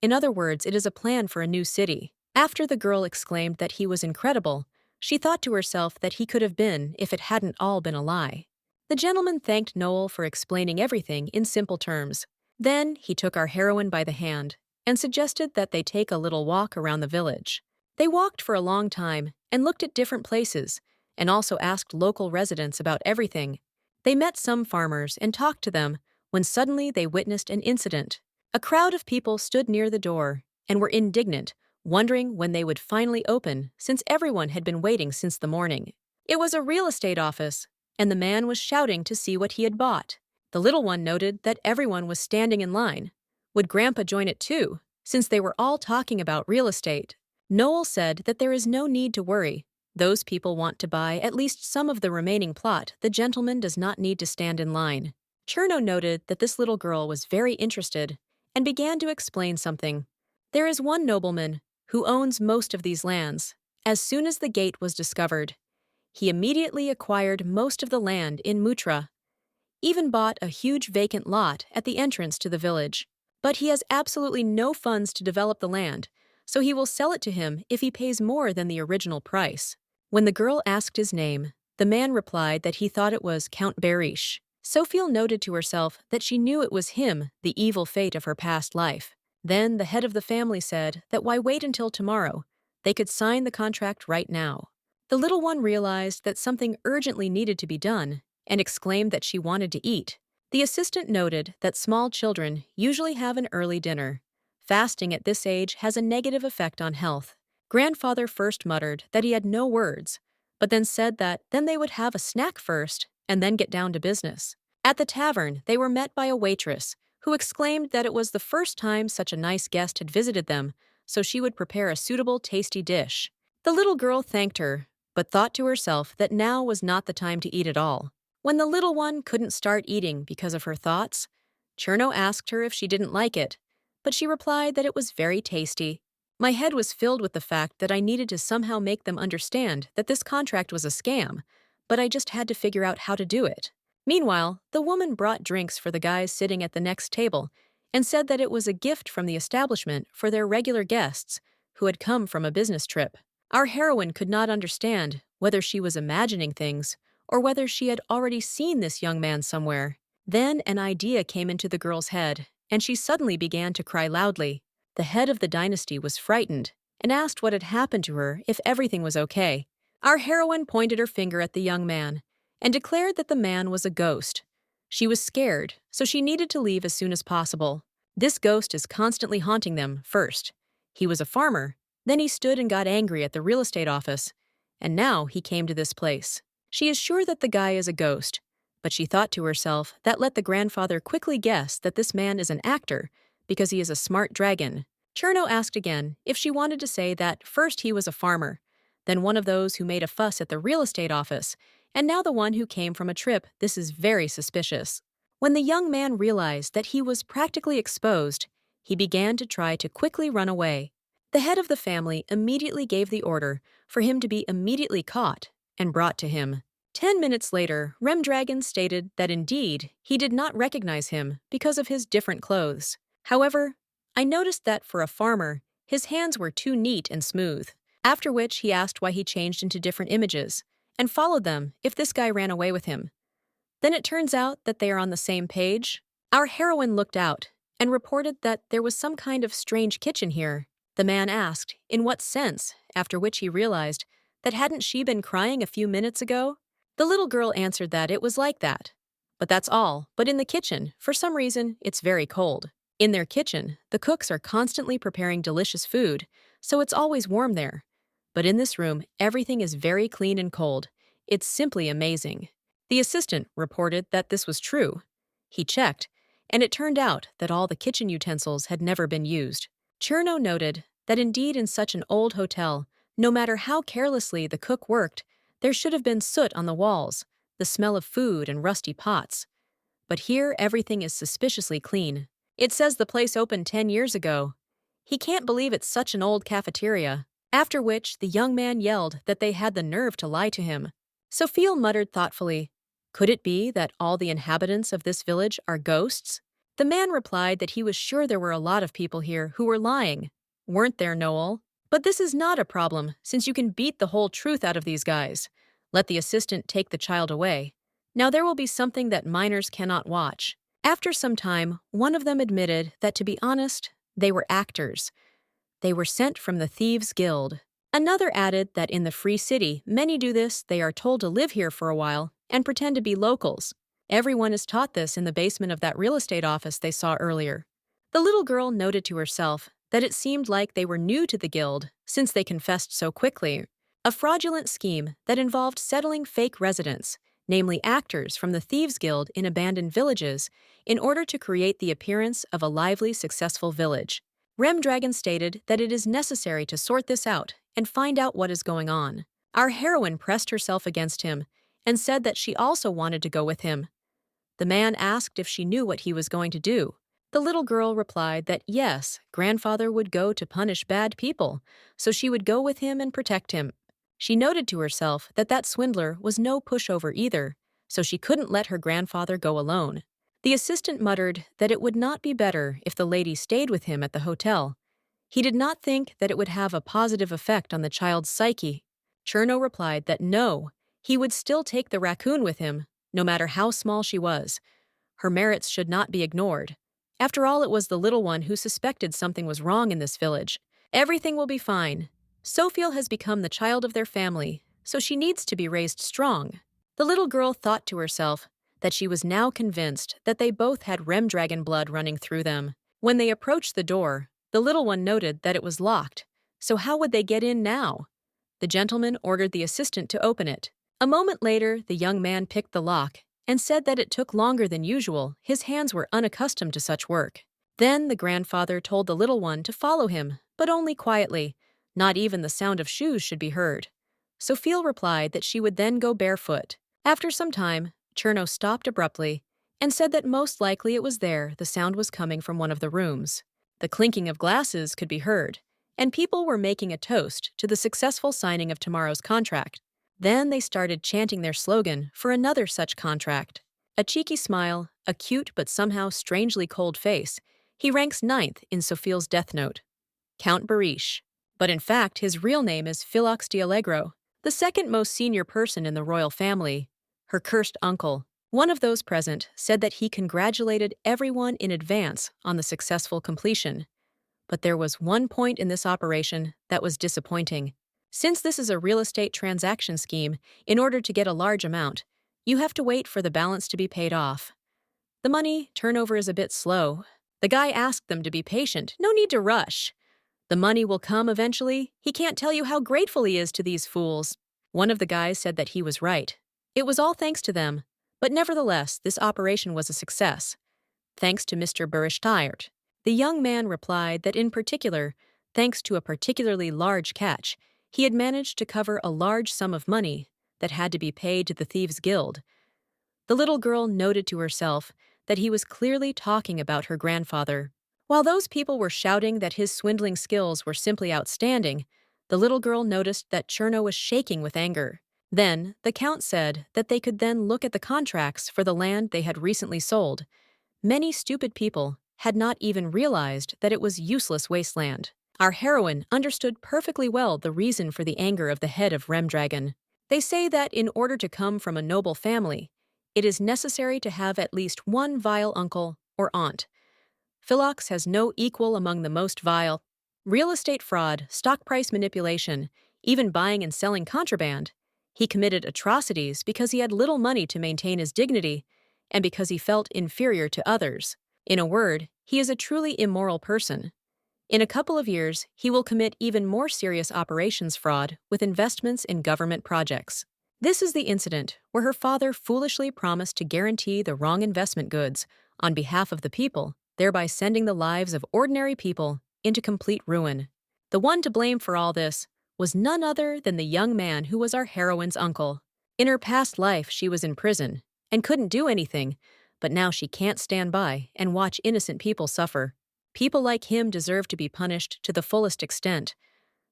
In other words, it is a plan for a new city. After the girl exclaimed that he was incredible, she thought to herself that he could have been if it hadn't all been a lie. The gentleman thanked Noel for explaining everything in simple terms. Then he took our heroine by the hand and suggested that they take a little walk around the village. They walked for a long time and looked at different places and also asked local residents about everything. They met some farmers and talked to them when suddenly they witnessed an incident. A crowd of people stood near the door and were indignant, wondering when they would finally open since everyone had been waiting since the morning. It was a real estate office, and the man was shouting to see what he had bought. The little one noted that everyone was standing in line. Would Grandpa join it too, since they were all talking about real estate? Noel said that there is no need to worry. Those people want to buy at least some of the remaining plot. The gentleman does not need to stand in line. Cherno noted that this little girl was very interested and began to explain something. There is one nobleman who owns most of these lands. As soon as the gate was discovered, he immediately acquired most of the land in Mutra, even bought a huge vacant lot at the entrance to the village. But he has absolutely no funds to develop the land, so he will sell it to him if he pays more than the original price. When the girl asked his name, the man replied that he thought it was Count Berish. Sophie noted to herself that she knew it was him, the evil fate of her past life. Then the head of the family said that why wait until tomorrow? They could sign the contract right now. The little one realized that something urgently needed to be done and exclaimed that she wanted to eat. The assistant noted that small children usually have an early dinner. Fasting at this age has a negative effect on health. Grandfather first muttered that he had no words, but then said that then they would have a snack first and then get down to business. At the tavern, they were met by a waitress who exclaimed that it was the first time such a nice guest had visited them, so she would prepare a suitable, tasty dish. The little girl thanked her, but thought to herself that now was not the time to eat at all. When the little one couldn't start eating because of her thoughts, Cherno asked her if she didn't like it, but she replied that it was very tasty. My head was filled with the fact that I needed to somehow make them understand that this contract was a scam, but I just had to figure out how to do it. Meanwhile, the woman brought drinks for the guys sitting at the next table and said that it was a gift from the establishment for their regular guests who had come from a business trip. Our heroine could not understand whether she was imagining things or whether she had already seen this young man somewhere. Then an idea came into the girl's head, and she suddenly began to cry loudly. The head of the dynasty was frightened and asked what had happened to her if everything was okay. Our heroine pointed her finger at the young man and declared that the man was a ghost. She was scared, so she needed to leave as soon as possible. This ghost is constantly haunting them first. He was a farmer, then he stood and got angry at the real estate office, and now he came to this place. She is sure that the guy is a ghost, but she thought to herself that let the grandfather quickly guess that this man is an actor because he is a smart dragon. Cherno asked again if she wanted to say that first he was a farmer, then one of those who made a fuss at the real estate office, and now the one who came from a trip. This is very suspicious. When the young man realized that he was practically exposed, he began to try to quickly run away. The head of the family immediately gave the order for him to be immediately caught and brought to him. 10 minutes later, Remdragon stated that indeed he did not recognize him because of his different clothes. However, I noticed that for a farmer, his hands were too neat and smooth, after which he asked why he changed into different images and followed them if this guy ran away with him. Then it turns out that they are on the same page. Our heroine looked out and reported that there was some kind of strange kitchen here. The man asked, in what sense, after which he realized that hadn't she been crying a few minutes ago? The little girl answered that it was like that. But that's all. But in the kitchen, for some reason, it's very cold. In their kitchen, the cooks are constantly preparing delicious food, so it's always warm there. But in this room, everything is very clean and cold. It's simply amazing. The assistant reported that this was true. He checked, and it turned out that all the kitchen utensils had never been used. Cherno noted that indeed in such an old hotel, no matter how carelessly the cook worked, there should have been soot on the walls, the smell of food and rusty pots. But here everything is suspiciously clean. It says the place opened 10 years ago. He can't believe it's such an old cafeteria. After which, the young man yelled that they had the nerve to lie to him. Sophia muttered thoughtfully, "Could it be that all the inhabitants of this village are ghosts?" The man replied that he was sure there were a lot of people here who were lying. Weren't there, Noel? But this is not a problem, since you can beat the whole truth out of these guys. Let the assistant take the child away. Now there will be something that minors cannot watch. After some time, one of them admitted that, to be honest, they were actors. They were sent from the Thieves' Guild. Another added that in the Free City, many do this. They are told to live here for a while and pretend to be locals. Everyone is taught this in the basement of that real estate office they saw earlier. The little girl noted to herself that it seemed like they were new to the guild since they confessed so quickly. A fraudulent scheme that involved settling fake residents, namely actors from the Thieves' Guild in abandoned villages, in order to create the appearance of a lively, successful village. Remdragon stated that it is necessary to sort this out and find out what is going on. Our heroine pressed herself against him and said that she also wanted to go with him. The man asked if she knew what he was going to do. The little girl replied that yes, grandfather would go to punish bad people, so she would go with him and protect him. She noted to herself that that swindler was no pushover either, so she couldn't let her grandfather go alone. The assistant muttered that it would not be better if the lady stayed with him at the hotel. He did not think that it would have a positive effect on the child's psyche. Cherno replied that no, he would still take the raccoon with him, no matter how small she was. Her merits should not be ignored. After all, it was the little one who suspected something was wrong in this village. Everything will be fine. Sophia has become the child of their family, so she needs to be raised strong. The little girl thought to herself that she was now convinced that they both had Remdragon blood running through them. When they approached the door, the little one noted that it was locked. So how would they get in now? The gentleman ordered the assistant to open it. A moment later, the young man picked the lock and said that it took longer than usual. His hands were unaccustomed to such work. Then the grandfather told the little one to follow him, but only quietly. Not even the sound of shoes should be heard. Sophia replied that she would then go barefoot. After some time, Cherno stopped abruptly and said that most likely it was there the sound was coming from one of the rooms. The clinking of glasses could be heard, and people were making a toast to the successful signing of tomorrow's contract. Then they started chanting their slogan for another such contract. A cheeky smile, a cute but somehow strangely cold face, he ranks 9th in Sophia's death note. Count Barish. But in fact, his real name is Philox d'Allegro, the second most senior person in the royal family. Her cursed uncle, one of those present, said that he congratulated everyone in advance on the successful completion. But there was one point in this operation that was disappointing. Since this is a real estate transaction scheme, in order to get a large amount, you have to wait for the balance to be paid off. The money turnover is a bit slow. The guy asked them to be patient, no need to rush. The money will come eventually. He can't tell you how grateful he is to these fools. One of the guys said that he was right. It was all thanks to them, but nevertheless, this operation was a success. Thanks to Mr. Burishtired. The young man replied that in particular, thanks to a particularly large catch, he had managed to cover a large sum of money that had to be paid to the Thieves' Guild. The little girl noted to herself that he was clearly talking about her grandfather. While those people were shouting that his swindling skills were simply outstanding, the little girl noticed that Cherno was shaking with anger. Then, the count said that they could then look at the contracts for the land they had recently sold. Many stupid people had not even realized that it was useless wasteland. Our heroine understood perfectly well the reason for the anger of the head of Remdragon. They say that in order to come from a noble family, it is necessary to have at least one vile uncle or aunt. Philox has no equal among the most vile. Real estate fraud, stock price manipulation, even buying and selling contraband. He committed atrocities because he had little money to maintain his dignity and because he felt inferior to others. In a word, he is a truly immoral person. In a couple of years, he will commit even more serious operations fraud with investments in government projects. This is the incident where her father foolishly promised to guarantee the wrong investment goods on behalf of the people, thereby sending the lives of ordinary people into complete ruin. The one to blame for all this was none other than the young man who was our heroine's uncle. In her past life, she was in prison and couldn't do anything, but now she can't stand by and watch innocent people suffer. People like him deserve to be punished to the fullest extent.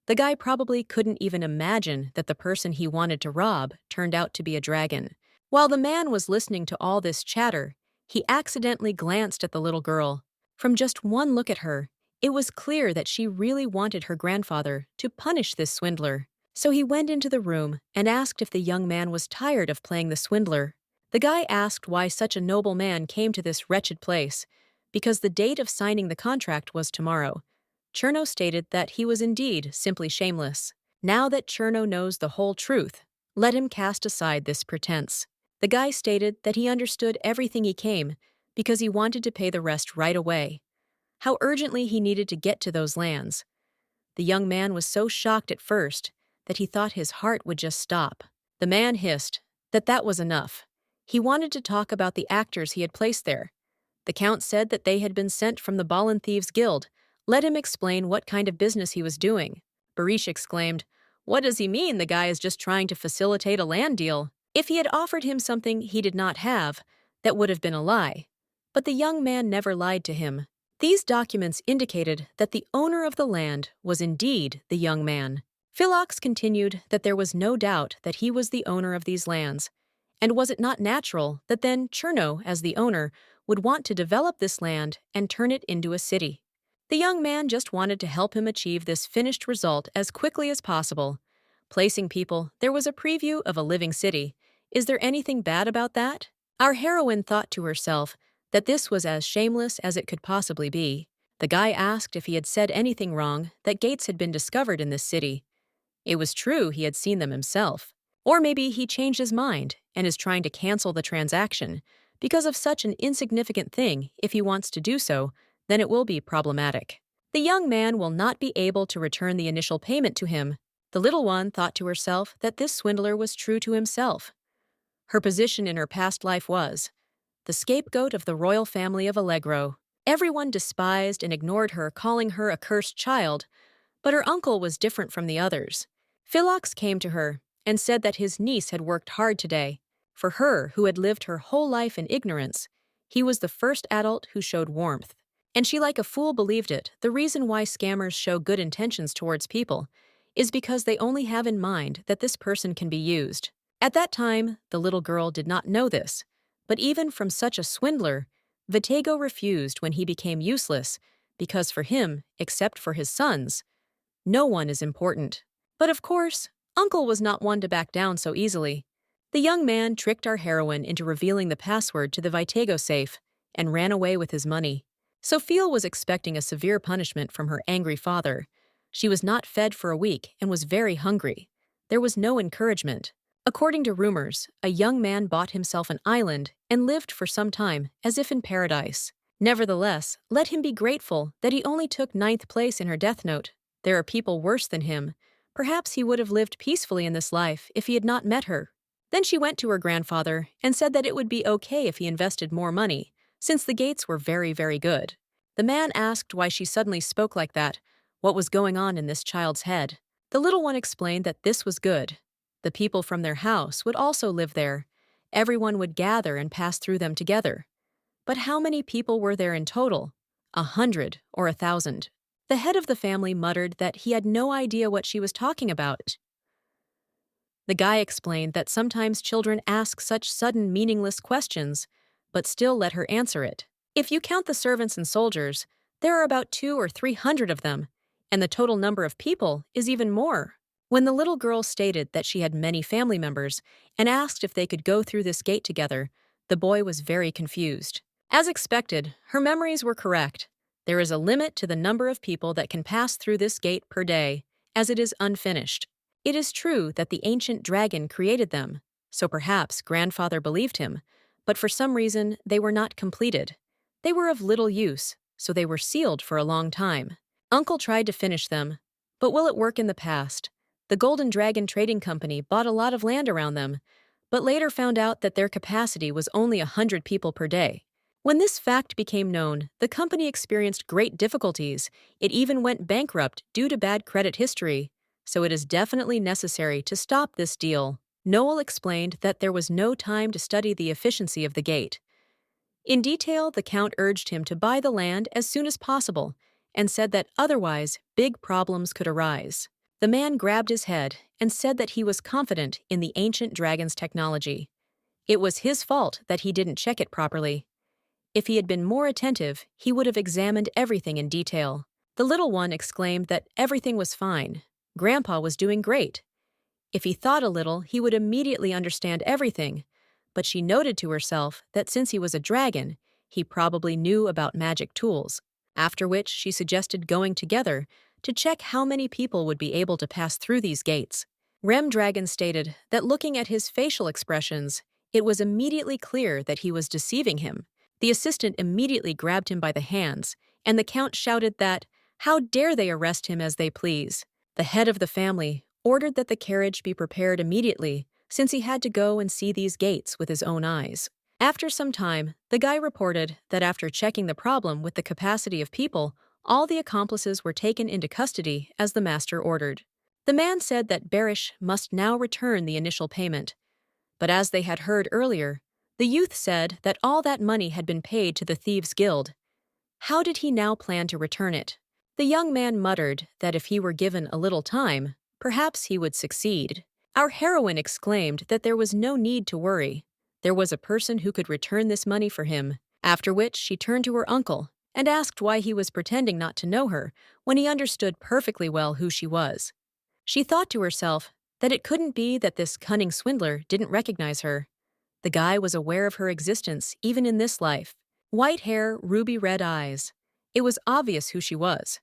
The guy probably couldn't even imagine that the person he wanted to rob turned out to be a dragon. While the man was listening to all this chatter, he accidentally glanced at the little girl. From just one look at her, it was clear that she really wanted her grandfather to punish this swindler. So he went into the room and asked if the young man was tired of playing the swindler. The guy asked why such a noble man came to this wretched place, because the date of signing the contract was tomorrow. Cherno stated that he was indeed simply shameless. Now that Cherno knows the whole truth, let him cast aside this pretense. The guy stated that he understood everything he came because he wanted to pay the rest right away. How urgently he needed to get to those lands. The young man was so shocked at first that he thought his heart would just stop. The man hissed that was enough. He wanted to talk about the actors he had placed there. The count said that they had been sent from the Ballin Thieves Guild. Let him explain what kind of business he was doing. Barish exclaimed, "What does he mean the guy is just trying to facilitate a land deal? If he had offered him something he did not have, that would have been a lie." But the young man never lied to him. These documents indicated that the owner of the land was indeed the young man. Philox continued that there was no doubt that he was the owner of these lands. And was it not natural that then Cherno, as the owner, would want to develop this land and turn it into a city? The young man just wanted to help him achieve this finished result as quickly as possible. Placing people, there was a preview of a living city. Is there anything bad about that? Our heroine thought to herself that this was as shameless as it could possibly be. The guy asked if he had said anything wrong, that gates had been discovered in this city. It was true he had seen them himself. Or maybe he changed his mind and is trying to cancel the transaction. Because of such an insignificant thing, if he wants to do so, then it will be problematic. The young man will not be able to return the initial payment to him. The little one thought to herself that this swindler was true to himself. Her position in her past life was the scapegoat of the royal family of Allegro. Everyone despised and ignored her, calling her a cursed child, but her uncle was different from the others. Philox came to her and said that his niece had worked hard today. For her, who had lived her whole life in ignorance, he was the first adult who showed warmth. And she like a fool believed it. The reason why scammers show good intentions towards people is because they only have in mind that this person can be used. At that time, the little girl did not know this, but even from such a swindler, Vitego refused when he became useless, because for him, except for his sons, no one is important. But of course, Uncle was not one to back down so easily. The young man tricked our heroine into revealing the password to the Vitego safe and ran away with his money. Sophia was expecting a severe punishment from her angry father. She was not fed for a week and was very hungry. There was no encouragement. According to rumors, a young man bought himself an island and lived for some time as if in paradise. Nevertheless, let him be grateful that he only took 9th place in her death note. There are people worse than him. Perhaps he would have lived peacefully in this life if he had not met her. Then she went to her grandfather and said that it would be okay if he invested more money, since the gates were very, very good. The man asked why she suddenly spoke like that, what was going on in this child's head. The little one explained that this was good. The people from their house would also live there. Everyone would gather and pass through them together. But how many people were there in total? 100 or 1,000. The head of the family muttered that he had no idea what she was talking about. The guy explained that sometimes children ask such sudden, meaningless questions, but still let her answer it. If you count the servants and soldiers, there are about 200 or 300 of them, and the total number of people is even more. When the little girl stated that she had many family members and asked if they could go through this gate together, the boy was very confused. As expected, her memories were correct. There is a limit to the number of people that can pass through this gate per day, as it is unfinished. It is true that the ancient dragon created them, so perhaps grandfather believed him, but for some reason they were not completed. They were of little use, so they were sealed for a long time. Uncle tried to finish them, but will it work in the past? The Golden Dragon Trading Company bought a lot of land around them, but later found out that their capacity was only 100 people per day. When this fact became known, the company experienced great difficulties. It even went bankrupt due to bad credit history, so it is definitely necessary to stop this deal. Noel explained that there was no time to study the efficiency of the gate. In detail, the Count urged him to buy the land as soon as possible and said that otherwise big problems could arise. The man grabbed his head and said that he was confident in the ancient dragon's technology. It was his fault that he didn't check it properly. If he had been more attentive, he would have examined everything in detail. The little one exclaimed that everything was fine. Grandpa was doing great. If he thought a little, he would immediately understand everything. But she noted to herself that since he was a dragon, he probably knew about magic tools. After which she suggested going together to check how many people would be able to pass through these gates. Rem Dragon stated that looking at his facial expressions, it was immediately clear that he was deceiving him. The assistant immediately grabbed him by the hands, and the Count shouted that, how dare they arrest him as they please. The head of the family ordered that the carriage be prepared immediately, since he had to go and see these gates with his own eyes. After some time, the guy reported that after checking the problem with the capacity of people, all the accomplices were taken into custody as the master ordered. The man said that Barish must now return the initial payment. But as they had heard earlier, the youth said that all that money had been paid to the Thieves' Guild. How did he now plan to return it? The young man muttered that if he were given a little time, perhaps he would succeed. Our heroine exclaimed that there was no need to worry. There was a person who could return this money for him, after which she turned to her uncle and asked why he was pretending not to know her when he understood perfectly well who she was. She thought to herself that it couldn't be that this cunning swindler didn't recognize her. The guy was aware of her existence even in this life. White hair, ruby red eyes. It was obvious who she was.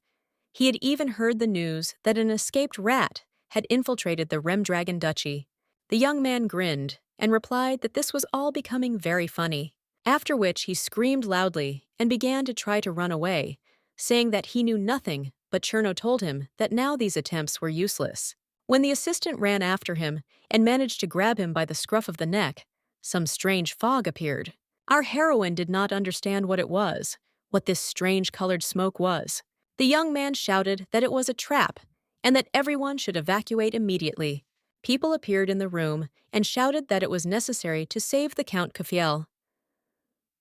He had even heard the news that an escaped rat had infiltrated the Remdragon Duchy. The young man grinned and replied that this was all becoming very funny, after which he screamed loudly and began to try to run away, saying that he knew nothing, but Cherno told him that now these attempts were useless. When the assistant ran after him and managed to grab him by the scruff of the neck, some strange fog appeared. Our heroine did not understand what it was, what this strange colored smoke was. The young man shouted that it was a trap and that everyone should evacuate immediately. People appeared in the room and shouted that it was necessary to save the Count Cafiel.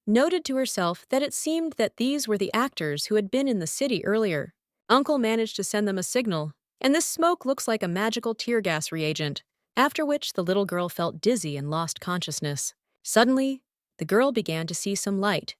Noted to herself that it seemed that these were the actors who had been in the city earlier. Uncle managed to send them a signal, and this smoke looks like a magical tear gas reagent, after which the little girl felt dizzy and lost consciousness. Suddenly, the girl began to see some light.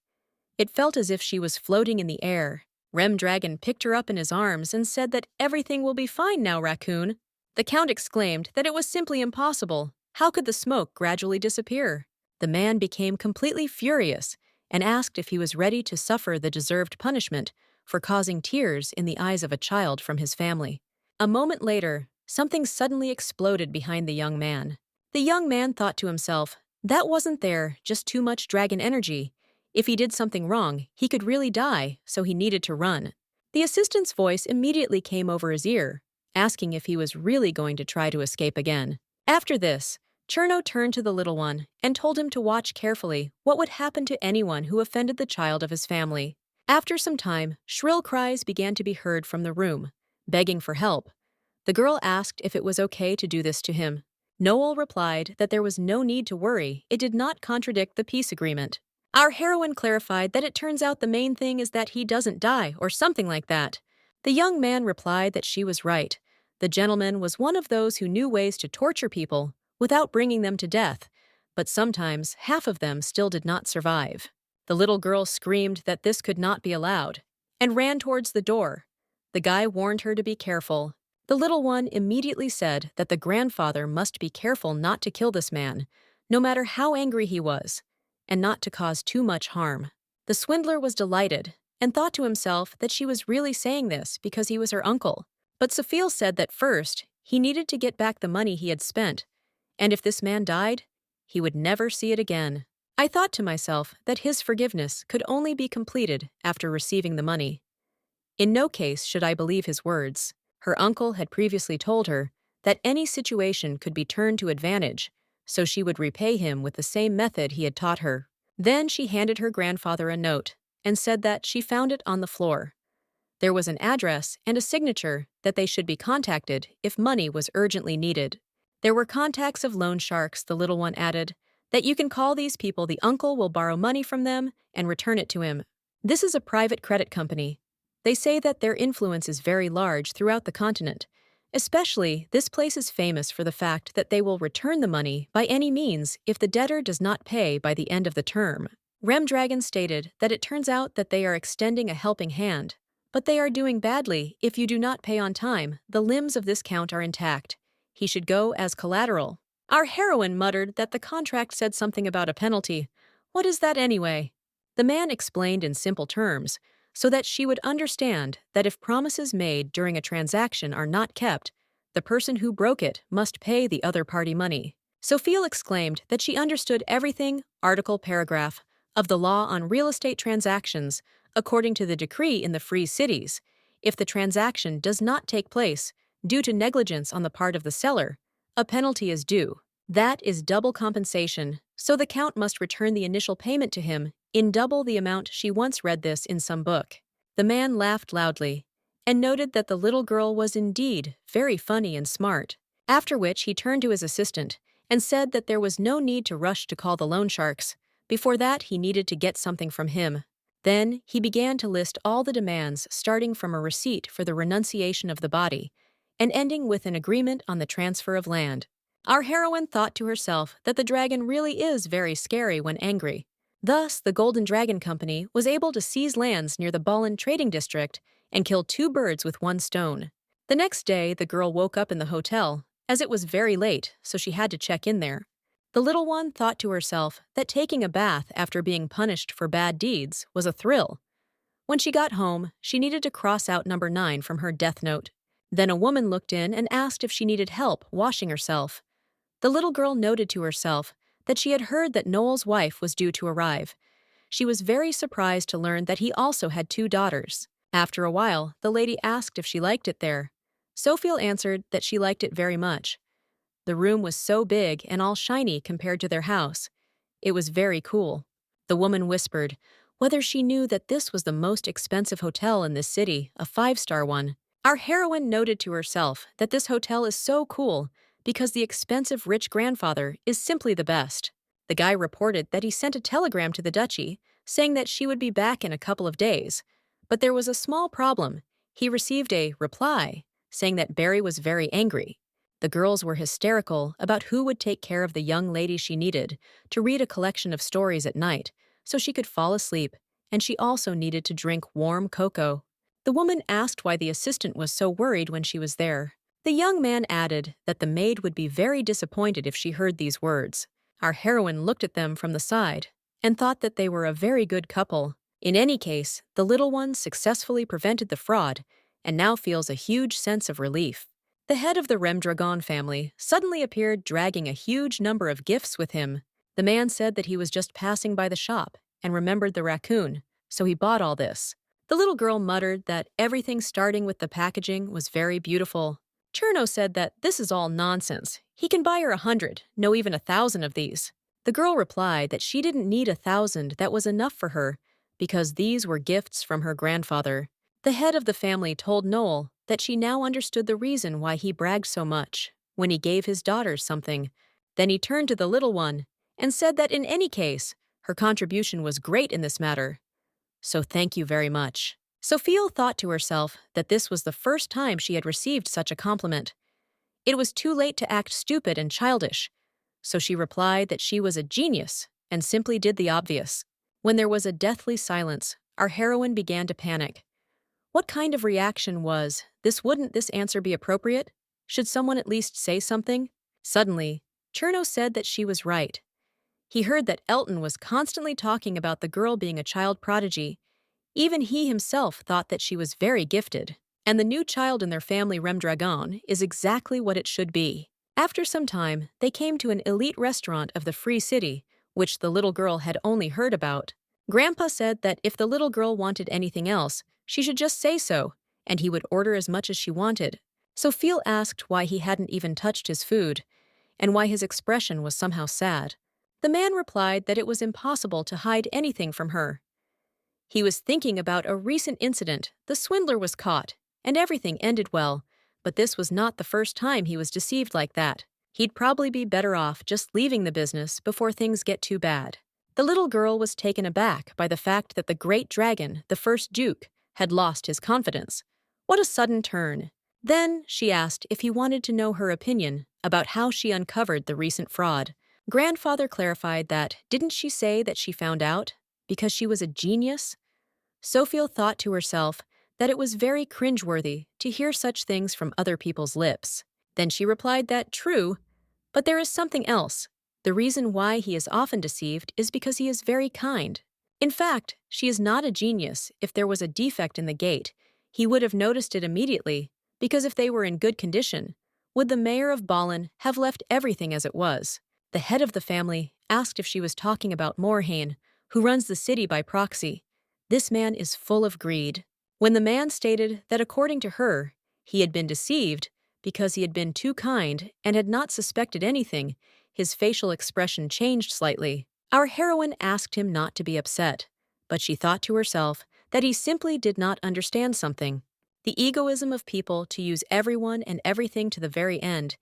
It felt as if she was floating in the air. Rem Dragon picked her up in his arms and said that everything will be fine now, raccoon. The Count exclaimed that it was simply impossible. How could the smoke gradually disappear? The man became completely furious and asked if he was ready to suffer the deserved punishment for causing tears in the eyes of a child from his family. A moment later, something suddenly exploded behind the young man. The young man thought to himself, that wasn't there, just too much dragon energy. If he did something wrong, he could really die, so he needed to run. The assistant's voice immediately came over his ear, asking if he was really going to try to escape again. After this, Cherno turned to the little one and told him to watch carefully what would happen to anyone who offended the child of his family. After some time, shrill cries began to be heard from the room, begging for help. The girl asked if it was okay to do this to him. Noel replied that there was no need to worry, it did not contradict the peace agreement. Our heroine clarified that it turns out the main thing is that he doesn't die, or something like that. The young man replied that she was right. The gentleman was one of those who knew ways to torture people without bringing them to death, but sometimes half of them still did not survive. The little girl screamed that this could not be allowed and ran towards the door. The guy warned her to be careful. The little one immediately said that the grandfather must be careful not to kill this man, no matter how angry he was, and not to cause too much harm. The swindler was delighted and thought to himself that she was really saying this because he was her uncle. But Sophia said that first, he needed to get back the money he had spent, and if this man died, he would never see it again. I thought to myself that his forgiveness could only be completed after receiving the money. In no case should I believe his words. Her uncle had previously told her that any situation could be turned to advantage, so she would repay him with the same method he had taught her. Then she handed her grandfather a note and said that she found it on the floor. There was an address and a signature that they should be contacted if money was urgently needed. There were contacts of loan sharks, the little one added, that you can call these people. The uncle will borrow money from them and return it to him. This is a private credit company. They say that their influence is very large throughout the continent. Especially, this place is famous for the fact that they will return the money by any means if the debtor does not pay by the end of the term. Remdragon stated that it turns out that they are extending a helping hand, but they are doing badly if you do not pay on time. The limbs of this count are intact. He should go as collateral. Our heroine muttered that the contract said something about a penalty. What is that anyway? The man explained in simple terms, so that she would understand that if promises made during a transaction are not kept, the person who broke it must pay the other party money. Sophia exclaimed that she understood everything, article paragraph, of the law on real estate transactions, according to the decree in the free cities. If the transaction does not take place due to negligence on the part of the seller, a penalty is due. That is double compensation, so the count must return the initial payment to him in double the amount. She once read this in some book. The man laughed loudly and noted that the little girl was indeed very funny and smart, after which he turned to his assistant and said that there was no need to rush to call the loan sharks. Before that, he needed to get something from him. Then he began to list all the demands, starting from a receipt for the renunciation of the body and ending with an agreement on the transfer of land. Our heroine thought to herself that the dragon really is very scary when angry. Thus, the Golden Dragon Company was able to seize lands near the Ballin Trading District and kill two birds with one stone. The next day, the girl woke up in the hotel, as it was very late, so she had to check in there. The little one thought to herself that taking a bath after being punished for bad deeds was a thrill. When she got home, she needed to cross out number 9 from her death note. Then a woman looked in and asked if she needed help washing herself. The little girl noted to herself that she had heard that Noel's wife was due to arrive. She was very surprised to learn that he also had 2 daughters. After a while, the lady asked if she liked it there. Sophia answered that she liked it very much. The room was so big and all shiny compared to their house. It was very cool. The woman whispered whether she knew that this was the most expensive hotel in this city, a 5-star one. Our heroine noted to herself that this hotel is so cool because the expensive rich grandfather is simply the best. The guy reported that he sent a telegram to the duchy saying that she would be back in a couple of days. But there was a small problem. He received a reply saying that Barry was very angry. The girls were hysterical about who would take care of the young lady she needed to read a collection of stories at night so she could fall asleep, and she also needed to drink warm cocoa. The woman asked why the assistant was so worried when she was there. The young man added that the maid would be very disappointed if she heard these words. Our heroine looked at them from the side and thought that they were a very good couple. In any case, the little one successfully prevented the fraud and now feels a huge sense of relief. The head of the Remdragon family suddenly appeared dragging a huge number of gifts with him. The man said that he was just passing by the shop and remembered the raccoon, so he bought all this. The little girl muttered that everything starting with the packaging was very beautiful. Cherno said that this is all nonsense. He can buy her 100, no even 1,000 of these. The girl replied that she didn't need 1,000, that was enough for her, because these were gifts from her grandfather. The head of the family told Noel that she now understood the reason why he bragged so much when he gave his daughters something. Then he turned to the little one and said that in any case, her contribution was great in this matter. So thank you very much. Sophia thought to herself that this was the first time she had received such a compliment. It was too late to act stupid and childish, so she replied that she was a genius and simply did the obvious. When there was a deathly silence, our heroine began to panic. What kind of reaction was this? Wouldn't this answer be appropriate? Should someone at least say something? Suddenly, Cherno said that she was right. He heard that Elton was constantly talking about the girl being a child prodigy. Even he himself thought that she was very gifted, and the new child in their family Remdragon is exactly what it should be. After some time, they came to an elite restaurant of the Free City, which the little girl had only heard about. Grandpa said that if the little girl wanted anything else, she should just say so, and he would order as much as she wanted. Sophia asked why he hadn't even touched his food, and why his expression was somehow sad. The man replied that it was impossible to hide anything from her. He was thinking about a recent incident. The swindler was caught, and everything ended well, but this was not the first time he was deceived like that. He'd probably be better off just leaving the business before things get too bad. The little girl was taken aback by the fact that the great dragon, the first duke, had lost his confidence. What a sudden turn. Then she asked if he wanted to know her opinion about how she uncovered the recent fraud. Grandfather clarified that, didn't she say that she found out because she was a genius? Sophia thought to herself that it was very cringeworthy to hear such things from other people's lips. Then she replied that, true, but there is something else. The reason why he is often deceived is because he is very kind. In fact, she is not a genius. If there was a defect in the gate, he would have noticed it immediately, because if they were in good condition, would the mayor of Ballin have left everything as it was? The head of the family asked if she was talking about Morhaine, who runs the city by proxy. This man is full of greed. When the man stated that according to her, he had been deceived because he had been too kind and had not suspected anything, his facial expression changed slightly. Our heroine asked him not to be upset, but she thought to herself that he simply did not understand something. The egoism of people to use everyone and everything to the very end,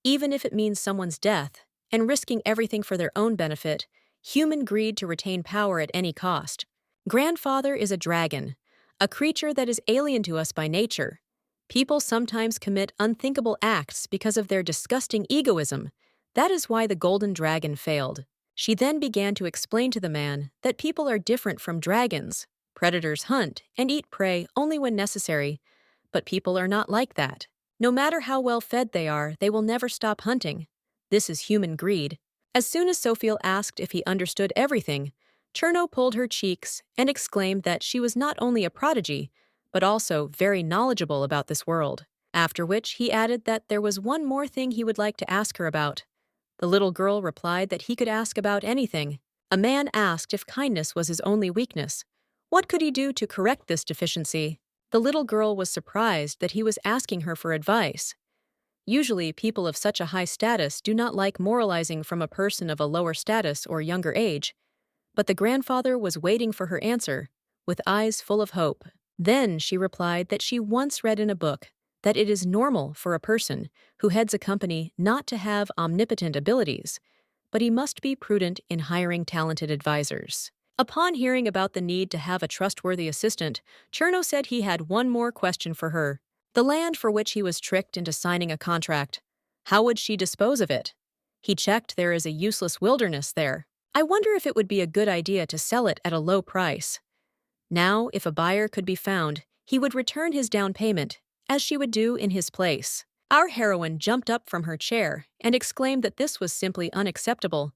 even if it means someone's death, and risking everything for their own benefit, human greed to retain power at any cost. Grandfather is a dragon, a creature that is alien to us by nature. People sometimes commit unthinkable acts because of their disgusting egoism. That is why the golden dragon failed. She then began to explain to the man that people are different from dragons. Predators hunt and eat prey only when necessary, but people are not like that. No matter how well fed they are, they will never stop hunting. This is human greed. As soon as Sophia asked if he understood everything, Cherno pulled her cheeks and exclaimed that she was not only a prodigy, but also very knowledgeable about this world. After which he added that there was one more thing he would like to ask her about. The little girl replied that he could ask about anything. A man asked if kindness was his only weakness. What could he do to correct this deficiency? The little girl was surprised that he was asking her for advice. Usually, people of such a high status do not like moralizing from a person of a lower status or younger age, but the grandfather was waiting for her answer, with eyes full of hope. Then she replied that she once read in a book that it is normal for a person who heads a company not to have omnipotent abilities, but he must be prudent in hiring talented advisors. Upon hearing about the need to have a trustworthy assistant, Cherno said he had one more question for her. The land for which he was tricked into signing a contract. How would she dispose of it? He checked there is a useless wilderness there. I wonder if it would be a good idea to sell it at a low price. Now, if a buyer could be found, he would return his down payment, as she would do in his place. Our heroine jumped up from her chair and exclaimed that this was simply unacceptable.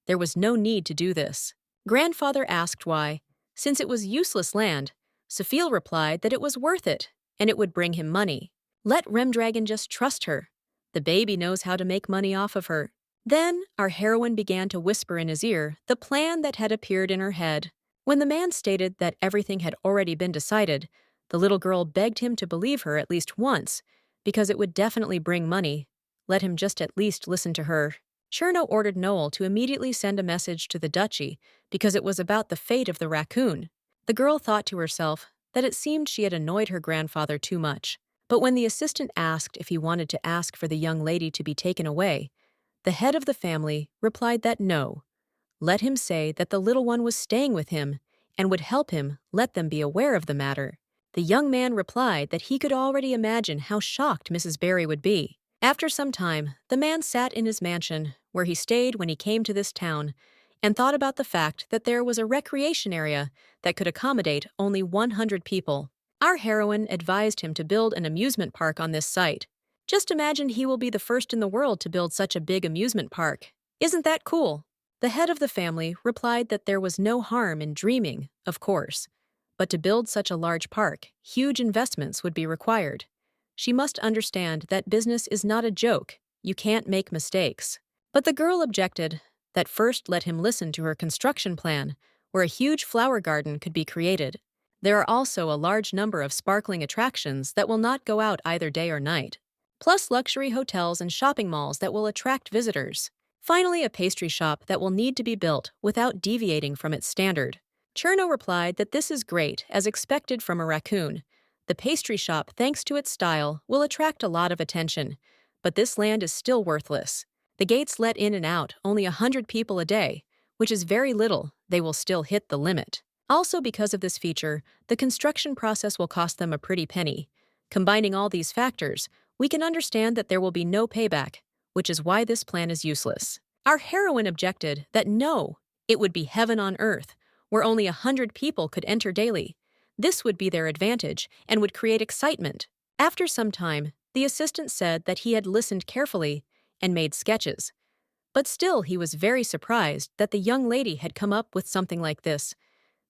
There was no need to do this. Grandfather asked why. Since it was useless land, Sophia replied that it was worth it, and it would bring him money. Let Remdragon just trust her. The baby knows how to make money off of her. Then our heroine began to whisper in his ear the plan that had appeared in her head. When the man stated that everything had already been decided, the little girl begged him to believe her at least once, because it would definitely bring money. Let him just at least listen to her. Cherno ordered Noel to immediately send a message to the duchy, because it was about the fate of the raccoon. The girl thought to herself that it seemed she had annoyed her grandfather too much. But when the assistant asked if he wanted to ask for the young lady to be taken away, the head of the family replied that no. Let him say that the little one was staying with him and would help him let them be aware of the matter. The young man replied that he could already imagine how shocked Mrs. Barry would be. After some time, the man sat in his mansion, where he stayed when he came to this town, and thought about the fact that there was a recreation area that could accommodate only 100 people. Our heroine advised him to build an amusement park on this site. Just imagine he will be the first in the world to build such a big amusement park. Isn't that cool? The head of the family replied that there was no harm in dreaming, of course, but to build such a large park, huge investments would be required. She must understand that business is not a joke. You can't make mistakes. But the girl objected that first let him listen to her construction plan, where a huge flower garden could be created. There are also a large number of sparkling attractions that will not go out either day or night, plus luxury hotels and shopping malls that will attract visitors. Finally, a pastry shop that will need to be built without deviating from its standard. Cherno replied that this is great, as expected from a raccoon. The pastry shop, thanks to its style, will attract a lot of attention, but this land is still worthless. The gates let in and out only 100 people a day, which is very little. They will still hit the limit. Also, because of this feature, the construction process will cost them a pretty penny. Combining all these factors, we can understand that there will be no payback, which is why this plan is useless. Our heroine objected that no, it would be heaven on earth, where only 100 people could enter daily. This would be their advantage and would create excitement. After some time, the assistant said that he had listened carefully and made sketches. But still, he was very surprised that the young lady had come up with something like this.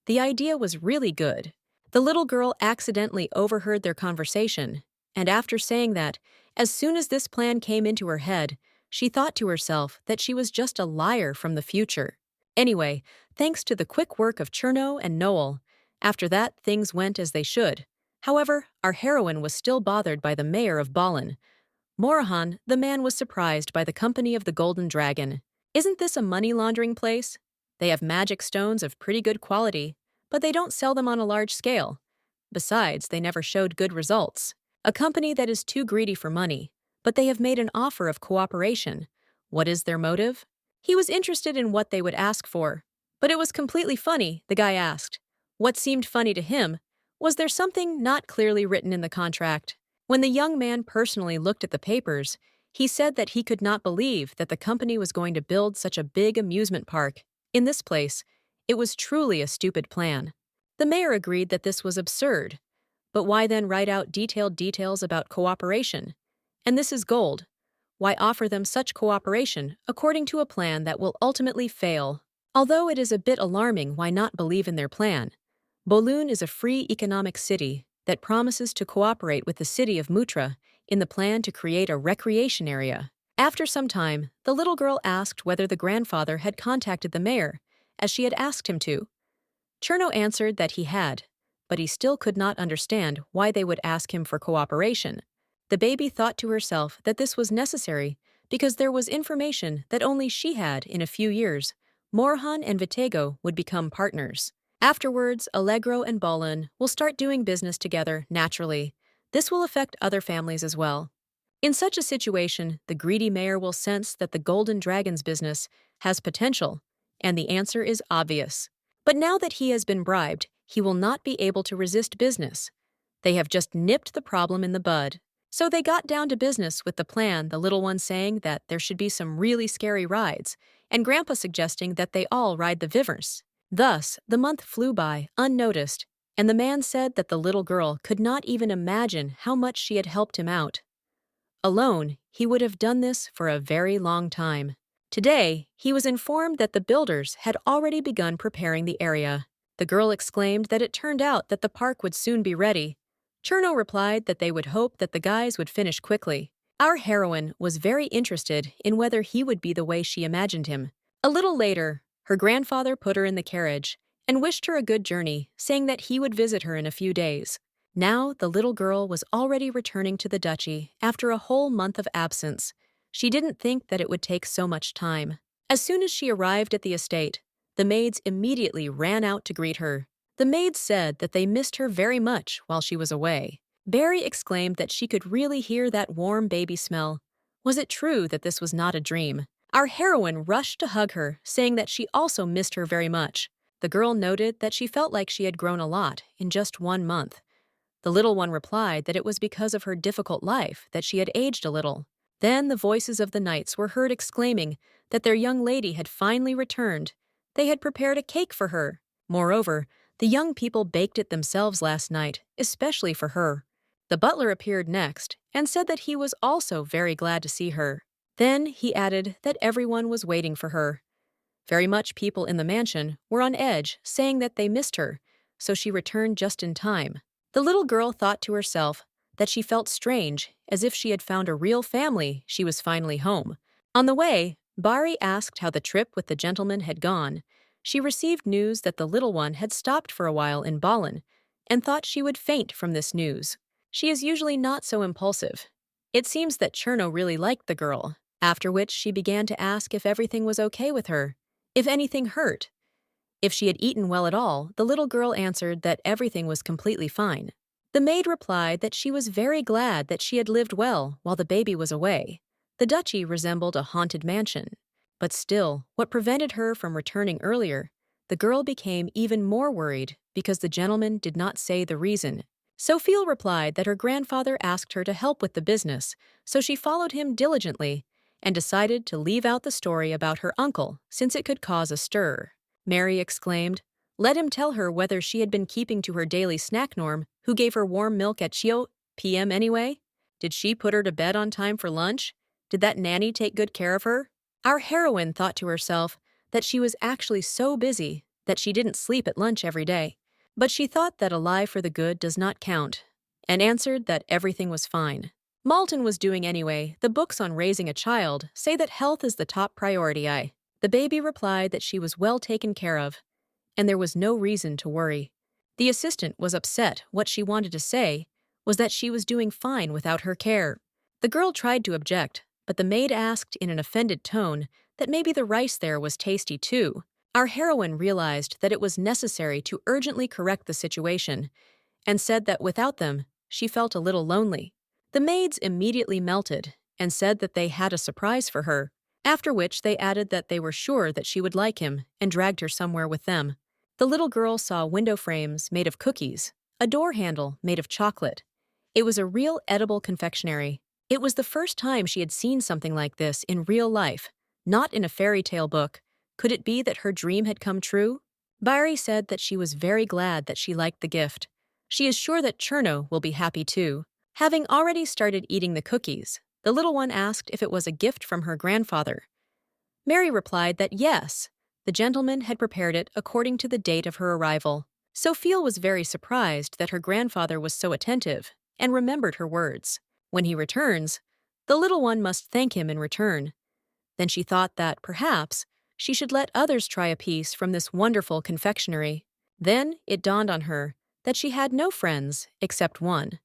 The idea was really good. The little girl accidentally overheard their conversation, and after saying that, as soon as this plan came into her head, she thought to herself that she was just a liar from the future. Anyway, thanks to the quick work of Cherno and Noel, after that things went as they should. However, our heroine was still bothered by the mayor of Ballin. Morahan, the man, was surprised by the company of the Golden Dragon. Isn't this a money laundering place? They have magic stones of pretty good quality, but they don't sell them on a large scale. Besides, they never showed good results. A company that is too greedy for money, but they have made an offer of cooperation. What is their motive? He was interested in what they would ask for, but it was completely funny, the guy asked. What seemed funny to him was there something not clearly written in the contract. When the young man personally looked at the papers, he said that he could not believe that the company was going to build such a big amusement park in this place. It was truly a stupid plan. The mayor agreed that this was absurd. But why then write out detailed details about cooperation? And this is gold. Why offer them such cooperation according to a plan that will ultimately fail? Although it is a bit alarming, why not believe in their plan? Bolun is a free economic city that promises to cooperate with the city of Mutra in the plan to create a recreation area. After some time, the little girl asked whether the grandfather had contacted the mayor, as she had asked him to. Cherno answered that he had, but he still could not understand why they would ask him for cooperation. The baby thought to herself that this was necessary because there was information that only she had. In a few years, Morhan and Vitego would become partners. Afterwards, Allegro and Bolin will start doing business together naturally. This will affect other families as well. In such a situation, the greedy mayor will sense that the Golden Dragon's business has potential, and the answer is obvious. But now that he has been bribed, he will not be able to resist business. They have just nipped the problem in the bud. So they got down to business with the plan, the little one saying that there should be some really scary rides, and Grandpa suggesting that they all ride the Vivers. Thus, the month flew by, unnoticed, and the man said that the little girl could not even imagine how much she had helped him out. Alone, he would have done this for a very long time. Today, he was informed that the builders had already begun preparing the area. The girl exclaimed that it turned out that the park would soon be ready. Cherno replied that they would hope that the guys would finish quickly. Our heroine was very interested in whether he would be the way she imagined him. A little later, her grandfather put her in the carriage and wished her a good journey, saying that he would visit her in a few days. Now, the little girl was already returning to the duchy after a whole month of absence. She didn't think that it would take so much time. As soon as she arrived at the estate, the maids immediately ran out to greet her. The maids said that they missed her very much while she was away. Barry exclaimed that she could really hear that warm baby smell. Was it true that this was not a dream? Our heroine rushed to hug her, saying that she also missed her very much. The girl noted that she felt like she had grown a lot in just 1 month. The little one replied that it was because of her difficult life that she had aged a little. Then the voices of the knights were heard exclaiming that their young lady had finally returned. They had prepared a cake for her. Moreover, the young people baked it themselves last night, especially for her. The butler appeared next and said that he was also very glad to see her. Then he added that everyone was waiting for her. Very much people in the mansion were on edge, saying that they missed her, so she returned just in time. The little girl thought to herself that she felt strange, as if she had found a real family. She was finally home. On the way, Bari asked how the trip with the gentleman had gone. She received news that the little one had stopped for a while in Balin and thought she would faint from this news. She is usually not so impulsive. It seems that Cherno really liked the girl, after which she began to ask if everything was okay with her, if anything hurt. If she had eaten well at all, the little girl answered that everything was completely fine. The maid replied that she was very glad that she had lived well while the baby was away. The duchy resembled a haunted mansion. But still, what prevented her from returning earlier? The girl became even more worried because the gentleman did not say the reason. Sophie replied that her grandfather asked her to help with the business, so she followed him diligently and decided to leave out the story about her uncle since it could cause a stir. Mary exclaimed, "Let him tell her whether she had been keeping to her daily snack norm, who gave her warm milk at 2 p.m. anyway? Did she put her to bed on time for lunch? Did that nanny take good care of her?" Our heroine thought to herself that she was actually so busy that she didn't sleep at lunch every day. But she thought that a lie for the good does not count, and answered that everything was fine. Malton was doing anyway. The books on raising a child say that health is the top priority. The baby replied that she was well taken care of, and there was no reason to worry. The assistant was upset. What she wanted to say was that she was doing fine without her care. The girl tried to object, but the maid asked in an offended tone that maybe the rice there was tasty too. Our heroine realized that it was necessary to urgently correct the situation and said that without them, she felt a little lonely. The maids immediately melted and said that they had a surprise for her, after which they added that they were sure that she would like him and dragged her somewhere with them. The little girl saw window frames made of cookies, a door handle made of chocolate. It was a real edible confectionery. It was the first time she had seen something like this in real life, not in a fairy tale book. Could it be that her dream had come true? Bari said that she was very glad that she liked the gift. She is sure that Cherno will be happy too. Having already started eating the cookies, the little one asked if it was a gift from her grandfather. Mary replied that yes, the gentleman had prepared it according to the date of her arrival. Sophie was very surprised that her grandfather was so attentive and remembered her words. When he returns, the little one must thank him in return. Then she thought that, perhaps, she should let others try a piece from this wonderful confectionery. Then it dawned on her that she had no friends except one.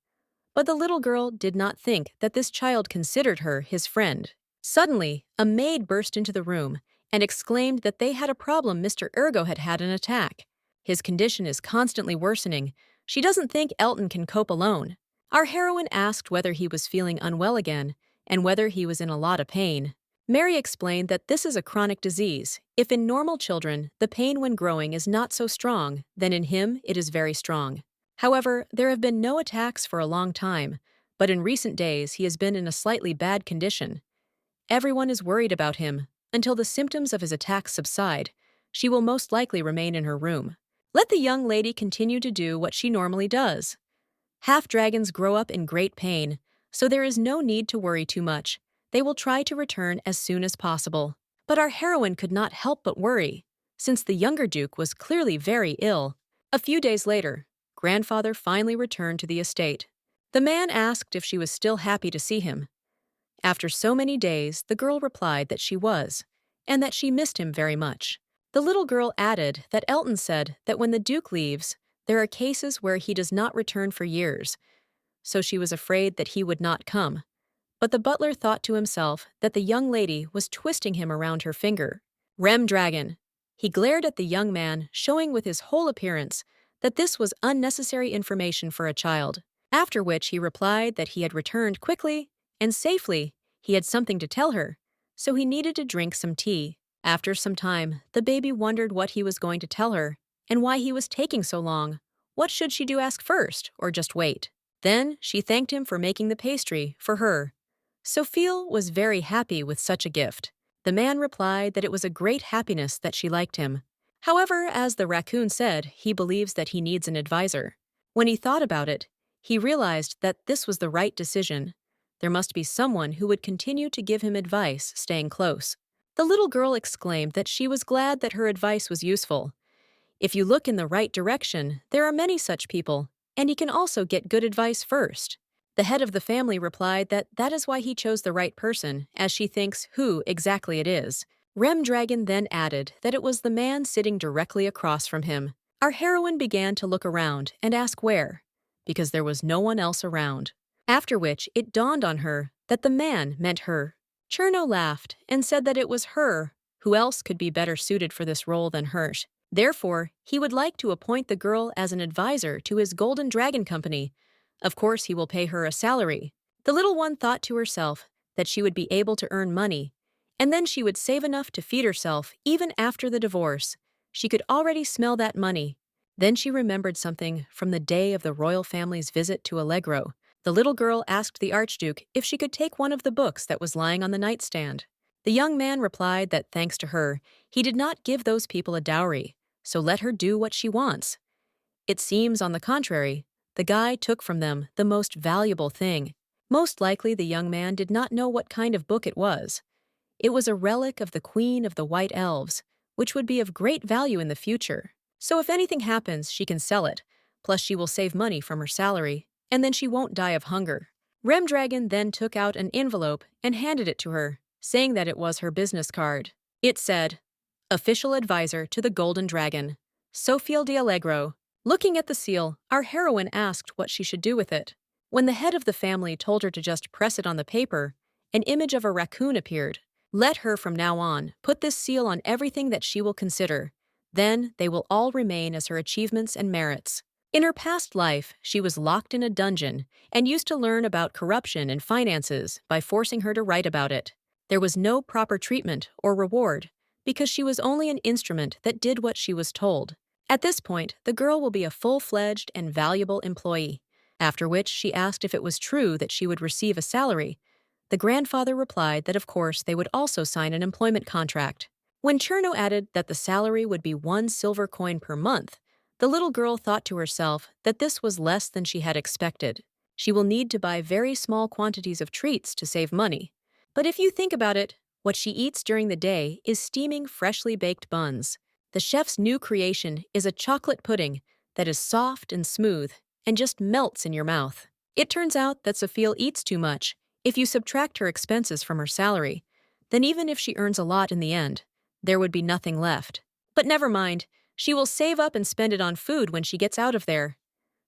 But the little girl did not think that this child considered her his friend. Suddenly, a maid burst into the room and exclaimed that they had a problem. Mr. Ergo had had an attack. His condition is constantly worsening. She doesn't think Elton can cope alone. Our heroine asked whether he was feeling unwell again and whether he was in a lot of pain. Mary explained that this is a chronic disease. If in normal children, the pain when growing is not so strong, then in him it is very strong. However, there have been no attacks for a long time, but in recent days he has been in a slightly bad condition. Everyone is worried about him. Until the symptoms of his attacks subside, she will most likely remain in her room. Let the young lady continue to do what she normally does. Half-dragons grow up in great pain, so there is no need to worry too much. They will try to return as soon as possible. But our heroine could not help but worry, since the younger duke was clearly very ill. A few days later, grandfather finally returned to the estate. The man asked if she was still happy to see him. After so many days, the girl replied that she was, and that she missed him very much. The little girl added that Elton said that when the duke leaves, there are cases where he does not return for years, so she was afraid that he would not come. But the butler thought to himself that the young lady was twisting him around her finger. Rem Dragon. He glared at the young man, showing with his whole appearance that this was unnecessary information for a child, after which he replied that he had returned quickly and safely. He had something to tell her, so he needed to drink some tea. After some time, the baby wondered what he was going to tell her and why he was taking so long. What should she do, ask first, or just wait? Then she thanked him for making the pastry for her. Sophie was very happy with such a gift. The man replied that it was a great happiness that she liked him. However, as the raccoon said, he believes that he needs an advisor. When he thought about it, he realized that this was the right decision. There must be someone who would continue to give him advice, staying close. The little girl exclaimed that she was glad that her advice was useful. If you look in the right direction, there are many such people, and he can also get good advice first. The head of the family replied that that is why he chose the right person, as she thinks who exactly it is. Dragon then added that it was the man sitting directly across from him. Our heroine began to look around and ask where, because there was no one else around. After which it dawned on her that the man meant her. Cherno laughed and said that it was her. Who else could be better suited for this role than Hirsch? Therefore, he would like to appoint the girl as an advisor to his Golden Dragon Company. Of course, he will pay her a salary. The little one thought to herself that she would be able to earn money, and then she would save enough to feed herself even after the divorce. She could already smell that money. Then she remembered something from the day of the royal family's visit to Allegro. The little girl asked the Archduke if she could take one of the books that was lying on the nightstand. The young man replied that thanks to her, he did not give those people a dowry, so let her do what she wants. It seems, on the contrary, the guy took from them the most valuable thing. Most likely the young man did not know what kind of book it was. It was a relic of the Queen of the White Elves, which would be of great value in the future. So if anything happens, she can sell it, plus she will save money from her salary, and then she won't die of hunger. Dragon then took out an envelope and handed it to her, saying that it was her business card. It said, "Official Advisor to the Golden Dragon, Sofiel de Allegro." Looking at the seal, our heroine asked what she should do with it. When the head of the family told her to just press it on the paper, an image of a raccoon appeared. Let her from now on put this seal on everything that she will consider. Then they will all remain as her achievements and merits. In her past life, she was locked in a dungeon and used to learn about corruption and finances by forcing her to write about it. There was no proper treatment or reward because she was only an instrument that did what she was told. At this point, the girl will be a full-fledged and valuable employee, after which she asked if it was true that she would receive a salary. The grandfather replied that of course they would also sign an employment contract. When Cherno added that the salary would be 1 silver coin per month, the little girl thought to herself that this was less than she had expected. She will need to buy very small quantities of treats to save money. But if you think about it, what she eats during the day is steaming freshly baked buns. The chef's new creation is a chocolate pudding that is soft and smooth and just melts in your mouth. It turns out that Sophia eats too much. If you subtract her expenses from her salary, then even if she earns a lot in the end, there would be nothing left. But never mind, she will save up and spend it on food when she gets out of there.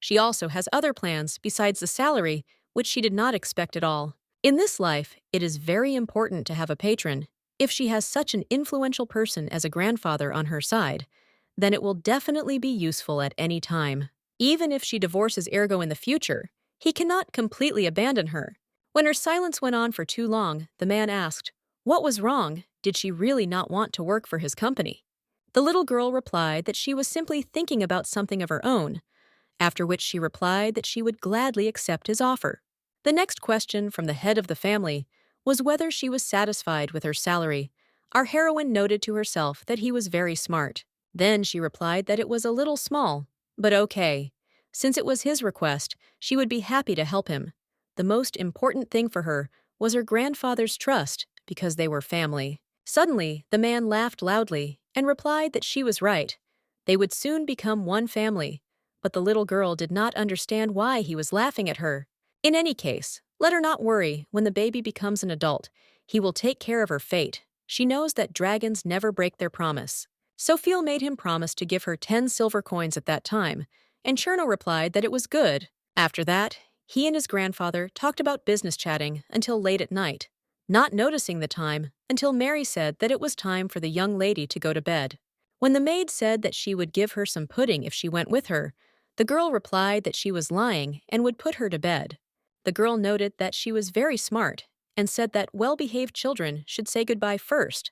She also has other plans besides the salary, which she did not expect at all. In this life, it is very important to have a patron. If she has such an influential person as a grandfather on her side, then it will definitely be useful at any time. Even if she divorces Ergo in the future, he cannot completely abandon her. When her silence went on for too long, the man asked, what was wrong? Did she really not want to work for his company? The little girl replied that she was simply thinking about something of her own, after which she replied that she would gladly accept his offer. The next question from the head of the family was whether she was satisfied with her salary. Our heroine noted to herself that he was very smart. Then she replied that it was a little small, but okay. Since it was his request, she would be happy to help him. The most important thing for her was her grandfather's trust, because they were family. Suddenly, the man laughed loudly and replied that she was right. They would soon become one family, but the little girl did not understand why he was laughing at her. In any case, let her not worry. When the baby becomes an adult, he will take care of her fate. She knows that dragons never break their promise. Sophia made him promise to give her 10 silver coins at that time, and Cherno replied that it was good. After that, he and his grandfather talked about business chatting until late at night, not noticing the time until Mary said that it was time for the young lady to go to bed. When the maid said that she would give her some pudding if she went with her, the girl replied that she was lying and would put her to bed. The girl noted that she was very smart and said that well-behaved children should say goodbye first.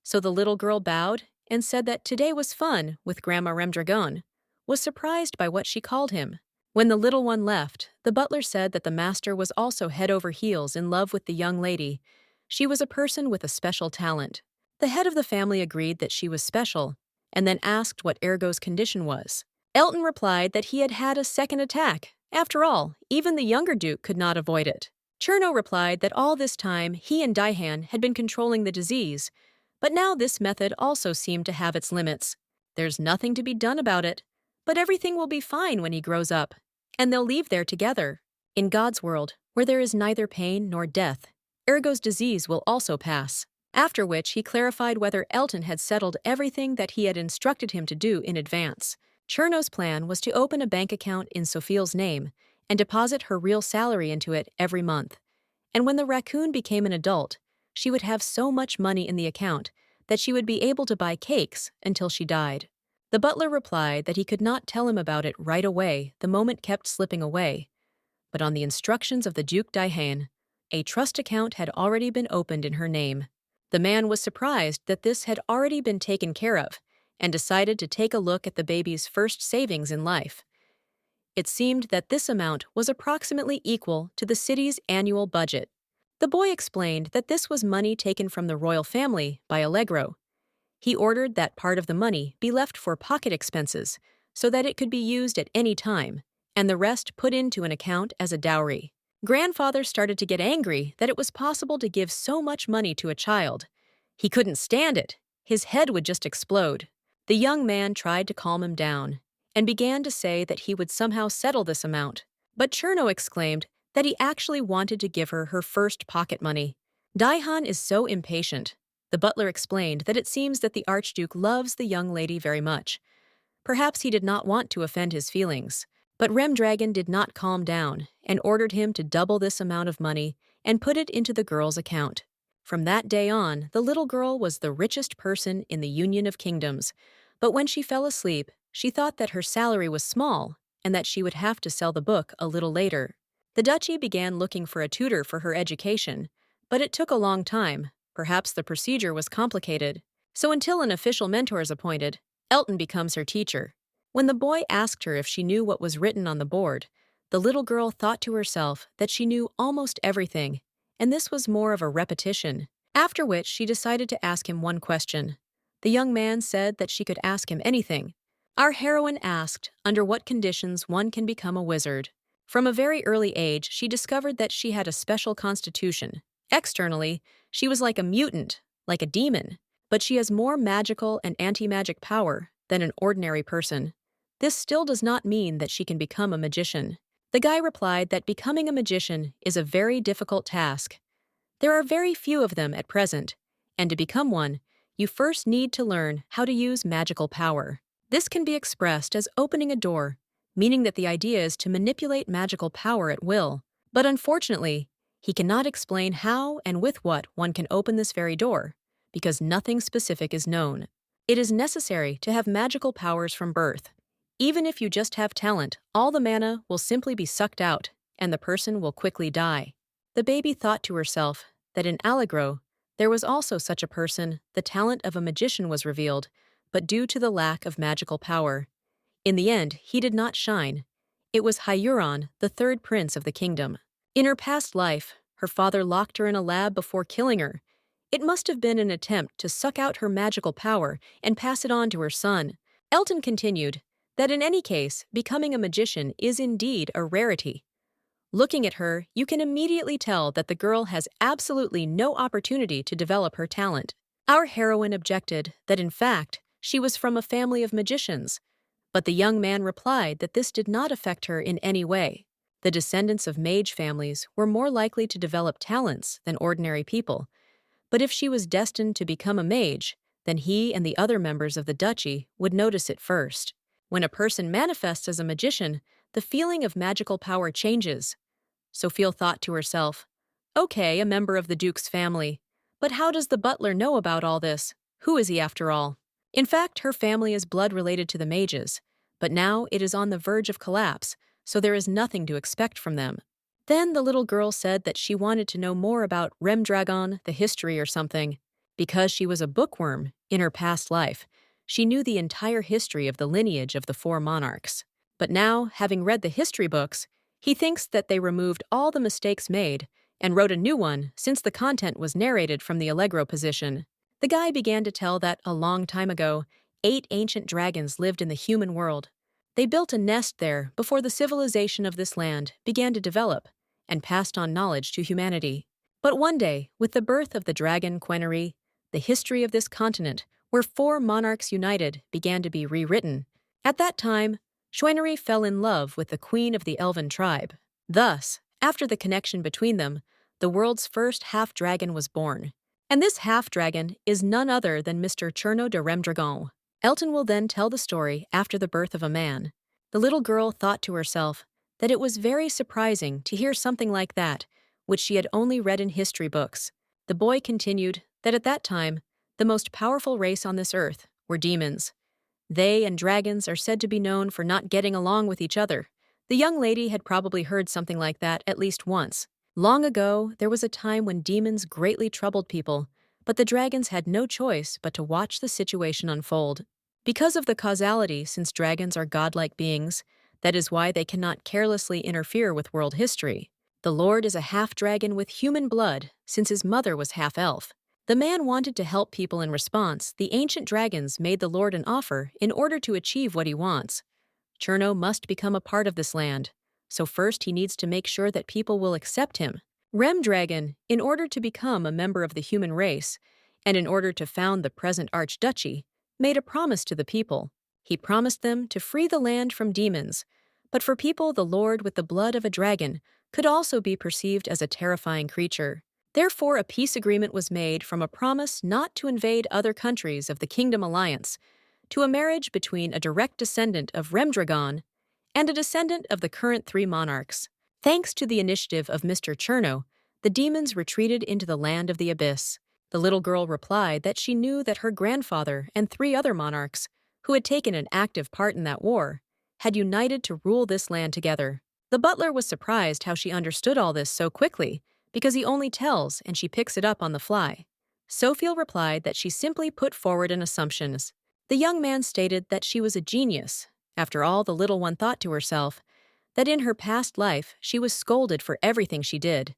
So the little girl bowed and said that today was fun with Grandma Remdragon, was surprised by what she called him. When the little one left, the butler said that the master was also head over heels in love with the young lady. She was a person with a special talent. The head of the family agreed that she was special, and then asked what Ergo's condition was. Elton replied that he had had a second attack. After all, even the younger duke could not avoid it. Cherno replied that all this time he and Daihan had been controlling the disease, but now this method also seemed to have its limits. There's nothing to be done about it, but everything will be fine when he grows up, and they'll leave there together. In God's world, where there is neither pain nor death, Ergo's disease will also pass. After which he clarified whether Elton had settled everything that he had instructed him to do in advance. Cherno's plan was to open a bank account in Sophie's name and deposit her real salary into it every month. And when the raccoon became an adult, she would have so much money in the account that she would be able to buy cakes until she died. The butler replied that he could not tell him about it right away. The moment kept slipping away. But on the instructions of the Duc d'Aihane, a trust account had already been opened in her name. The man was surprised that this had already been taken care of and decided to take a look at the baby's first savings in life. It seemed that this amount was approximately equal to the city's annual budget. The boy explained that this was money taken from the royal family by Allegro. He ordered that part of the money be left for pocket expenses so that it could be used at any time, and the rest put into an account as a dowry. Grandfather started to get angry that it was possible to give so much money to a child. He couldn't stand it. His head would just explode. The young man tried to calm him down and began to say that he would somehow settle this amount. But Cherno exclaimed that he actually wanted to give her her first pocket money. Daihan is so impatient. The butler explained that it seems that the Archduke loves the young lady very much. Perhaps he did not want to offend his feelings. But Remdragon did not calm down and ordered him to double this amount of money and put it into the girl's account. From that day on, the little girl was the richest person in the Union of Kingdoms. But when she fell asleep, she thought that her salary was small and that she would have to sell the book a little later. The duchy began looking for a tutor for her education, but it took a long time. Perhaps the procedure was complicated. So until an official mentor is appointed, Elton becomes her teacher. When the boy asked her if she knew what was written on the board, the little girl thought to herself that she knew almost everything, and this was more of a repetition. After which she decided to ask him one question. The young man said that she could ask him anything. Our heroine asked under what conditions one can become a wizard. From a very early age, she discovered that she had a special constitution. Externally, she was like a mutant, like a demon, but she has more magical and anti-magic power than an ordinary person. This still does not mean that she can become a magician. The guy replied that becoming a magician is a very difficult task. There are very few of them at present, and to become one, you first need to learn how to use magical power. This can be expressed as opening a door, meaning that the idea is to manipulate magical power at will. But unfortunately, he cannot explain how and with what one can open this very door, because nothing specific is known. It is necessary to have magical powers from birth. Even if you just have talent, all the mana will simply be sucked out, and the person will quickly die. The baby thought to herself that in Allegro, there was also such a person. The talent of a magician was revealed, but due to the lack of magical power. In the end, he did not shine. It was Hyuron, the third prince of the kingdom. In her past life, her father locked her in a lab before killing her. It must have been an attempt to suck out her magical power and pass it on to her son. Elton continued that in any case, becoming a magician is indeed a rarity. Looking at her, you can immediately tell that the girl has absolutely no opportunity to develop her talent. Our heroine objected that in fact, she was from a family of magicians, but the young man replied that this did not affect her in any way. The descendants of mage families were more likely to develop talents than ordinary people, but if she was destined to become a mage, then he and the other members of the duchy would notice it first. When a person manifests as a magician, the feeling of magical power changes. Sophie thought to herself, okay, a member of the Duke's family, but how does the butler know about all this? Who is he after all? In fact, her family is blood related to the mages, but now it is on the verge of collapse, so there is nothing to expect from them. Then the little girl said that she wanted to know more about Remdragon, the history or something. Because she was a bookworm in her past life, she knew the entire history of the lineage of the four monarchs. But now, having read the history books, he thinks that they removed all the mistakes made and wrote a new one since the content was narrated from the Allegro position. The guy began to tell that a long time ago, 8 ancient dragons lived in the human world. They built a nest there before the civilization of this land began to develop and passed on knowledge to humanity. But one day, with the birth of the dragon Quennery, the history of this continent, where 4 monarchs united, began to be rewritten. At that time, Schweinery fell in love with the queen of the elven tribe. Thus, after the connection between them, the world's first half-dragon was born. And this half-dragon is none other than Mr. Cherno de Remdragon. Elton will then tell the story after the birth of a man. The little girl thought to herself that it was very surprising to hear something like that, which she had only read in history books. The boy continued that at that time, the most powerful race on this earth were demons. They and dragons are said to be known for not getting along with each other. The young lady had probably heard something like that at least once. Long ago, there was a time when demons greatly troubled people, but the dragons had no choice but to watch the situation unfold. Because of the causality, since dragons are godlike beings, that is why they cannot carelessly interfere with world history. The Lord is a half-dragon with human blood, since his mother was half-elf. The man wanted to help people. In response, the ancient dragons made the Lord an offer in order to achieve what he wants. Cherno must become a part of this land, so first he needs to make sure that people will accept him. Remdragon, in order to become a member of the human race, and in order to found the present archduchy, made a promise to the people. He promised them to free the land from demons, but for people the Lord with the blood of a dragon could also be perceived as a terrifying creature. Therefore, a peace agreement was made from a promise not to invade other countries of the Kingdom Alliance to a marriage between a direct descendant of Remdragon and a descendant of the current three monarchs. Thanks to the initiative of Mr. Cherno, the demons retreated into the land of the abyss. The little girl replied that she knew that her grandfather and three other monarchs, who had taken an active part in that war, had united to rule this land together. The butler was surprised how she understood all this so quickly, because he only tells and she picks it up on the fly. Sophia replied that she simply put forward an assumption. The young man stated that she was a genius. After all, the little one thought to herself that in her past life she was scolded for everything she did.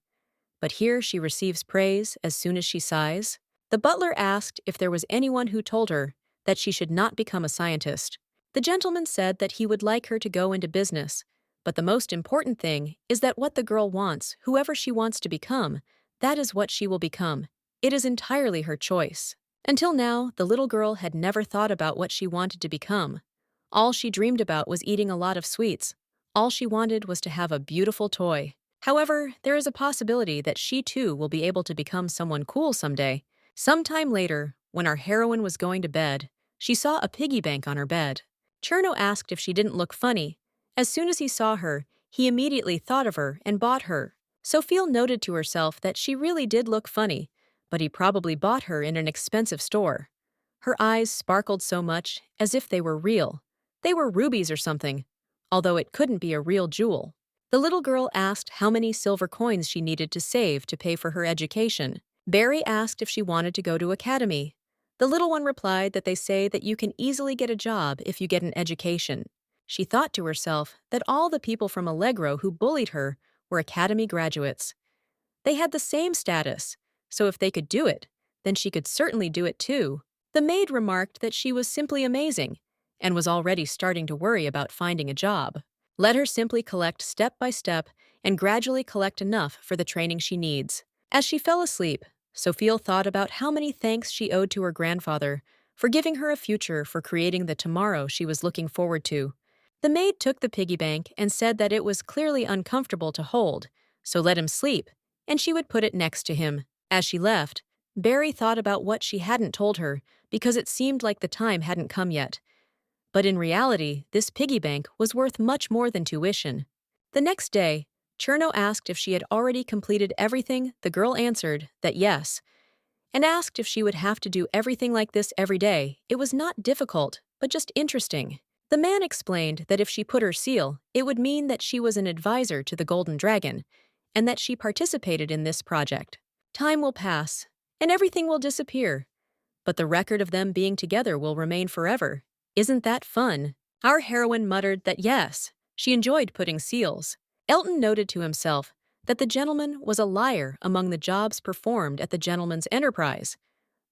But here she receives praise as soon as she sighs. The butler asked if there was anyone who told her that she should not become a scientist. The gentleman said that he would like her to go into business, but the most important thing is that what the girl wants, whoever she wants to become, that is what she will become. It is entirely her choice. Until now, the little girl had never thought about what she wanted to become. All she dreamed about was eating a lot of sweets. All she wanted was to have a beautiful toy. However, there is a possibility that she too will be able to become someone cool someday. Sometime later, when our heroine was going to bed, she saw a piggy bank on her bed. Cherno asked if she didn't look funny. As soon as he saw her, he immediately thought of her and bought her. Sophia noted to herself that she really did look funny, but he probably bought her in an expensive store. Her eyes sparkled so much as if they were real. They were rubies or something, although it couldn't be a real jewel. The little girl asked how many silver coins she needed to save to pay for her education. Barry asked if she wanted to go to academy. The little one replied that they say that you can easily get a job if you get an education. She thought to herself that all the people from Allegro who bullied her were academy graduates. They had the same status, so if they could do it, then she could certainly do it too. The maid remarked that she was simply amazing and was already starting to worry about finding a job. Let her simply collect step by step and gradually collect enough for the training she needs. As she fell asleep, Sophia thought about how many thanks she owed to her grandfather for giving her a future, for creating the tomorrow she was looking forward to. The maid took the piggy bank and said that it was clearly uncomfortable to hold, so let him sleep, and she would put it next to him. As she left, Barry thought about what she hadn't told her because it seemed like the time hadn't come yet. But in reality, this piggy bank was worth much more than tuition. The next day, Cherno asked if she had already completed everything. The girl answered that yes, and asked if she would have to do everything like this every day. It was not difficult, but just interesting. The man explained that if she put her seal, it would mean that she was an advisor to the Golden Dragon, and that she participated in this project. Time will pass, and everything will disappear, but the record of them being together will remain forever. Isn't that fun? Our heroine muttered that yes, she enjoyed putting seals. Elton noted to himself that the gentleman was a liar among the jobs performed at the gentleman's enterprise.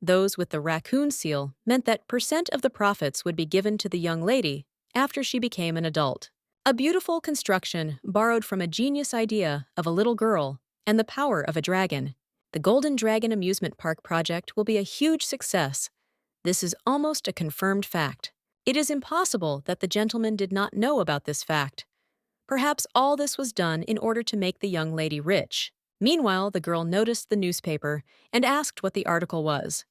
Those with the raccoon seal meant that % of the profits would be given to the young lady after she became an adult. A beautiful construction borrowed from a genius idea of a little girl and the power of a dragon. The Golden Dragon Amusement Park project will be a huge success. This is almost a confirmed fact. It is impossible that the gentleman did not know about this fact. Perhaps all this was done in order to make the young lady rich. Meanwhile, the girl noticed the newspaper and asked what the article was.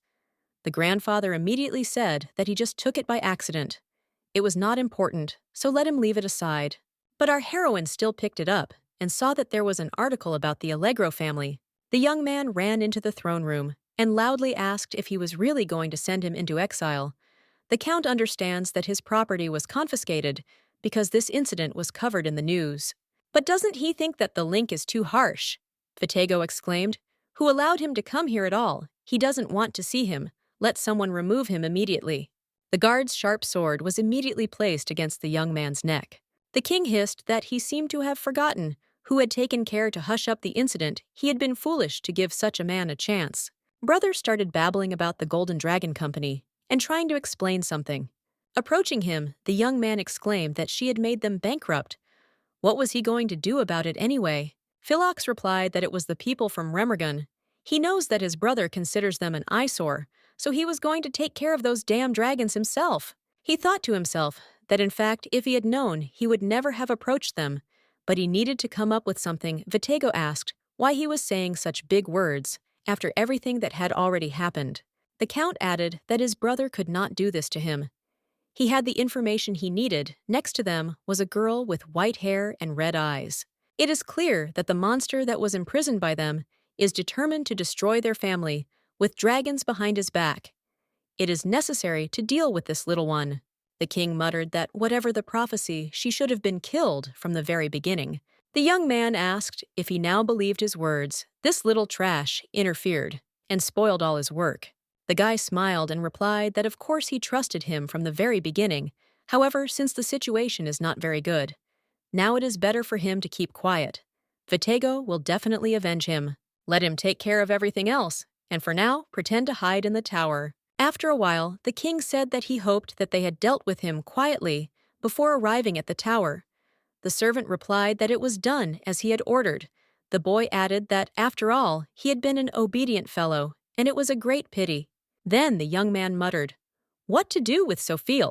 The grandfather immediately said that he just took it by accident. It was not important, so let him leave it aside. But our heroine still picked it up and saw that there was an article about the Allegro family. The young man ran into the throne room and loudly asked if he was really going to send him into exile. The count understands that his property was confiscated because this incident was covered in the news. But doesn't he think that the link is too harsh? Vitego exclaimed. Who allowed him to come here at all? He doesn't want to see him. Let someone remove him immediately. The guard's sharp sword was immediately placed against the young man's neck. The king hissed that he seemed to have forgotten who had taken care to hush up the incident. He had been foolish to give such a man a chance. Brother started babbling about the Golden Dragon Company and trying to explain something. Approaching him, the young man exclaimed that she had made them bankrupt. What was he going to do about it anyway? Philox replied that it was the people from Remergun. He knows that his brother considers them an eyesore, so he was going to take care of those damn dragons himself. He thought to himself that in fact, if he had known, he would never have approached them. But he needed to come up with something. Vitego asked why he was saying such big words after everything that had already happened. The count added that his brother could not do this to him. He had the information he needed. Next to them was a girl with white hair and red eyes. It is clear that the monster that was imprisoned by them is determined to destroy their family, with dragons behind his back. It is necessary to deal with this little one. The king muttered that whatever the prophecy, she should have been killed from the very beginning. The young man asked if he now believed his words. This little trash interfered and spoiled all his work. The guy smiled and replied that of course he trusted him from the very beginning. However, since the situation is not very good, now it is better for him to keep quiet. Vitego will definitely avenge him. Let him take care of everything else, and for now, pretend to hide in the tower. After a while, the king said that he hoped that they had dealt with him quietly before arriving at the tower. The servant replied that it was done as he had ordered. The boy added that, after all, he had been an obedient fellow, and it was a great pity. Then the young man muttered, "What to do with Sophie?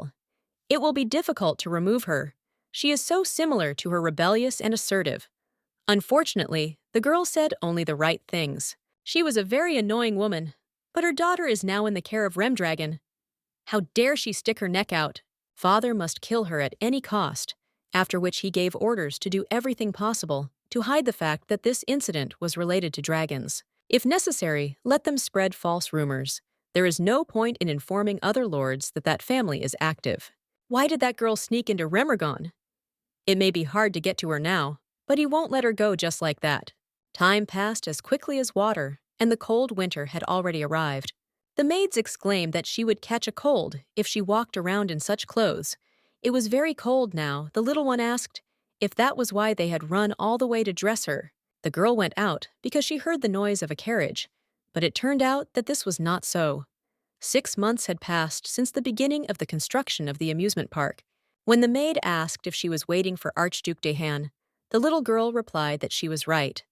It will be difficult to remove her. She is so similar to her rebellious and assertive." Unfortunately, the girl said only the right things. She was a very annoying woman, but her daughter is now in the care of Remdragon. How dare she stick her neck out? Father must kill her at any cost, after which he gave orders to do everything possible to hide the fact that this incident was related to dragons. If necessary, let them spread false rumors. There is no point in informing other lords that that family is active. Why did that girl sneak into Remergon? It may be hard to get to her now, but he won't let her go just like that. Time passed as quickly as water, and the cold winter had already arrived. The maids exclaimed that she would catch a cold if she walked around in such clothes. It was very cold now. The little one asked if that was why they had run all the way to dress her. The girl went out because she heard the noise of a carriage, but it turned out that this was not so. 6 months had passed since the beginning of the construction of the amusement park. When the maid asked if she was waiting for Archduke Dehan, the little girl replied that she was right.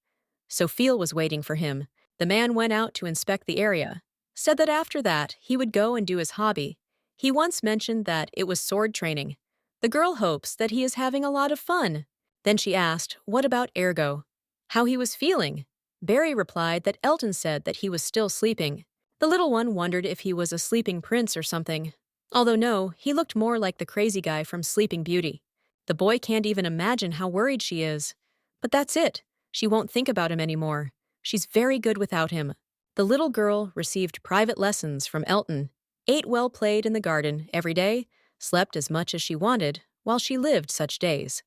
Sophie was waiting for him. The man went out to inspect the area, said that after that he would go and do his hobby. He once mentioned that it was sword training. The girl hopes that he is having a lot of fun. Then she asked what about Ergo, how he was feeling. Barry replied that Elton said that he was still sleeping. The little one wondered if he was a sleeping prince or something. Although no, he looked more like the crazy guy from Sleeping Beauty. The boy can't even imagine how worried she is. But that's it. She won't think about him anymore. She's very good without him. The little girl received private lessons from Elton, ate well, played in the garden every day, slept as much as she wanted while she lived such days.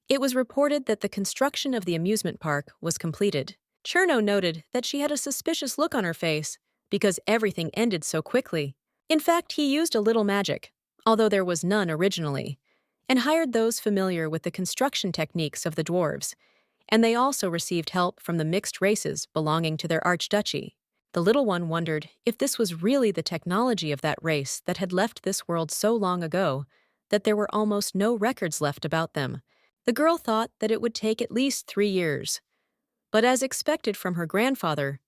It was reported that the construction of the amusement park was completed. Cherno noted that she had a suspicious look on her face because everything ended so quickly. In fact, he used a little magic, although there was none originally, and hired those familiar with the construction techniques of the dwarves, and they also received help from the mixed races belonging to their archduchy. The little one wondered if this was really the technology of that race that had left this world so long ago that there were almost no records left about them. The girl thought that it would take at least 3 years. But as expected from her grandfather,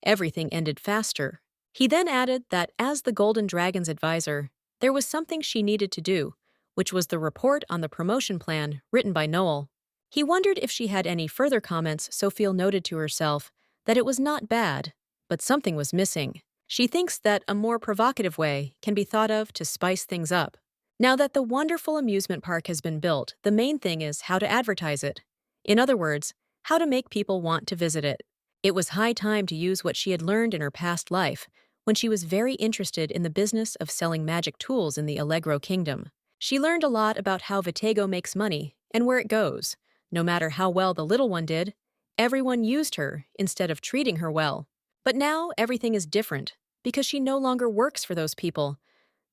everything ended faster. He then added that as the Golden Dragon's advisor, there was something she needed to do, which was the report on the promotion plan written by Noel. He wondered if she had any further comments. Sophie noted to herself that it was not bad, but something was missing. She thinks that a more provocative way can be thought of to spice things up. Now that the wonderful amusement park has been built, the main thing is how to advertise it. In other words, how to make people want to visit it. It was high time to use what she had learned in her past life when she was very interested in the business of selling magic tools in the Allegro Kingdom. She learned a lot about how Vitego makes money and where it goes. No matter how well the little one did, everyone used her instead of treating her well. But now everything is different because she no longer works for those people.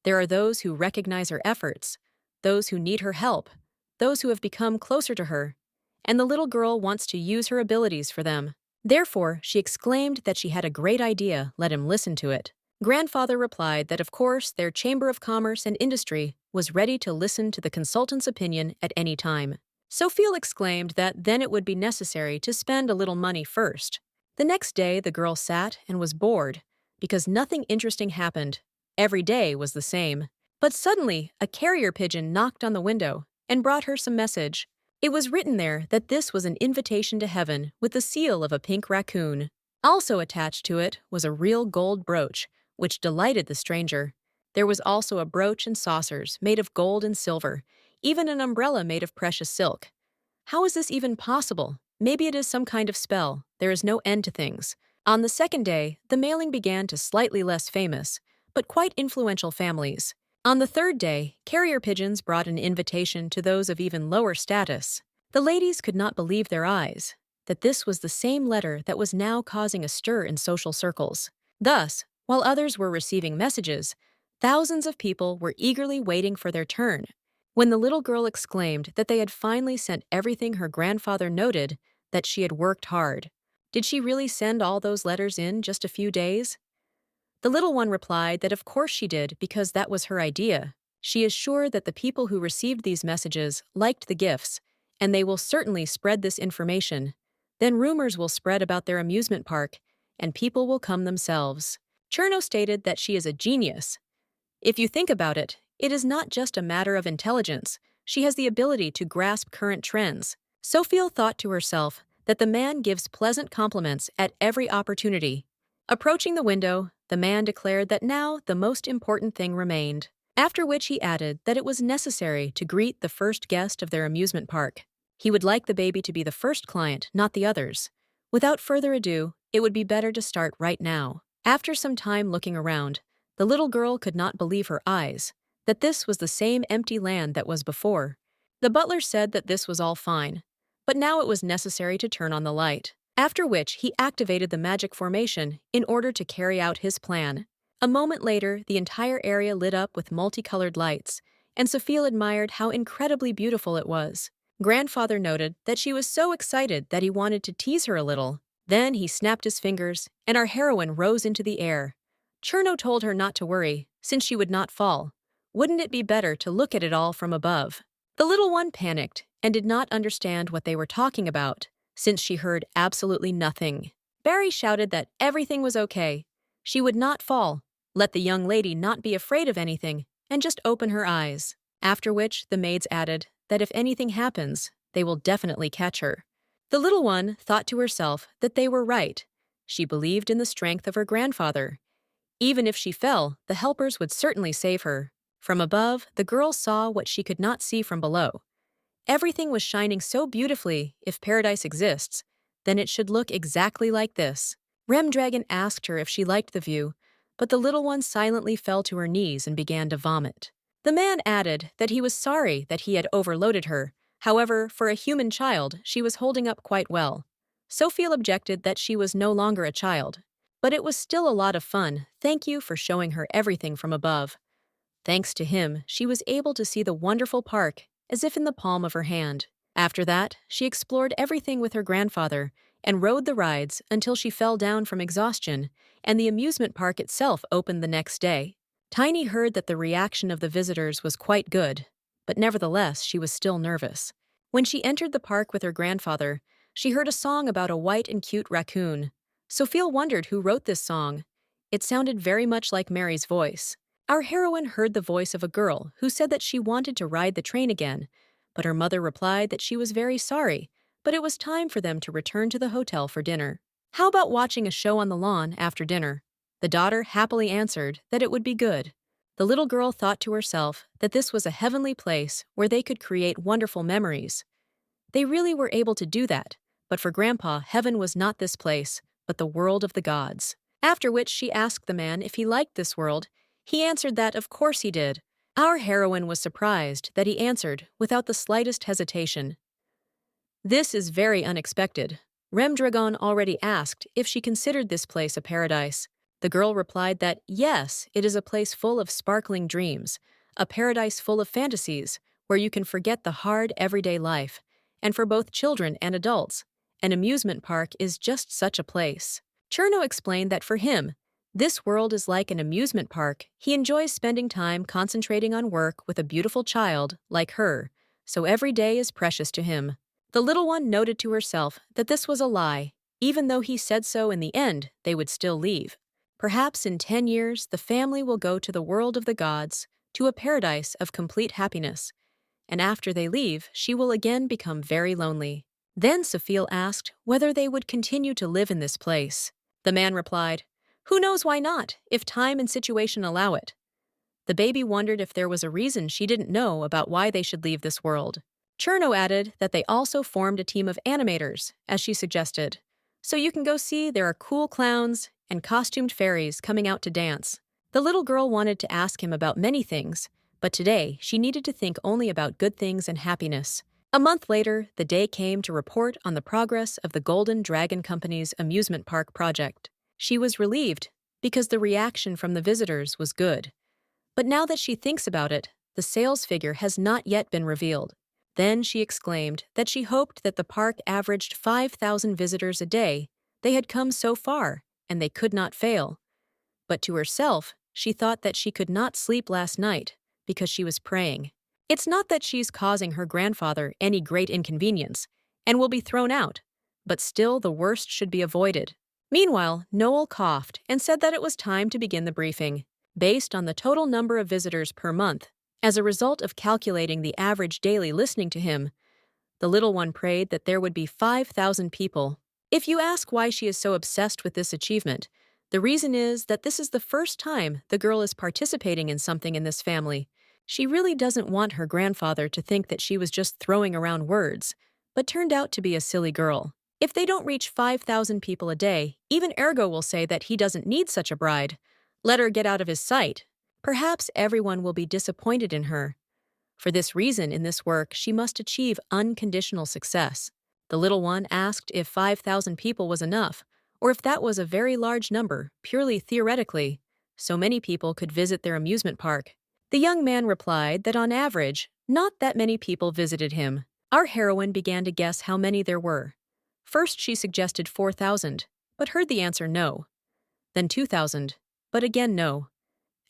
There are those who recognize her efforts, those who need her help, those who have become closer to her, and the little girl wants to use her abilities for them. Therefore, she exclaimed that she had a great idea. Let him listen to it. Grandfather replied that of course their Chamber of Commerce and Industry was ready to listen to the consultant's opinion at any time. Sophie exclaimed that then it would be necessary to spend a little money first. The next day the girl sat and was bored because nothing interesting happened. Every day was the same. But suddenly a carrier pigeon knocked on the window and brought her some message. It was written there that this was an invitation to heaven with the seal of a pink raccoon. Also attached to it was a real gold brooch, which delighted the stranger. There was also a brooch and saucers made of gold and silver, even an umbrella made of precious silk. How is this even possible? Maybe it is some kind of spell. There is no end to things. On the second day, the mailing began to slightly less famous, but quite influential families. On the third day, carrier pigeons brought an invitation to those of even lower status. The ladies could not believe their eyes, that this was the same letter that was now causing a stir in social circles. Thus, while others were receiving messages, thousands of people were eagerly waiting for their turn. When the little girl exclaimed that they had finally sent everything, her grandfather noted that she had worked hard. Did she really send all those letters in just a few days? The little one replied that of course she did because that was her idea. She is sure that the people who received these messages liked the gifts, and they will certainly spread this information. Then rumors will spread about their amusement park, and people will come themselves. Cherno stated that she is a genius. If you think about it, it is not just a matter of intelligence. She has the ability to grasp current trends. Sophie thought to herself that the man gives pleasant compliments at every opportunity. Approaching the window, the man declared that now the most important thing remained, after which he added that it was necessary to greet the first guest of their amusement park. He would like the baby to be the first client, not the others. Without further ado, it would be better to start right now. After some time looking around, the little girl could not believe her eyes, that this was the same empty land that was before. The butler said that this was all fine, but now it was necessary to turn on the light. After which he activated the magic formation in order to carry out his plan. A moment later, the entire area lit up with multicolored lights, and Sophie admired how incredibly beautiful it was. Grandfather noted that she was so excited that he wanted to tease her a little. Then he snapped his fingers, and our heroine rose into the air. Cherno told her not to worry, since she would not fall. Wouldn't it be better to look at it all from above? The little one panicked and did not understand what they were talking about, since she heard absolutely nothing. Barry shouted that everything was okay. She would not fall. Let the young lady not be afraid of anything and just open her eyes. After which the maids added that if anything happens, they will definitely catch her. The little one thought to herself that they were right. She believed in the strength of her grandfather. Even if she fell, the helpers would certainly save her. From above, the girl saw what she could not see from below. Everything was shining so beautifully. If paradise exists, then it should look exactly like this. Remdragon asked her if she liked the view, but the little one silently fell to her knees and began to vomit. The man added that he was sorry that he had overloaded her. However, for a human child, she was holding up quite well. Sophie objected that she was no longer a child, but it was still a lot of fun. Thank you for showing her everything from above. Thanks to him, she was able to see the wonderful park as if in the palm of her hand. After that, she explored everything with her grandfather and rode the rides until she fell down from exhaustion, and the amusement park itself opened the next day. Tiny heard that the reaction of the visitors was quite good, but nevertheless she was still nervous. When she entered the park with her grandfather, she heard a song about a white and cute raccoon. Sophie wondered who wrote this song. It sounded very much like Mary's voice. Our heroine heard the voice of a girl who said that she wanted to ride the train again, But her mother replied that she was very sorry, but it was time for them to return to the hotel for dinner. How about watching a show on the lawn after dinner? The daughter happily answered that it would be good. The little girl thought to herself that this was a heavenly place where they could create wonderful memories. They really were able to do that, but for Grandpa, heaven was not this place, but the world of the gods. After which she asked the man if he liked this world. He answered that of course he did. Our heroine was surprised that he answered without the slightest hesitation. This is very unexpected. Remdragon already asked if she considered this place a paradise. The girl replied that yes, it is a place full of sparkling dreams, a paradise full of fantasies, where you can forget the hard everyday life. And for both children and adults, an amusement park is just such a place. Cherno explained that for him, this world is like an amusement park. He enjoys spending time concentrating on work with a beautiful child like her, so every day is precious to him. The little one noted to herself that this was a lie. Even though he said so in the end, they would still leave. Perhaps in 10 years, the family will go to the world of the gods, to a paradise of complete happiness. And after they leave, she will again become very lonely. Then Sophia asked whether they would continue to live in this place. The man replied, "Who knows, why not, if time and situation allow it." The baby wondered if there was a reason she didn't know about why they should leave this world. Cherno added that they also formed a team of animators, as she suggested. So you can go see there are cool clowns and costumed fairies coming out to dance. The little girl wanted to ask him about many things, but today she needed to think only about good things and happiness. A month later, the day came to report on the progress of the Golden Dragon Company's amusement park project. She was relieved because the reaction from the visitors was good. But now that she thinks about it, the sales figure has not yet been revealed. Then she exclaimed that she hoped that the park averaged 5,000 visitors a day. They had come so far, and they could not fail. But to herself, she thought that she could not sleep last night because she was praying. It's not that she's causing her grandfather any great inconvenience and will be thrown out, but still the worst should be avoided. Meanwhile, Noel coughed and said that it was time to begin the briefing. Based on the total number of visitors per month, as a result of calculating the average daily listening to him, the little one prayed that there would be 5,000 people. If you ask why she is so obsessed with this achievement, the reason is that this is the first time the girl is participating in something in this family. She really doesn't want her grandfather to think that she was just throwing around words, but turned out to be a silly girl. If they don't reach 5,000 people a day, even Ergo will say that he doesn't need such a bride. Let her get out of his sight. Perhaps everyone will be disappointed in her. For this reason, in this work, she must achieve unconditional success. The little one asked if 5,000 people was enough, or if that was a very large number, purely theoretically. So many people could visit their amusement park. The young man replied that on average, not that many people visited him. Our heroine began to guess how many there were. First she suggested 4,000, but heard the answer no. Then 2,000, but again no.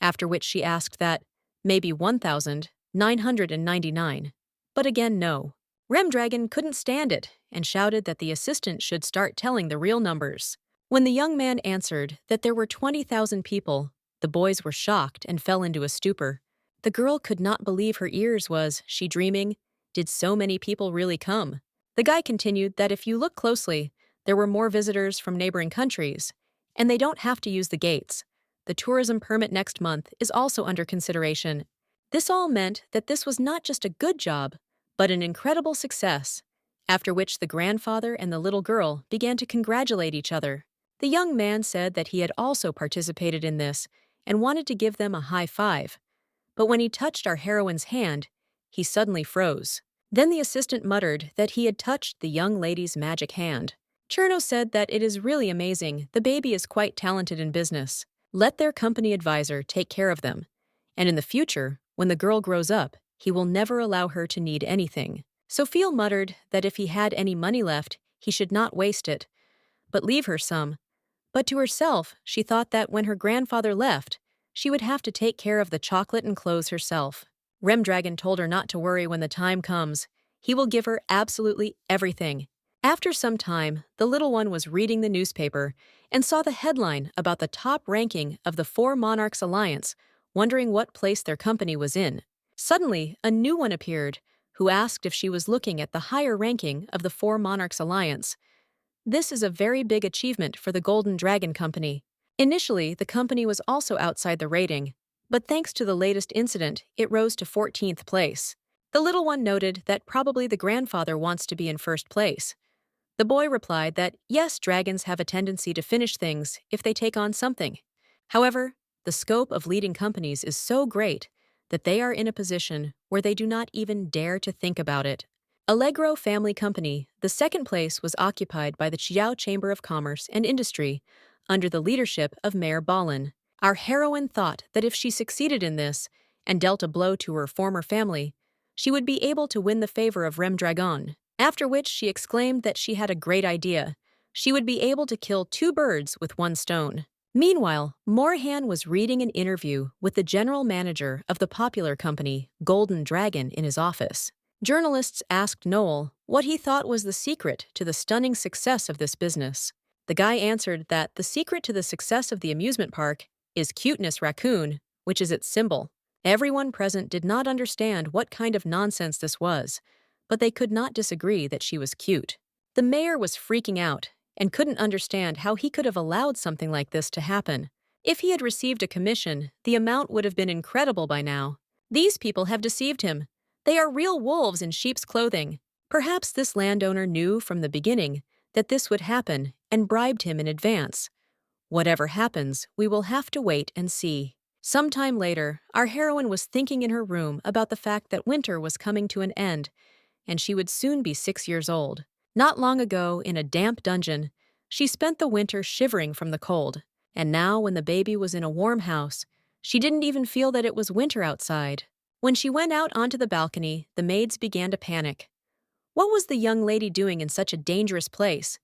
After which she asked that, maybe 1,999, but again no. Remdragon couldn't stand it and shouted that the assistant should start telling the real numbers. When the young man answered that there were 20,000 people, the boys were shocked and fell into a stupor. The girl could not believe her ears. Was she dreaming? Did so many people really come? The guy continued that if you look closely, there were more visitors from neighboring countries, and they don't have to use the gates. The tourism permit next month is also under consideration. This all meant that this was not just a good job, but an incredible success, after which the grandfather and the little girl began to congratulate each other. The young man said that he had also participated in this and wanted to give them a high five. But when he touched our heroine's hand, he suddenly froze. Then the assistant muttered that he had touched the young lady's magic hand. Cherno said that it is really amazing, the baby is quite talented in business. Let their company advisor take care of them. And in the future, when the girl grows up, he will never allow her to need anything. Sophia muttered that if he had any money left, he should not waste it, but leave her some. But to herself, she thought that when her grandfather left, she would have to take care of the chocolate and clothes herself. Remdragon told her not to worry when the time comes. He will give her absolutely everything. After some time, the little one was reading the newspaper and saw the headline about the top ranking of the Four Monarchs Alliance, wondering what place their company was in. Suddenly, a new one appeared, who asked if she was looking at the higher ranking of the Four Monarchs Alliance. This is a very big achievement for the Golden Dragon Company. Initially, the company was also outside the rating, but thanks to the latest incident, it rose to 14th place. The little one noted that probably the grandfather wants to be in first place. The boy replied that yes, dragons have a tendency to finish things if they take on something. However, the scope of leading companies is so great that they are in a position where they do not even dare to think about it. Allegro Family Company, the second place was occupied by the Chiao Chamber of Commerce and Industry, under the leadership of Mayor Balin. Our heroine thought that if she succeeded in this and dealt a blow to her former family, she would be able to win the favor of Rem Dragon, after which she exclaimed that she had a great idea. She would be able to kill two birds with one stone. Meanwhile, Morhan was reading an interview with the general manager of the popular company, Golden Dragon, in his office. Journalists asked Noel what he thought was the secret to the stunning success of this business. The guy answered that the secret to the success of the amusement park is Cuteness Raccoon, which is its symbol. Everyone present did not understand what kind of nonsense this was, but they could not disagree that she was cute. The mayor was freaking out and couldn't understand how he could have allowed something like this to happen. If he had received a commission, the amount would have been incredible by now. These people have deceived him. They are real wolves in sheep's clothing. Perhaps this landowner knew from the beginning that this would happen and bribed him in advance. Whatever happens, we will have to wait and see. Sometime later, our heroine was thinking in her room about the fact that winter was coming to an end, and she would soon be 6 years old. Not long ago, in a damp dungeon, she spent the winter shivering from the cold, and now when the baby was in a warm house, she didn't even feel that it was winter outside. When she went out onto the balcony, the maids began to panic. What was the young lady doing in such a dangerous place?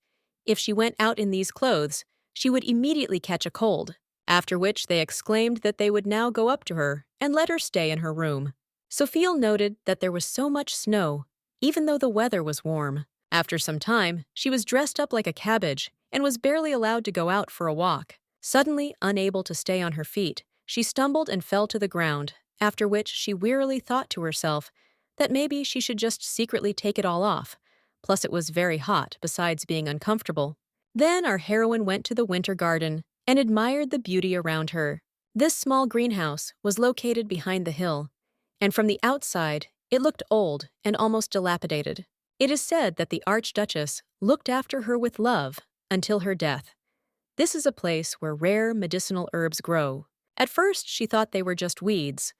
If she went out in these clothes, she would immediately catch a cold, after which they exclaimed that they would now go up to her and let her stay in her room. Sophie noted that there was so much snow, even though the weather was warm. After some time, she was dressed up like a cabbage and was barely allowed to go out for a walk. Suddenly, unable to stay on her feet, she stumbled and fell to the ground, after which she wearily thought to herself that maybe she should just secretly take it all off, plus it was very hot besides being uncomfortable. Then our heroine went to the winter garden and admired the beauty around her. This small greenhouse was located behind the hill, and from the outside, it looked old and almost dilapidated. It is said that the Archduchess looked after her with love until her death. This is a place where rare medicinal herbs grow. At first, she thought they were just weeds,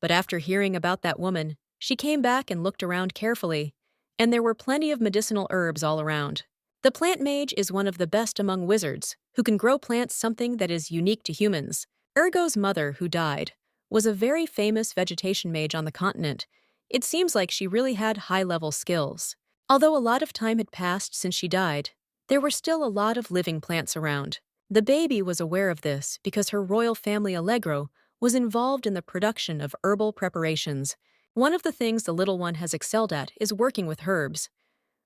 but after hearing about that woman, she came back and looked around carefully, and there were plenty of medicinal herbs all around. The plant mage is one of the best among wizards, who can grow plants something that is unique to humans. Ergo's mother, who died, was a very famous vegetation mage on the continent. It seems like she really had high-level skills. Although a lot of time had passed since she died, there were still a lot of living plants around. The baby was aware of this because her royal family Allegro was involved in the production of herbal preparations. One of the things the little one has excelled at is working with herbs.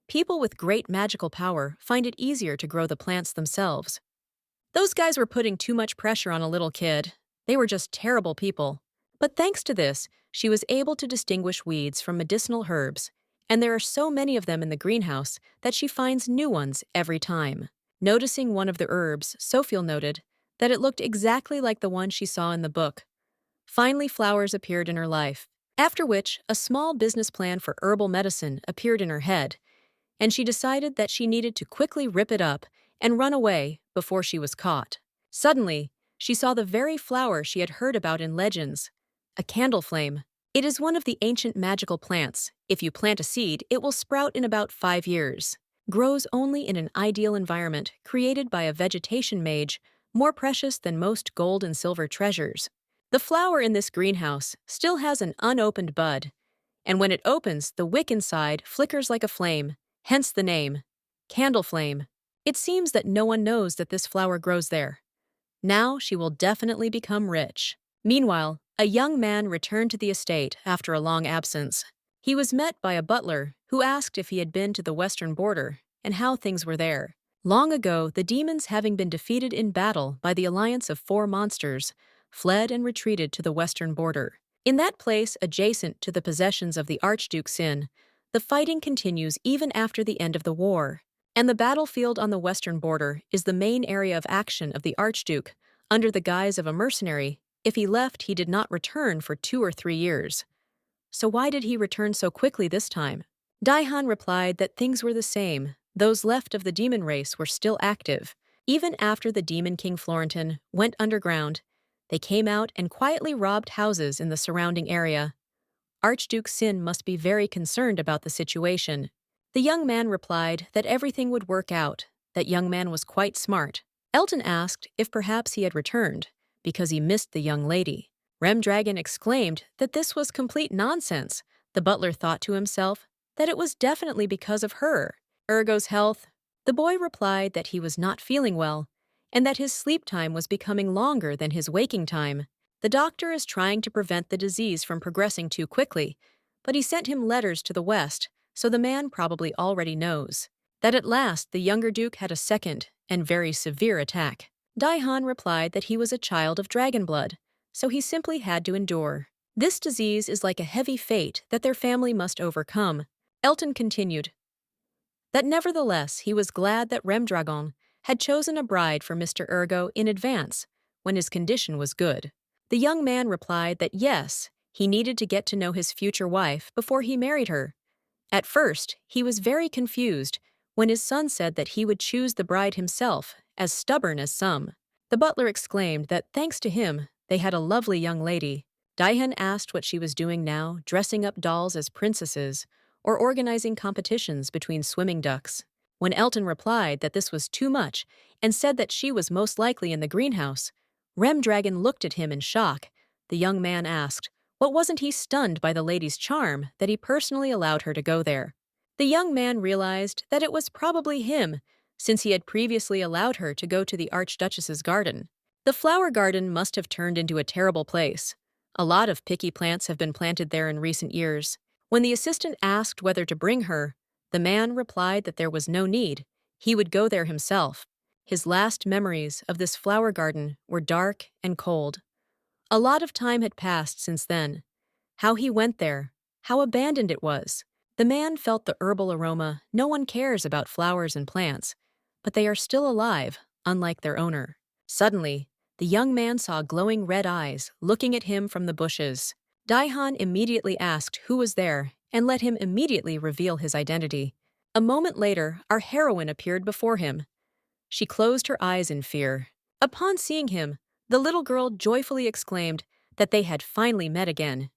People with great magical power find it easier to grow the plants themselves. Those guys were putting too much pressure on a little kid. They were just terrible people. But thanks to this, she was able to distinguish weeds from medicinal herbs, and there are so many of them in the greenhouse that she finds new ones every time. Noticing one of the herbs, Sophie noted that it looked exactly like the one she saw in the book. Finally, flowers appeared in her life, after which a small business plan for herbal medicine appeared in her head, and she decided that she needed to quickly rip it up and run away before she was caught. Suddenly, she saw the very flower she had heard about in legends, a candle flame. It is one of the ancient magical plants. If you plant a seed, it will sprout in about 5 years. Grows only in an ideal environment created by a vegetation mage, more precious than most gold and silver treasures. The flower in this greenhouse still has an unopened bud, and when it opens, the wick inside flickers like a flame, hence the name, candle flame. It seems that no one knows that this flower grows there. Now she will definitely become rich. Meanwhile, a young man returned to the estate after a long absence. He was met by a butler who asked if he had been to the western border and how things were there. Long ago, the demons, having been defeated in battle by the alliance of 4 monsters, fled and retreated to the western border. In that place adjacent to the possessions of the Archduke Sin, the fighting continues even after the end of the war, and the battlefield on the western border is the main area of action of the Archduke, under the guise of a mercenary. If he left, he did not return for 2 or 3 years. So why did he return so quickly this time? Daihan replied that things were the same. Those left of the demon race were still active. Even after the demon king Florentin went underground, they came out and quietly robbed houses in the surrounding area. Archduke Sin must be very concerned about the situation. The young man replied that everything would work out. That young man was quite smart. Elton asked if perhaps he had returned because he missed the young lady. Remdragon exclaimed that this was complete nonsense. The butler thought to himself that it was definitely because of her, Ergo's health. The boy replied that he was not feeling well and that his sleep time was becoming longer than his waking time. The doctor is trying to prevent the disease from progressing too quickly, but he sent him letters to the west, so the man probably already knows that at last the younger duke had a second and very severe attack. Daihan replied that he was a child of dragon blood, so he simply had to endure. This disease is like a heavy fate that their family must overcome. Elton continued that nevertheless he was glad that Remdragon had chosen a bride for Mr. Ergo in advance, when his condition was good. The young man replied that yes, he needed to get to know his future wife before he married her. At first, he was very confused when his son said that he would choose the bride himself, as stubborn as some. The butler exclaimed that thanks to him, they had a lovely young lady. Daihan asked what she was doing now, dressing up dolls as princesses, or organizing competitions between swimming ducks. When Elton replied that this was too much and said that she was most likely in the greenhouse, Remdragon looked at him in shock. The young man asked, what wasn't he stunned by the lady's charm that he personally allowed her to go there? The young man realized that it was probably him, since he had previously allowed her to go to the Archduchess's garden. The flower garden must have turned into a terrible place. A lot of picky plants have been planted there in recent years. When the assistant asked whether to bring her, the man replied that there was no need. He would go there himself. His last memories of this flower garden were dark and cold. A lot of time had passed since then. How he went there, how abandoned it was. The man felt the herbal aroma. No one cares about flowers and plants, but they are still alive, unlike their owner. Suddenly, the young man saw glowing red eyes looking at him from the bushes. Daihan immediately asked who was there and let him immediately reveal his identity. A moment later, our heroine appeared before him. She closed her eyes in fear. Upon seeing him, the little girl joyfully exclaimed that they had finally met again.